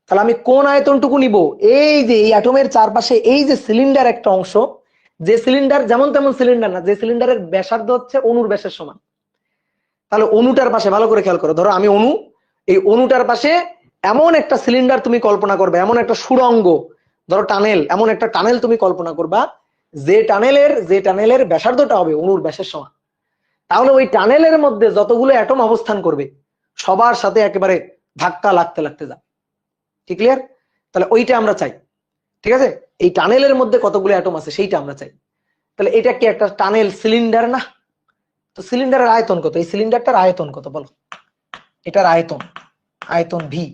তাহলে আমি কোন আয়তনটুকু নিব? এই যে এই অ্যাটমের চারপাশে এই যে সিলিন্ডার একটা অংশ, যে সিলিন্ডার যেমন তেমন সিলিন্ডার না, যে সিলিন্ডারের ব্যাসার্ধ হচ্ছে অণুর ব্যাসের সমান। তাহলে অণুটার পাশে ভালো করে খেয়াল করো, ধরো আমি অণু, এই অণুটার পাশে এমন একটা সিলিন্ডার তুমি কল্পনা করবে, এমন একটা সুড়ঙ্গ, ধরো টানেল, এমন একটা টানেল তুমি কল্পনা করবা যে টানেলের ব্যাসার্ধটা হবে অণুর ব্যাসের সমান। তাহলে ওই টানেলের মধ্যে যতগুলো অ্যাটম অবস্থান করবে সবার সাথে একেবারে ধাক্কা লাগতে লাগতে যাবে। কি ক্লিয়ার? তাহলে ওইটা আমরা চাই। ঠিক আছে, এই টানেলের মধ্যে কতগুলো অ্যাটম আছে সেইটা আমরা চাই। তাহলে এটা কি একটা টানেল সিলিন্ডার না? তো সিলিন্ডারের আয়তন কত? এই সিলিন্ডারটার আয়তন কত বলো? এটার আয়তন, আয়তন V,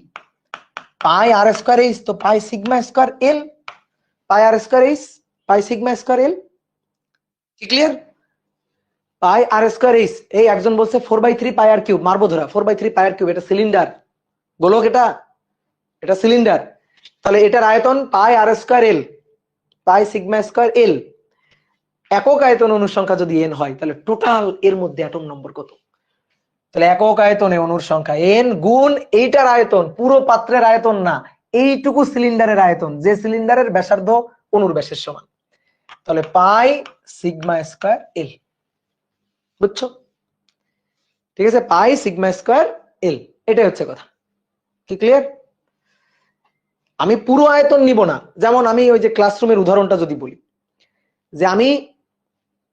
pi R square H, তো pi sigma square L, pi R square H, pi sigma square L. কি clear? Pi R square H, এই একজন বলছে 4/3 পাই আর কিউব, মারবো ধরা, 4/3 পাই আর কিউব, এটা সিলিন্ডার, গোলক, এটা সিলিন্ডার। তাহলে এটার আয়তন পাই আর স্কয়ার এল, পাই সিগমা স্কয়ার এল। একক আয়তন অণুর সংখ্যা যদি এন হয় তাহলে টোটাল এর মধ্যে অ্যাটম নম্বর কত? তাহলে একক আয়তনে অণুর সংখ্যা এন গুণ এইটার আয়তন, পুরো পাত্রের আয়তন না, এইটুকু সিলিন্ডারের আয়তন, যে সিলিন্ডারের ব্যাসার্ধ অণুর ব্যাসের সমান। তাহলে পাই সিগমা স্কয়ার এল, বুঝছো? ঠিক আছে, পাই সিগমা স্কয়ার এল, এটাই হচ্ছে কথা। কি ক্লিয়ার? আমি পুরো আয়তন নিব না, যেমন আমি ওই যে ক্লাসরুমের উদাহরণটা যদি বলি, যে আমি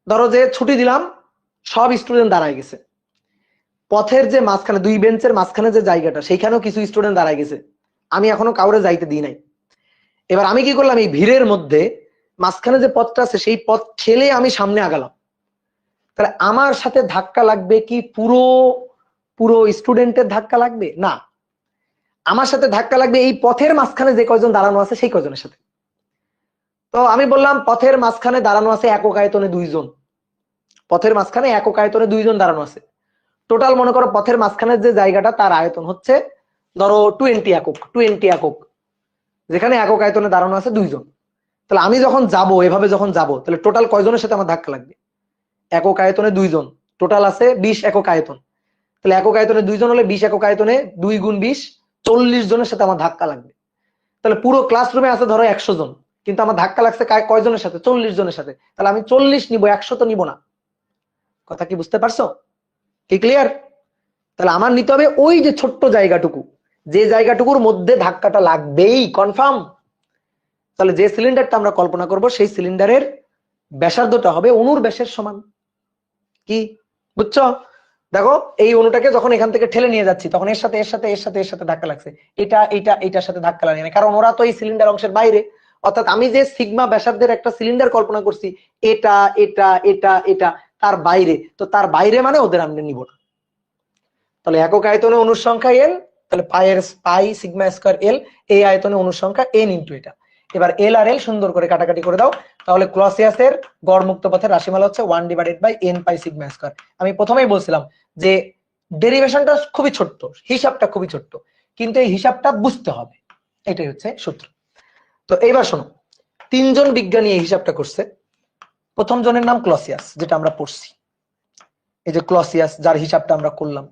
ধরো যে ছুটি দিলাম, সব স্টুডেন্ট দাঁড়ায় গেছে, পথের যে মাঝখানে দুই বেঞ্চের মাঝখানে যে জায়গাটা, সেইখানেও কিছু স্টুডেন্ট দাঁড়ায় গেছে, আমি এখনো কাউরে যাইতে দিই নাই। এবার আমি কি করলাম? এই ভিড়ের মধ্যে মাঝখানে যে পথটা আছে সেই পথ ঠেলে আমি সামনে আগালাম। তাহলে আমার সাথে ধাক্কা লাগবে কি পুরো পুরো স্টুডেন্টের ধাক্কা লাগবে না, আমার সাথে ধাক্কা লাগবে এই পথের মাঝখানে যে কয়জন দাঁড়ানো আছে সেই কয়জনের সাথে। তো আমি বললাম পথের মাঝখানে দাঁড়ানো আছে একক আয়তনে দুইজন, পথের মাঝখানে একক আয়তনে দুইজন দাঁড়ানো আছে। টোটাল মনে করো পথের মাঝখানের যে জায়গাটা তার আয়তন হচ্ছে ধরো 20 একক, 20 একক, যেখানে একক আয়তনে দাঁড়ানো আছে দুইজন। তাহলে আমি যখন যাব, এভাবে যখন যাব, তাহলে টোটাল কয়জনের সাথে আমার ধাক্কা লাগবে? একক আয়তনে দুইজন, টোটাল আছে 20 একক আয়তন। তাহলে একক আয়তনে দুইজন হলে 20 একক আয়তনে 2 গুণ 20, 40 জনের সাথে আমার ধাক্কা লাগবে। তাহলে পুরো ক্লাসরুমে আছে ধরো 100 জন, কিন্তু আমার ধাক্কা লাগছে কয়জনের সাথে? 40 জনের সাথে। তাহলে আমি 40 নিব, 100 তো নিব না। কথা কি বুঝতে পারছো? কি ক্লিয়ার? তাহলে আমার নিতে হবে ওই যে ছোট্ট জায়গাটুকু, যে জায়গাটুকুর মধ্যে ধাক্কাটা লাগবেই, কনফার্ম। তাহলে যে সিলিন্ডারটা আমরা কল্পনা করব সেই সিলিন্ডারের ব্যাসার্ধটা হবে অণুর ব্যাসের সমান। কি বুঝছো? দেখো এই অণুটাকে যখন এখান থেকে ঠেলে নিয়ে যাচ্ছি তখন এর সাথে এর সাথে এর সাথে এর সাথে ধাক্কা লাগছে, এটার সাথে ধাক্কা লাগে না, কারণ ওরা তো এই সিলিন্ডার অংশের বাইরে। অর্থাৎ আমি যে সিগমা ব্যাসার্ধের একটা সিলিন্ডার কল্পনা করছি, এটা এটা এটা এটা তার বাইরে, তো তার বাইরে মানে ওদের আমরা নিব না। তাহলে একক আয়তনে অণুর সংখ্যা এল, তাহলে পাই সিগমা স্কয়ার এল, এই আয়তনে অণুর সংখ্যা এন ইনটু এটা। এবার এল আর এল সুন্দর করে কাটাকাটি করে দাও, তাহলে ক্লসিয়াসের গড় মুক্ত পথের রাশিমালা হচ্ছে 1 divided by n pi sigma square. আমি প্রথমেই বলছিলাম যে ডেরিভেশনটা খুবই ছোট্ট, হিসাবটা খুবই ছোট্ট, কিন্তু এই হিসাবটা বুঝতে হবে, এটাই হচ্ছে সূত্র। তো এইবার শোনো, তিনজন বিজ্ঞানী এই হিসাবটা করছে। প্রথম জনের নাম ক্লসিয়াস, যেটা আমরা পড়ছি, এই যে ক্লসিয়াস যার হিসাবটা আমরা করলাম।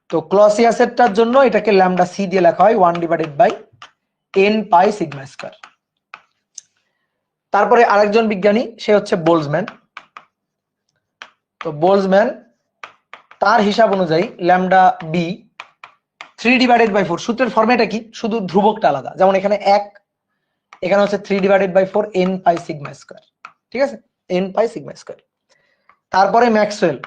তো ক্লসিয়াসেরটার জন্য এটাকে ল্যামডা সি দিয়ে লেখা হয় 1 divided by n pi sigma square. তারপরে আরেকজন বিজ্ঞানী, সে হচ্ছে বোলজম্যান। তো বোলজম্যান তার হিসাব অনুযায়ী ল্যামডা বি 3 ডিভাইডেড বাই 4, সূত্রের ফরম্যাটটা কি, শুধু ধ্রুবকটা আলাদা, যেমন এখানে 1, এখানে হচ্ছে 3 divided by 4 n pi sigma square, ঠিক আছে, n পাই সিগমা স্কয়ার। তারপরে ম্যাক্সওয়েল,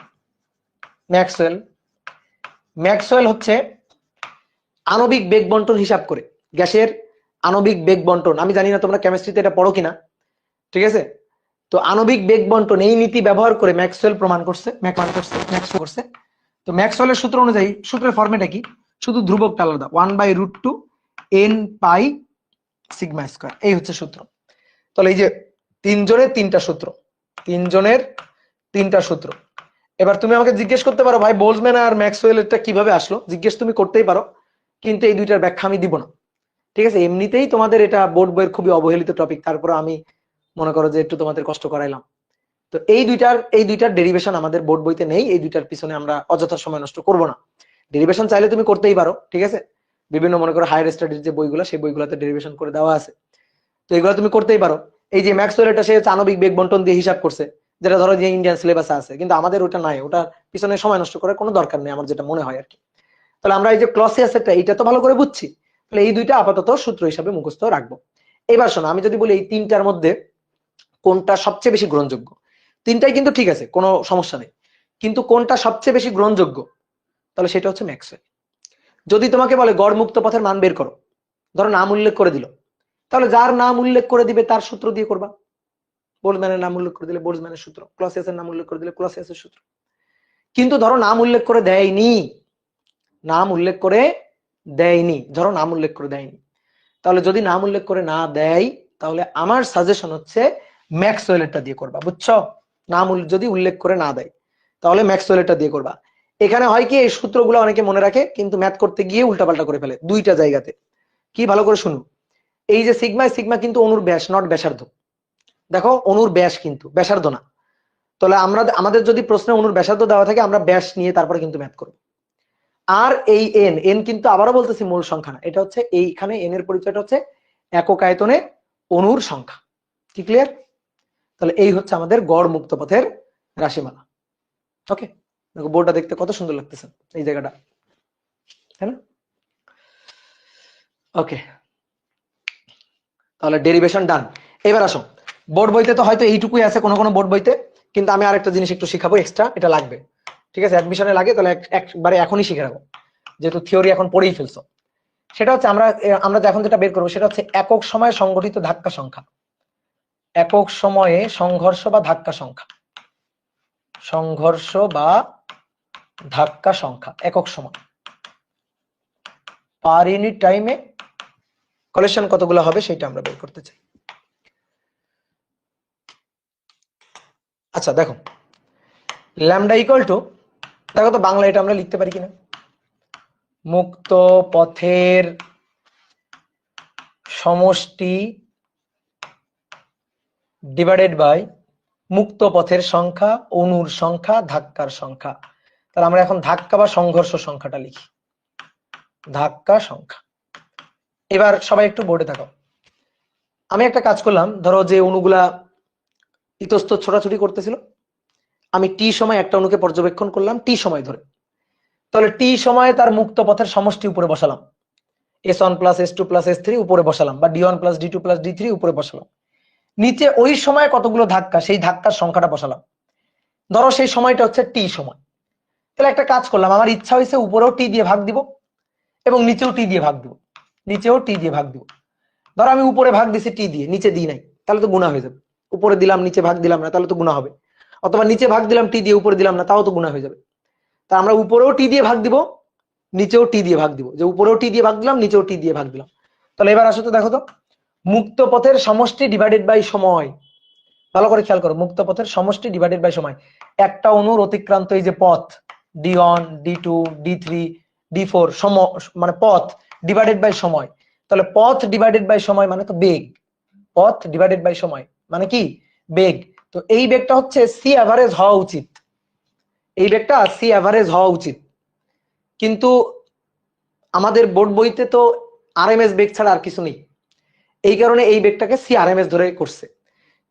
ম্যাক্সওয়েল হচ্ছে আণবিক বেগ বন্টন হিসাব করে, গ্যাসের আণবিক বেগ বন্টন, আমি জানি না তোমরা কেমিস্ট্রিতে এটা পড়ো কিনা, ঠিক আছে। তো আণবিক বেগ বন্টন এই নীতি ব্যবহার করে ম্যাক্সওয়েল প্রমাণ করছে, তো ম্যাক্সওয়েলের সূত্র অনুযায়ী, সূত্রের ফরম্যাটটা কি, শুধু ধ্রুবকটা আলাদা, 1/√2 n পাই সিগমা স্কয়ার, এই হচ্ছে সূত্র। তাহলে এই যে তিনজনের তিনটা সূত্র। এবার তুমি আমাকে জিজ্ঞেস করতে পারো, ভাই বোলজম্যান আর ম্যাক্সওয়েল এটা কিভাবে আসলো, জিজ্ঞেস তুমি করতেই পারো, কিন্তু এই দুইটার ব্যাখ্যা আমি দিব না, ঠিক আছে। এমনিতেই তোমাদের এটা বোর্ড বইয়ের খুবই অবহেলিত টপিক, তারপর আমি মনে করো যে একটু তোমাদের কষ্ট করাইলাম। তো এই দুইটার ডেরিভেশন আমাদের বোর্ড বইতে নেই, এই দুইটার পিছনে আমরা অযথা সময় নষ্ট করব না। ডেরিভেশন চাইলে তুমি করতেই পারো, ঠিক আছে, বিভিন্ন মনে করো হায়ার স্টাডির যে বইগুলো, সেই বইগুলোতে ডেরিভেশন করে দেওয়া আছে, তো এগুলো তুমি করতেই পারো। এই যে ম্যাক্সওয়েল এটা সে আণবিক বেগ বন্টন দিয়ে হিসাব করছে, যেটা ধরো যে ইন্ডিয়ান সিলেবাসে আছে, কিন্তু আমাদের ওটা নাই, ওটার পিছনে সময় নষ্ট করার কোনো দরকার নেই আমার যেটা মনে হয় আর কি। তাহলে আমরা এই যে ক্লসিয়াসেরটা, এটা তো ভালো করে বুঝছি, তাহলে এই দুইটা আপাতত সূত্র হিসাবে মুখস্থ রাখবো। এবার শোনো, আমি যদি বলি এই তিনটার মধ্যে কোনটা সবচেয়ে বেশি গ্রহণযোগ্য, তিনটাই কিন্তু ঠিক আছে, কোনো সমস্যা নেই, কিন্তু কোনটা সবচেয়ে বেশি গ্রহণযোগ্য, তাহলে সেটা হচ্ছে ম্যাক্সওয়েল। যদি তোমাকে বলে গড় মুক্ত পথের মান বের করো, ধরো নাম উল্লেখ করে দিল, তাহলে যার নাম উল্লেখ করে দিবে তার সূত্র দিয়ে করবা। বোলজম্যানের নাম উল্লেখ করে দিলে বোলজম্যানের সূত্র, ক্লসিয়াসের নাম উল্লেখ করে দিলে ক্লসিয়াসের সূত্র। কিন্তু ধরো নাম উল্লেখ করে দেয়নি, ধরো নাম উল্লেখ করে দেয়নি, তাহলে যদি নাম উল্লেখ করে না দেয়, তাহলে আমার সাজেশন হচ্ছে ম্যাক্সওয়েলেরটা দিয়ে করবা, বুঝছো। নাম যদি উল্লেখ করে না দেয়, তাহলে ম্যাক্সওয়েলেরটা দিয়ে করবা। এখানে হয় কি, এই সূত্রগুলো অনেকে মনে রাখে, কিন্তু ম্যাথ করতে গিয়ে উল্টাপাল্টা করে ফেলে দুইটা জায়গাতে। কি, ভালো করে শুনুন, এই যে সিগমা কিন্তু অনুর ব্যাস, নট ব্যাসার্ধ। দেখো, অনুর ব্যাস কিন্তু ব্যাসার্ধ না। তাহলে আমাদের যদি প্রশ্নে অনুর ব্যাসার্ধ দেওয়া থাকে, আমরা ব্যাস নিয়ে তারপরে কিন্তু ম্যাথ করব। আর এই এন কিন্তু আবারও বলতেছি মূল সংখ্যা না, এটা হচ্ছে এইখানে এন এর পরিচয়টা হচ্ছে একক আয়তনে অণুর সংখ্যা। কি ক্লিয়ার? তাহলে এই হচ্ছে আমাদের গড় মুক্ত পথের রাশিমালা। ওকে, দেখো বোর্ডটা দেখতে কত সুন্দর লাগতেছে এই জায়গাটা, তাই না? ওকে, তাহলে ডেরিভেশন ডান। এবার আসো, বোর্ড বইতে তো হয়তো এইটুকুই আছে কোনো কোনো বোর্ড বইতে, কিন্তু আমি আরেকটা জিনিস একটু শিখাবো এক্সট্রা, এটা লাগবে, ঠিক আছে, অ্যাডমিশনে লাগে, তাহলে একবারে এখনই শিখে রাখো, যেহেতু থিওরি এখন পড়েই ফেলছো। সেটা হচ্ছে আমরা এখন যেটা বের করবো, সেটা হচ্ছে একক সময়ে সংঘটিত ধাক্কা সংখ্যা, একক সময়ে সংঘর্ষ বা ধাক্কা সংখ্যা, একক সময় পার ইউনিট টাইমে কলিশন কতগুলো হবে সেটা আমরা বের করতে চাই। আচ্ছা দেখো, ল্যামডা ইকুয়াল টু, দেখো তো বাংলা এটা আমরা লিখতে পারি কিনা, মুক্ত পথের সমষ্টি ডিভাইডেড বাই মুক্ত পথের সংখ্যা, অণুর সংখ্যা, ধাক্কার সংখ্যা। তাহলে আমরা এখন ধাক্কা বা সংঘর্ষ সংখ্যাটা লিখি, ধাক্কা সংখ্যা। এবার সবাই একটু বোর্ডে থাকো। আমি একটা কাজ করলাম, ধরো যে অণুগুলা ইতস্তত ছোটাছুটি করতেছিল, আমি টি সময় একটা অণুকে পর্যবেক্ষণ করলাম টি সময় ধরে, তাহলে টি সময়ে তার মুক্ত পথের সমষ্টি উপরে বসালাম, S1 plus S2 plus S3 উপরে বসালাম, বা D1 plus D2 plus D3 উপরে বসালাম। নিচে ওই সময় কতগুলো ধাক্কা, সেই ধাক্কার সংখ্যাটা বসালাম। ধরো সেই সময়টা হচ্ছে টি সময়, তাহলে একটা কাজ করলাম, আমার ইচ্ছা হয়েছে উপরেও টি দিয়ে ভাগ দিব এবং নিচেও টি দিয়ে ভাগ দিব, ধরো আমি উপরে ভাগ দিছি টি দিয়ে, নিচে দিই নাই, তাহলে তো গুণা হয়ে যাবে। উপরে দিলাম নিচে ভাগ দিলাম না, তাহলে তো গুণা হবে। অথবা নিচে ভাগ দিলাম টি দিয়ে, উপরে দিলাম না, তাও তো গুণা হয়ে যাবে। তা আমরা উপরেও টি দিয়ে ভাগ দিব, নিচেও টি দিয়ে ভাগ দিব, যে উপরেও টি দিয়ে ভাগ দিলাম, নিচেও টি দিয়ে ভাগ দিলাম। তাহলে এবার আসো তো, দেখো তো, মুক্ত পথের সমষ্টি ডিভাইডেড বাই সময়। ভালো করে খেয়াল করো, মুক্ত পথের সমষ্টি ডিভাইডেড বাই সময়। একটা অণুর অতিক্রান্ত এই যে পথ d1 d2 d3 d4 মানে পথ ডিভাইডেড বাই সময়। তাহলে পথ ডিভাইডেড বাই সময় মানে তো বেগ, পথ ডিভাইডেড বাই সময় মানে কি বেগ। তো এই বেগটা হচ্ছে সি অ্যাভারেজ হওয়া উচিত, এই বেগটা সি অ্যাভারেজ হওয়া উচিত। কিন্তু আমাদের বোর্ড বইতে তো আরএমএস বেগ ছাড়া আর কিছু নেই, এই কারণে এই বেগটাকে সি আরএমএস ধরে করছে।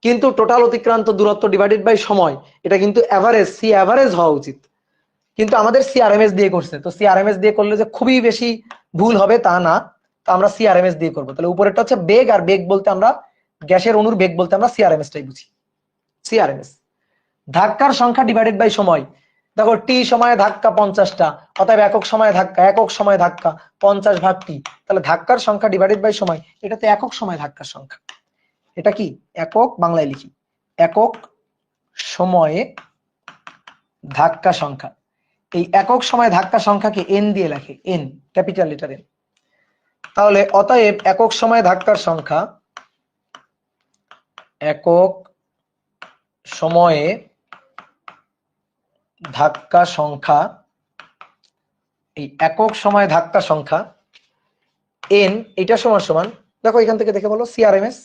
কিন্তু টোটাল অতিক্রান্ত দূরত্ব ডিভাইডেড বাই সময়, এটা কিন্তু অ্যাভারেজ, সি অ্যাভারেজ হওয়া উচিত, কিন্তু আমাদের সিআরএমএস দিয়ে করছে। তো সিআরএমএস দিয়ে করলে যে খুবই বেশি ভুল হবে তা না, তো আমরা সিআরএমএস দিয়ে করবো। তাহলে উপরেরটা হচ্ছে বেগ, আর বেগ বলতে আমরা গ্যাসের অণুর বেগ বলতে আমরা সিআরএমএস টাই বুঝি, সিআরএমএস। ধাক্কার সংখ্যা ডিভাইডেড বাই সময়। দেখো টি সময়ে ধাক্কা 50টা, অতএব একক সময়ে ধাক্কা, একক সময়ে ধাক্কা 50 ভাগ টি। তাহলে ধাক্কার সংখ্যা ডিভাইডেড বাই সময়, এটা তো একক সময় ধাক্কার সংখ্যা। এটা কি একক, বাংলায় লিখি একক সময়ে ধাক্কা সংখ্যা। এই একক সময় ধাক্কা সংখ্যাকে এন দিয়ে লেখে, এন ক্যাপিটাল লেটার এন। তাহলে অতএব একক সময় ধাক্কার সংখ্যা, একক সময়ে ধাক্কা সংখ্যা, এই একক সময় ধাক্কা সংখ্যা এন, এটা সমান সমান, দেখো এখান থেকে দেখে বলো, CRMS,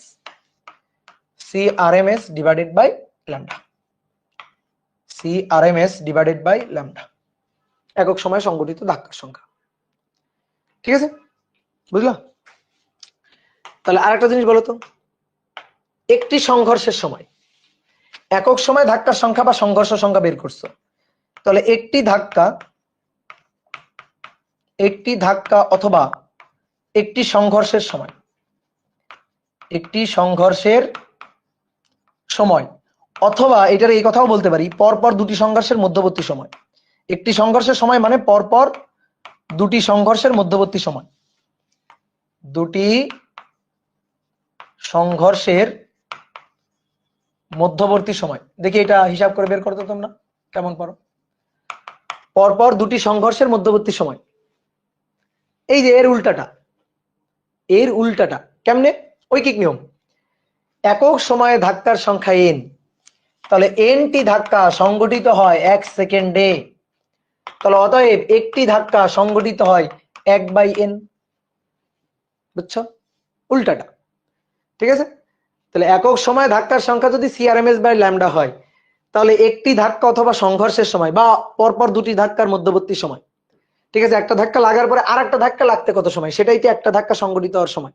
CRMS divided by lambda, CRMS divided by lambda, একক সময় সংঘটিত ধাক্কার সংখ্যা। ঠিক আছে, বুঝলা? তাহলে আরেকটা জিনিস বলো তো, একটি সংঘর্ষের সময় একক সময় ধাক্কার সংখ্যা বা সংঘর্ষ সংখ্যা বের করছো, তাহলে একটি ধাক্কা অথবা একটি সংঘর্ষের সময়, একটি সংঘর্ষের সময়, অথবা এটার এই কথাও বলতে পারি পরপর দুটি সংঘর্ষের মধ্যবর্তী সময়। একটি সংঘর্ষের সময় মানে পরপর দুটি সংঘর্ষের মধ্যবর্তী সময়, দুটি সংঘর্ষের মধ্যবর্তী সময়। দেখি এটা হিসাব করে বের করতে তোমরা কেমন পারো। পরপর দুটি সংঘর্ষের মধ্যবর্তী সময়, এই যে এর উল্টাটা, এর উল্টাটা কেমনে? ঐকিক নিয়ম, একক সময়ে ধাক্কার সংখ্যা এন, তাহলে এনটি ধাক্কা সংঘটিত হয় 1 সেকেন্ডে, তাহলে অতএব একটি ধাক্কা সংঘটিত হয় 1/n, বুঝছো? উল্টাটা, ঠিক আছে? তাহলে একক সময় ধাক্কার সংখ্যা যদি সিআরএমএস বাই ল্যামডা হয়, তাহলে একটি ধাক্কা অথবা সংঘর্ষের সময় বা পরপর দুটি ধাক্কার মধ্যবর্তী সময়, ঠিক আছে? একটা ধাক্কা লাগার পরে আর একটা ধাক্কা লাগতে কত সময়, সেটাই তো একটা ধাক্কা সংঘটিত হওয়ার সময়।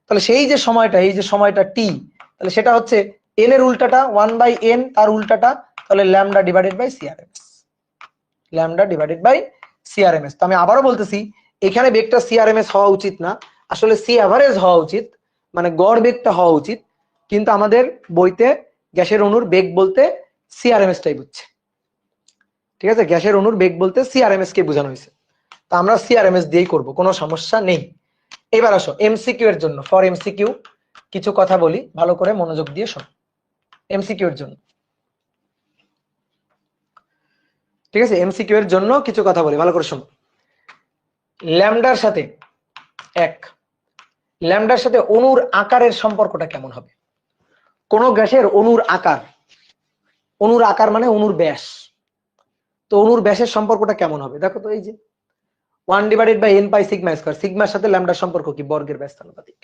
তাহলে সেই যে সময়টা, এই যে সময়টা টি, তাহলে সেটা হচ্ছে এন এর উল্টাটা 1/n, তার উল্টাটা, তাহলে lambda divided by CRMS, lambda divided by CRMS. তো আমি আবারও বলতেছি, এখানে বেগটা সিআরএমএস হওয়া উচিত না, আসলে সি অ্যাভারেজ হওয়া উচিত, মানে গড় বেগটা হওয়া উচিত। কিন্তু আমাদের বইতে গ্যাসের অণুর বেগ বলতে সিআরএমএস টাই বুঝছে, ঠিক আছে? গ্যাসের অণুর বেগ বলতে সিআরএমএস কে বোঝানো হয়েছে, তা আমরা সিআরএমএস দিয়েই করব, কোনো সমস্যা নেই। এবার আসো এমসিকিউ এর জন্য, ফর এমসিকিউ কিছু কথা বলি, ভালো করে মনোযোগ দিয়ে শোনো। এমসিকিউ এর জন্য, ঠিক আছে? এমসিকিউ এর জন্য কিছু কথা বলি, ভালো করে শোনো। ল্যামডার সাথে ল্যামডার সাথে অণুর আকারের সম্পর্কটা কেমন হবে? কোন গ্যাসের অণুর আকার মানে অণুর ব্যাস, তো অণুর ব্যাসের সম্পর্কটা কেমন হবে দেখো তো। এই যে 1/n পাই সিগমা স্কয়ার, সিগমার সাথে ল্যামডার সম্পর্ক কি? বর্গের ব্যস্তানুপাতিক।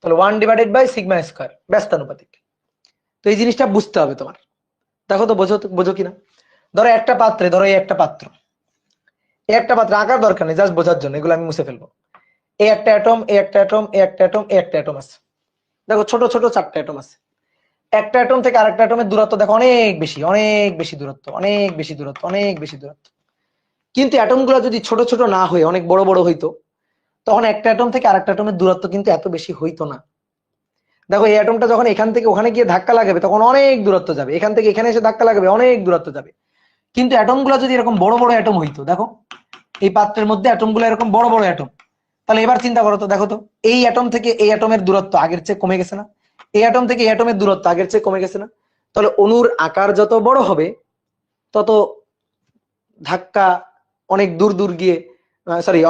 তাহলে 1/সিগমা স্কয়ার ব্যস্তানুপাতিক। তো এই জিনিসটা বুঝতে হবে তোমার, দেখো তো বোঝো কিনা। ধরো একটা পাত্রে, ধরো এই একটা পাত্র, এই একটা পাত্রে আকার দরকার নেই, জাস্ট বোঝার জন্য, এগুলো আমি মুছে ফেলবো। এই একটা অ্যাটম, এই একটা অ্যাটম, এই একটা অ্যাটম, এই একটা অ্যাটম আছে, দেখো ছোট ছোট 4টা অ্যাটম আছে। একটা অ্যাটম থেকে আরেকটা অ্যাটমের দূরত্ব দেখো অনেক বেশি, অনেক বেশি দূরত্ব, অনেক বেশি দূরত্ব, অনেক বেশি দূরত্ব। কিন্তু অ্যাটম গুলো যদি ছোট ছোট না হয়ে অনেক বড় বড় হইতো, তখন একটা অ্যাটম থেকে আরেকটা অ্যাটমের দূরত্ব কিন্তু এত বেশি হইতো না। দেখো এই অ্যাটমটা যখন এখান থেকে ওখানে গিয়ে ধাক্কা লাগাবে তখন অনেক দূরত্ব যাবে, এখান থেকে এখানে এসে ধাক্কা লাগাবে অনেক দূরত্ব যাবে। কিন্তু অ্যাটম গুলো যদি এরকম বড় বড় অ্যাটম হইতো, দেখো এই পাত্রের মধ্যে অ্যাটম গুলো এরকম বড় বড় অ্যাটম, তাহলে এবার চিন্তা করো তো, দেখো তো এই অ্যাটম থেকে এই অ্যাটমের দূরত্ব আগের চেয়ে কমে গেছে না? এই অ্যাটম থেকে এই অ্যাটমের দূরত্ব আগের চেয়ে কমে গেছে না? তাহলে অণুর আকার যত বড় হবে তত ধাক্কা অনেক দূর দূর গিয়ে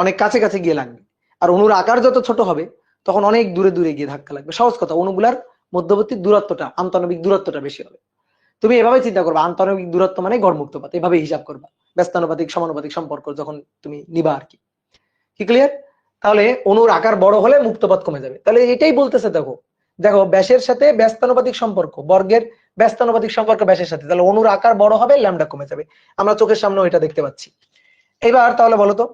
অনেক কাছে কাছে গিয়ে লাগবে। আর অণুর আকার যত ছোট হবে তখন অনেক দূরে দূরে গিয়ে ধাক্কা লাগবে। সহজ কথা, অণুগুলার মধ্যবর্তী দূরত্বটা, আন্তঃনবিক দূরত্বটা বেশি হবে। তুমি এভাবে চিন্তা করবা, আন্তঃনবিক দূরত্ব মানে গড়মুক্তপাত, এভাবে হিসাব করবা ব্যস্তানুপাতিক সমানুপাতিক সম্পর্ক যখন তুমি নিবা আর কি। কি ক্লিয়ার? তাহলে অণুর আকার বড় হলে মুক্তপাত কমে যাবে। তাহলে এটাই বলতেছে, দেখো দেখো ব্যাসের সাথে ব্যস্তানুপাতিক সম্পর্ক, বর্গের ব্যস্তানুপাতিক সম্পর্ক ব্যাসের সাথে, তাহলে অণুর আকার বড় হবে, ল্যামডা কমে যাবে। আমরা চোখের সামনে এটা দেখতে পাচ্ছি। এবার তাহলে বলো তো,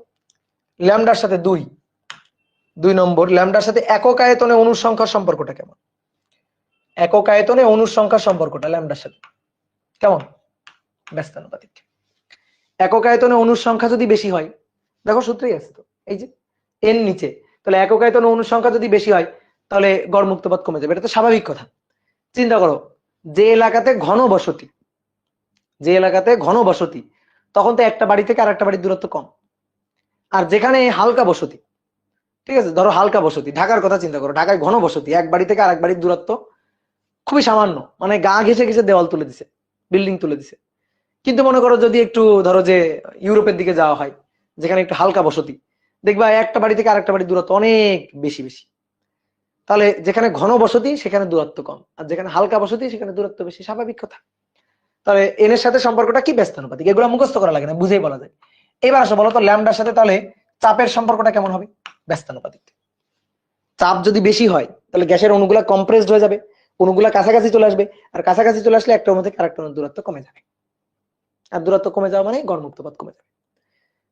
ল্যামডার সাথে 2 নম্বর, ল্যামডার সাথে একক আয়তনে অণুর সংখ্যার সম্পর্কটা কেমন? একক আয়তনে অণুর সংখ্যার সম্পর্কটা ল্যামডার সাথে কেমন? ব্যস্তানুপাতিক। একক আয়তনে অণুর সংখ্যা যদি বেশি হয়, দেখো সূত্রেই আছে তো, এই যে এন নিচে, তাহলে একক আয়তনে অণুর সংখ্যা যদি বেশি হয় তাহলে গড় মুক্তপাত কমে যাবে। এটা তো স্বাভাবিক কথা। চিন্তা করো, যে এলাকাতে ঘন বসতি, যে এলাকাতে ঘন বসতি তখন তো একটা বাড়ি থেকে আরেকটা বাড়ির দূরত্ব কম। আর যেখানে হালকা বসতি, ঠিক আছে, ধরো হালকা বসতি, ঢাকার কথা চিন্তা করো, ঢাকায় ঘন বসতি, এক বাড়ি থেকে আরেক বাড়ির দূরত্ব খুবই সামান্য, মানে গা ঘেসে ঘেসে দেওয়াল তুলে দিছে, বিল্ডিং তুলে দিছে। কিন্তু মনে করো যদি একটু ধরো যে ইউরোপের দিকে যাওয়া হয়, যেখানে একটু হালকা বসতি, দেখবা একটা বাড়ি থেকে আরেকটা বাড়ির দূরত্ব অনেক বেশি বেশি। তাহলে যেখানে ঘন বসতি সেখানে দূরত্ব কম, আর যেখানে হালকা বসতি সেখানে দূরত্ব বেশি, স্বাভাবিক কথা। তাহলে এন এর সাথে সম্পর্কটা কি? ব্যস্তানুপাতিক। এগুলো মুখস্থ করা লাগে না, বুঝেই বলা যায়। এবার আসো বলো তো, ল্যামডার সাথে তাহলে চাপের সম্পর্কটা কেমন হবে? ব্যস্তানুপাতিক। চাপ যদি বেশি হয় তাহলে গ্যাসের অণুগুলা কম্প্রেসড হয়ে যাবে, অণুগুলা কাছাকাছি চলে আসবে, আর কাছাকাছি চলে আসলে একটা অণু থেকে আরেকটা অণুর দূরত্ব কমে যাবে, আর দূরত্ব কমে যাওয়া মানে গড়মুক্তপাত কমে যাবে।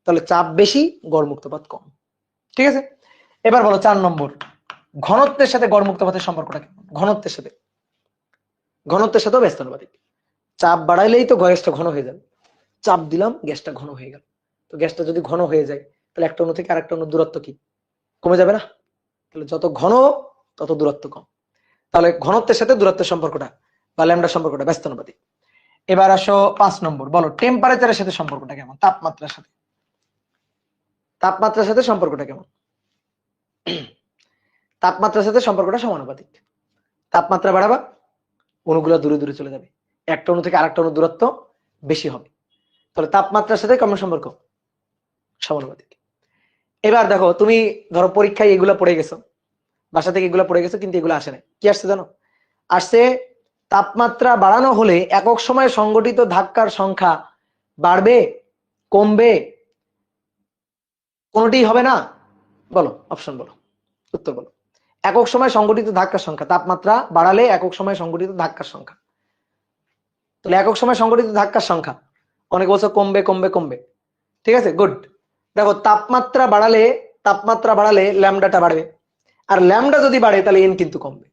তাহলে চাপ বেশি, গড়মুক্তপাত কম। ঠিক আছে, এবার বলো 4 নম্বর, ঘনত্বের সাথে গড়মুক্তপাতের সম্পর্কটা কেমন? ঘনত্বের সাথে, ঘনত্বের সাথেও ব্যস্তানুপাতিক। চাপ বাড়াইলেই তো গ্যাসটা ঘন হয়ে যাবে, চাপ দিলাম গ্যাসটা ঘন হয়ে গেল। তো গ্যাসটা যদি ঘন হয়ে যায় তাহলে একটা অণু থেকে আরেকটা অণুর দূরত্ব কি? কমে যাবে না? তাহলে যত ঘন তত দূরত্ব কম। তাহলে ঘনত্বের সাথে দূরত্বের সম্পর্কটা বা ল্যামডার সম্পর্কটা ব্যস্তানুপাতিক। এবার আসো 5 নম্বর, বলো টেম্পারেচারের সাথে সম্পর্কটা কেমন? তাপমাত্রার সাথে, তাপমাত্রার সাথে সম্পর্কটা কেমন? তাপমাত্রার সাথে সম্পর্কটা সমানুপাতিক। তাপমাত্রা বাড়াবা, অণুগুলো দূরে দূরে চলে যাবে, একটা অণু থেকে আরেকটা অণুর দূরত্ব বেশি হবে। তাহলে তাপমাত্রার সাথে কেমন সম্পর্ক? সমানুপাতিক। এবার দেখো, তুমি ধরো পরীক্ষায় এগুলো পড়ে গেছো, বাসা থেকে এগুলো পড়ে গেছো, কিন্তু এগুলো আসে না। কি আসছে জানো? আসছে তাপমাত্রা বাড়ানো হলে একক সময়ে সংঘটিত ধাক্কার সংখ্যা বাড়বে, কমবে, কোনোটি হবে না? বলো, অপশন বলো, উত্তর বলো। একক সময় সংঘটিত ধাক্কার সংখ্যা, তাপমাত্রা বাড়ালে একক সময় সংঘটিত ধাক্কার সংখ্যা, তাহলে একক সময় সংঘটিত ধাক্কার সংখ্যা অনেক বছর কমবে কমবে কমবে। ঠিক আছে, গুড। দেখো তাপমাত্রা বাড়ালে, তাপমাত্রা বাড়ালে ল্যামডাটা বাড়বে, আর ল্যামডা যদি বাড়ে তাহলে এন কিন্তু কমবে।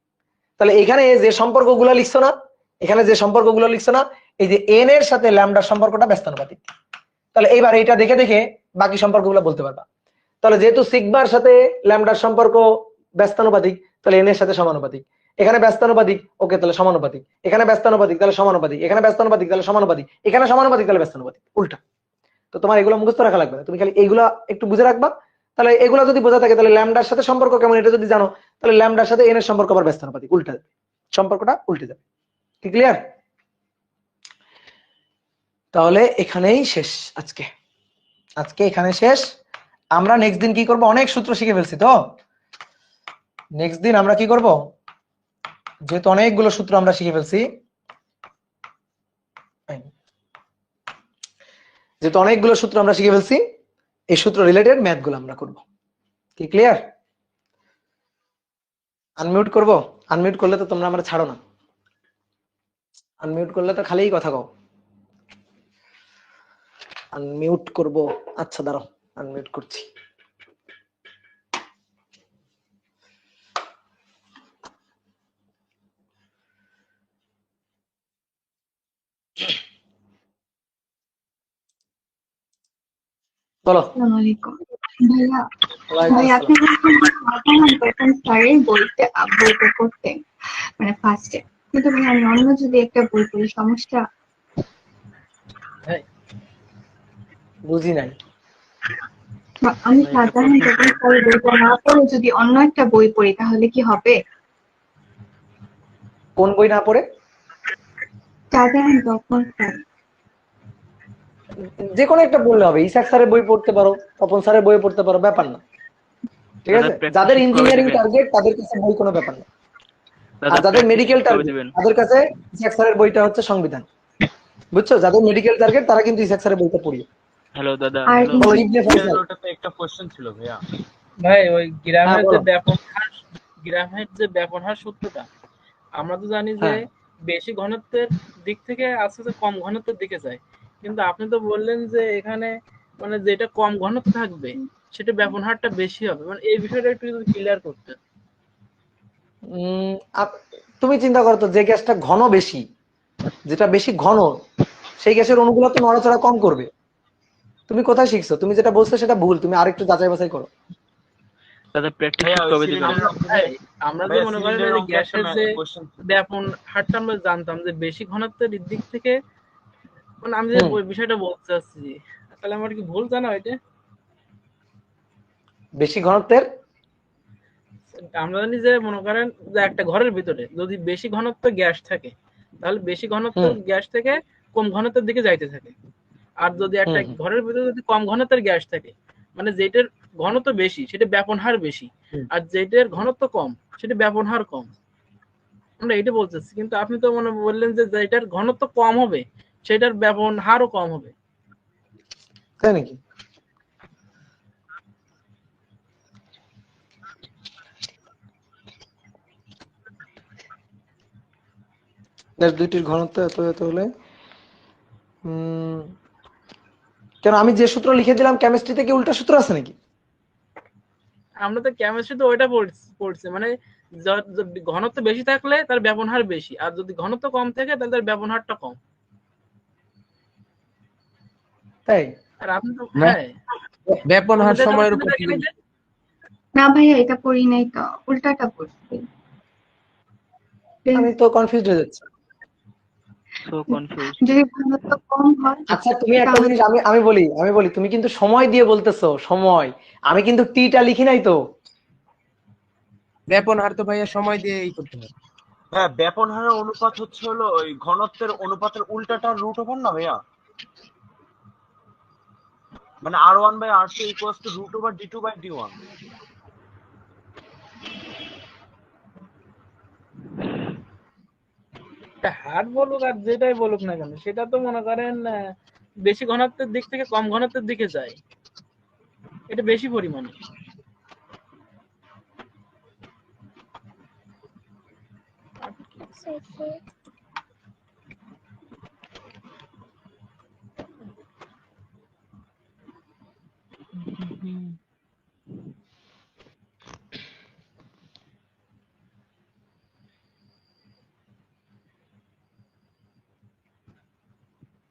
তাহলে এখানে যে সম্পর্কগুলো লিখছো না, এখানে যে সম্পর্কগুলো লিখছো না, এই যে এন এর সাথে ল্যামডার সম্পর্কটা ব্যস্তানুপাতিক। তাহলে এইবার এইটা দেখে দেখে বাকি সম্পর্কগুলো বলতে পারবা। তাহলে যেহেতু সিগমার সাথে ল্যামডার সম্পর্ক ব্যস্তানুপাতিক, তাহলে এন এর সাথে সমানুপাতিক। এখানে ব্যস্তানুপাতিক, ওকে, তাহলে সমানুপাতিক। এখানে ব্যস্তানুপাতিক, তাহলে সমানুপাতিক। এখানে ব্যস্তানুপাতিক, তাহলে সমানুপাতিক। এখানে সমানুপাতিক, তাহলে ব্যস্তানুপাতিক, উল্টা। তো তোমার এগুলো মুখস্থ রাখা লাগবে না, তুমি খালি এইগুলা একটু বুঝে রাখবা। তাহলে এগুলা যদি বোঝা থাকে তাহলে ল্যামডার সাথে সম্পর্ক কেমন এটা যদি জানো, তাহলে ল্যামডার সাথে এন এর সম্পর্ক আবার ব্যস্তানুপাতিক, উল্টা যাবে, সম্পর্কটা উল্টে যাবে। কি ক্লিয়ার? তাহলে এখানেই শেষ আজকে, আজকে এখানে শেষ। আমরা নেক্সট দিন কি করব? অনেক সূত্র শিখে ফেলছি তো, নেক্সট দিন আমরা কি করব, যেহেতু অনেকগুলো সূত্র আমরা শিখে ফেলছি, যেহেতু অনেকগুলো সূত্র আমরা শিখে ফেলছি, এই সূত্র রিলেটেড ম্যাথ গুলো আমরা করব। কি ক্লিয়ার? আনমিউট করব? আনমিউট করলে তো তোমরা আমরা ছাড়ো না, আনমিউট করলে তো খালিই কথা কও। আনমিউট করব, আচ্ছা দাঁড়াও, আনমিউট করছি। বলো। আসসালামু আলাইকুম ভাইয়া। ভাই আপনি বলছেন স্যারের বইতে বইটা করতেন মানে ফার্স্টে, কিন্তু ভাই আমি অন্য যদি একটা বই পড়ি সমস্যা? বুঝি নাই। আমি সাধারণ যখন স্যারের বইটা না পড়ে যদি অন্য একটা বই পড়ি তাহলে কি হবে? কোন বই না পড়ে? জানেন তখন স্যার যে কোনো একটা বললে হবে, ইসাক স্যারের বই পড়তে পারো, তপন স্যারের বই পড়তে পারো, ব্যাপার না। ঠিক দাদা আছে, প্র্যাকটিস যাদের শিট কবে ইঞ্জিনিয়ারিং দিবেন? টার্গেট তাদের কাছে বই কোনো ব্যাপার না। আর দাদা যাদের প্র্যাকটিস মেডিকেল শিট কবে টার্গেট দিবেন? তাদের কাছে ইসাক স্যারের বইটা হচ্ছে সংবিধান। বুঝছো, যাদের মেডিকেল টার্গেট তারা কিন্তু ইসাক স্যারের বইটা পড়িও। হ্যালো দাদা, আর হ্যালো। বলো ইবনে ফয়সাল। ওটাতে একটা কোশ্চেন ছিল ভাইয়া। ভাই ওই হ্যাঁ বলো। গ্রামের যে ব্যাপন হার সূত্রটা আমরা তো জানি যে হ্যাঁ বেশি ঘনত্বের দিক থেকে আস্তে আস্তে কম ঘনত্বের দিকে যায়, কিন্তু আপনি তো বললেন যে এখানে মানে যেটা কম ঘনত্ব থাকবে সেটা ব্যাপন হারটা বেশি হবে, মানে এই বিষয়টা একটু যদি ক্লিয়ার করতে। উম, তুমি চিন্তা করো তো, যে গ্যাসটা ঘন বেশি, যেটা বেশি ঘন, সেই গ্যাসের অণুগুলো তো নড়াচড়া কম করবে। তুমি কোথায় শিখছো? তুমি যেটা বলছো সেটা ভুল, তুমি আরেকটু যাচাই বাছাই করো। দাদা প্র্যাকটিস ভাইয়া শিট ওই কবে দিবেন? সিলিন্ডারের অঙ্কে ভাই, আমরা যে ভাইয়া মনে করেন সিলিন্ডারের এই যে অঙ্কে একটা গ্যাসের যে কোশ্চেন ছিল। ব্যাপন হারটা আমরা জানতাম যে বেশি ঘনত্বের দিক থেকে, মানে আমি যে হুম, ওই বিষয়টা বলতে চাচ্ছি, তাহলে আমার কি ভুল জানা এটা? বেশি ঘনত্বের আমরা জানি যে মনে করেন যে একটা ঘরের ভিতরে যদি বেশি ঘনত্ব গ্যাস থাকে তাহলে বেশি ঘনত্বের হুম গ্যাস থেকে কম ঘনত্বের দিকে যাইতে থাকে, আর যদি একটা হুম হুম ঘরের ভিতরে যদি কম ঘনত্বের গ্যাস থাকে মানে যেটার ঘনত্ব বেশি সেটা ব্যাপন হার বেশি, হুম। আর যেটার ঘনত্ব কম সেটা ব্যাপন হার কম। আমরা এটা বলতেছি, কিন্তু আপনি তো মনে বললেন যে যেটার ঘনত্ব কম হবে সেটার ব্যাপন হারও কম হবে। তাই নাকি? গ্যাস দুইটির ঘনত্ব এত এত হলে উম, কেন আমি যে সূত্র লিখে দিলাম কেমিস্ট্রিতে কি উল্টা সূত্র আছে নাকি? আমরা তো কেমিস্ট্রিতে ওইটা পড়ছি মানে ঘনত্ব বেশি থাকলে তার ব্যাপন হার বেশি, আর যদি ঘনত্ব কম থাকে তাহলে তার ব্যাপন হারটা কম। তাই আর আপনি তো না, হ্যাঁ ব্যাপন হার আমাদের সময়ের আপনি উপর দেখেন এই যে না ভাইয়া এটা পড়ি নাই তো, উল্টাটা পড়ছি। আমি তো কনফিউজ হয়ে যাচ্ছি। So confuse. যদি ঘনত্ব কম হয় আচ্ছা তুমি একটা তাহলে জিনিস, আমি বলি তুমি কিন্তু সময় দিয়ে বলতেছো, সময়। আমি কিন্তু টিটা লিখি নাই তো। ব্যাপন হার তো ভাইয়া সময় দিয়ে এই করতে হবে। হ্যাঁ, ব্যাপন হারের অনুপাত হচ্ছে হলো ওই ঘনত্বের অনুপাতের উল্টাটা রুট ওভার না ভাইয়া, মানে R1/R2 equals to root over D2/D1। হার বলুক আর যেটাই বলুক না কেন সেটা তো মনে করেন বেশি ঘনত্বের দিক থেকে কম ঘনত্বের দিকে যায়, এটা বেশি পরিমাণে।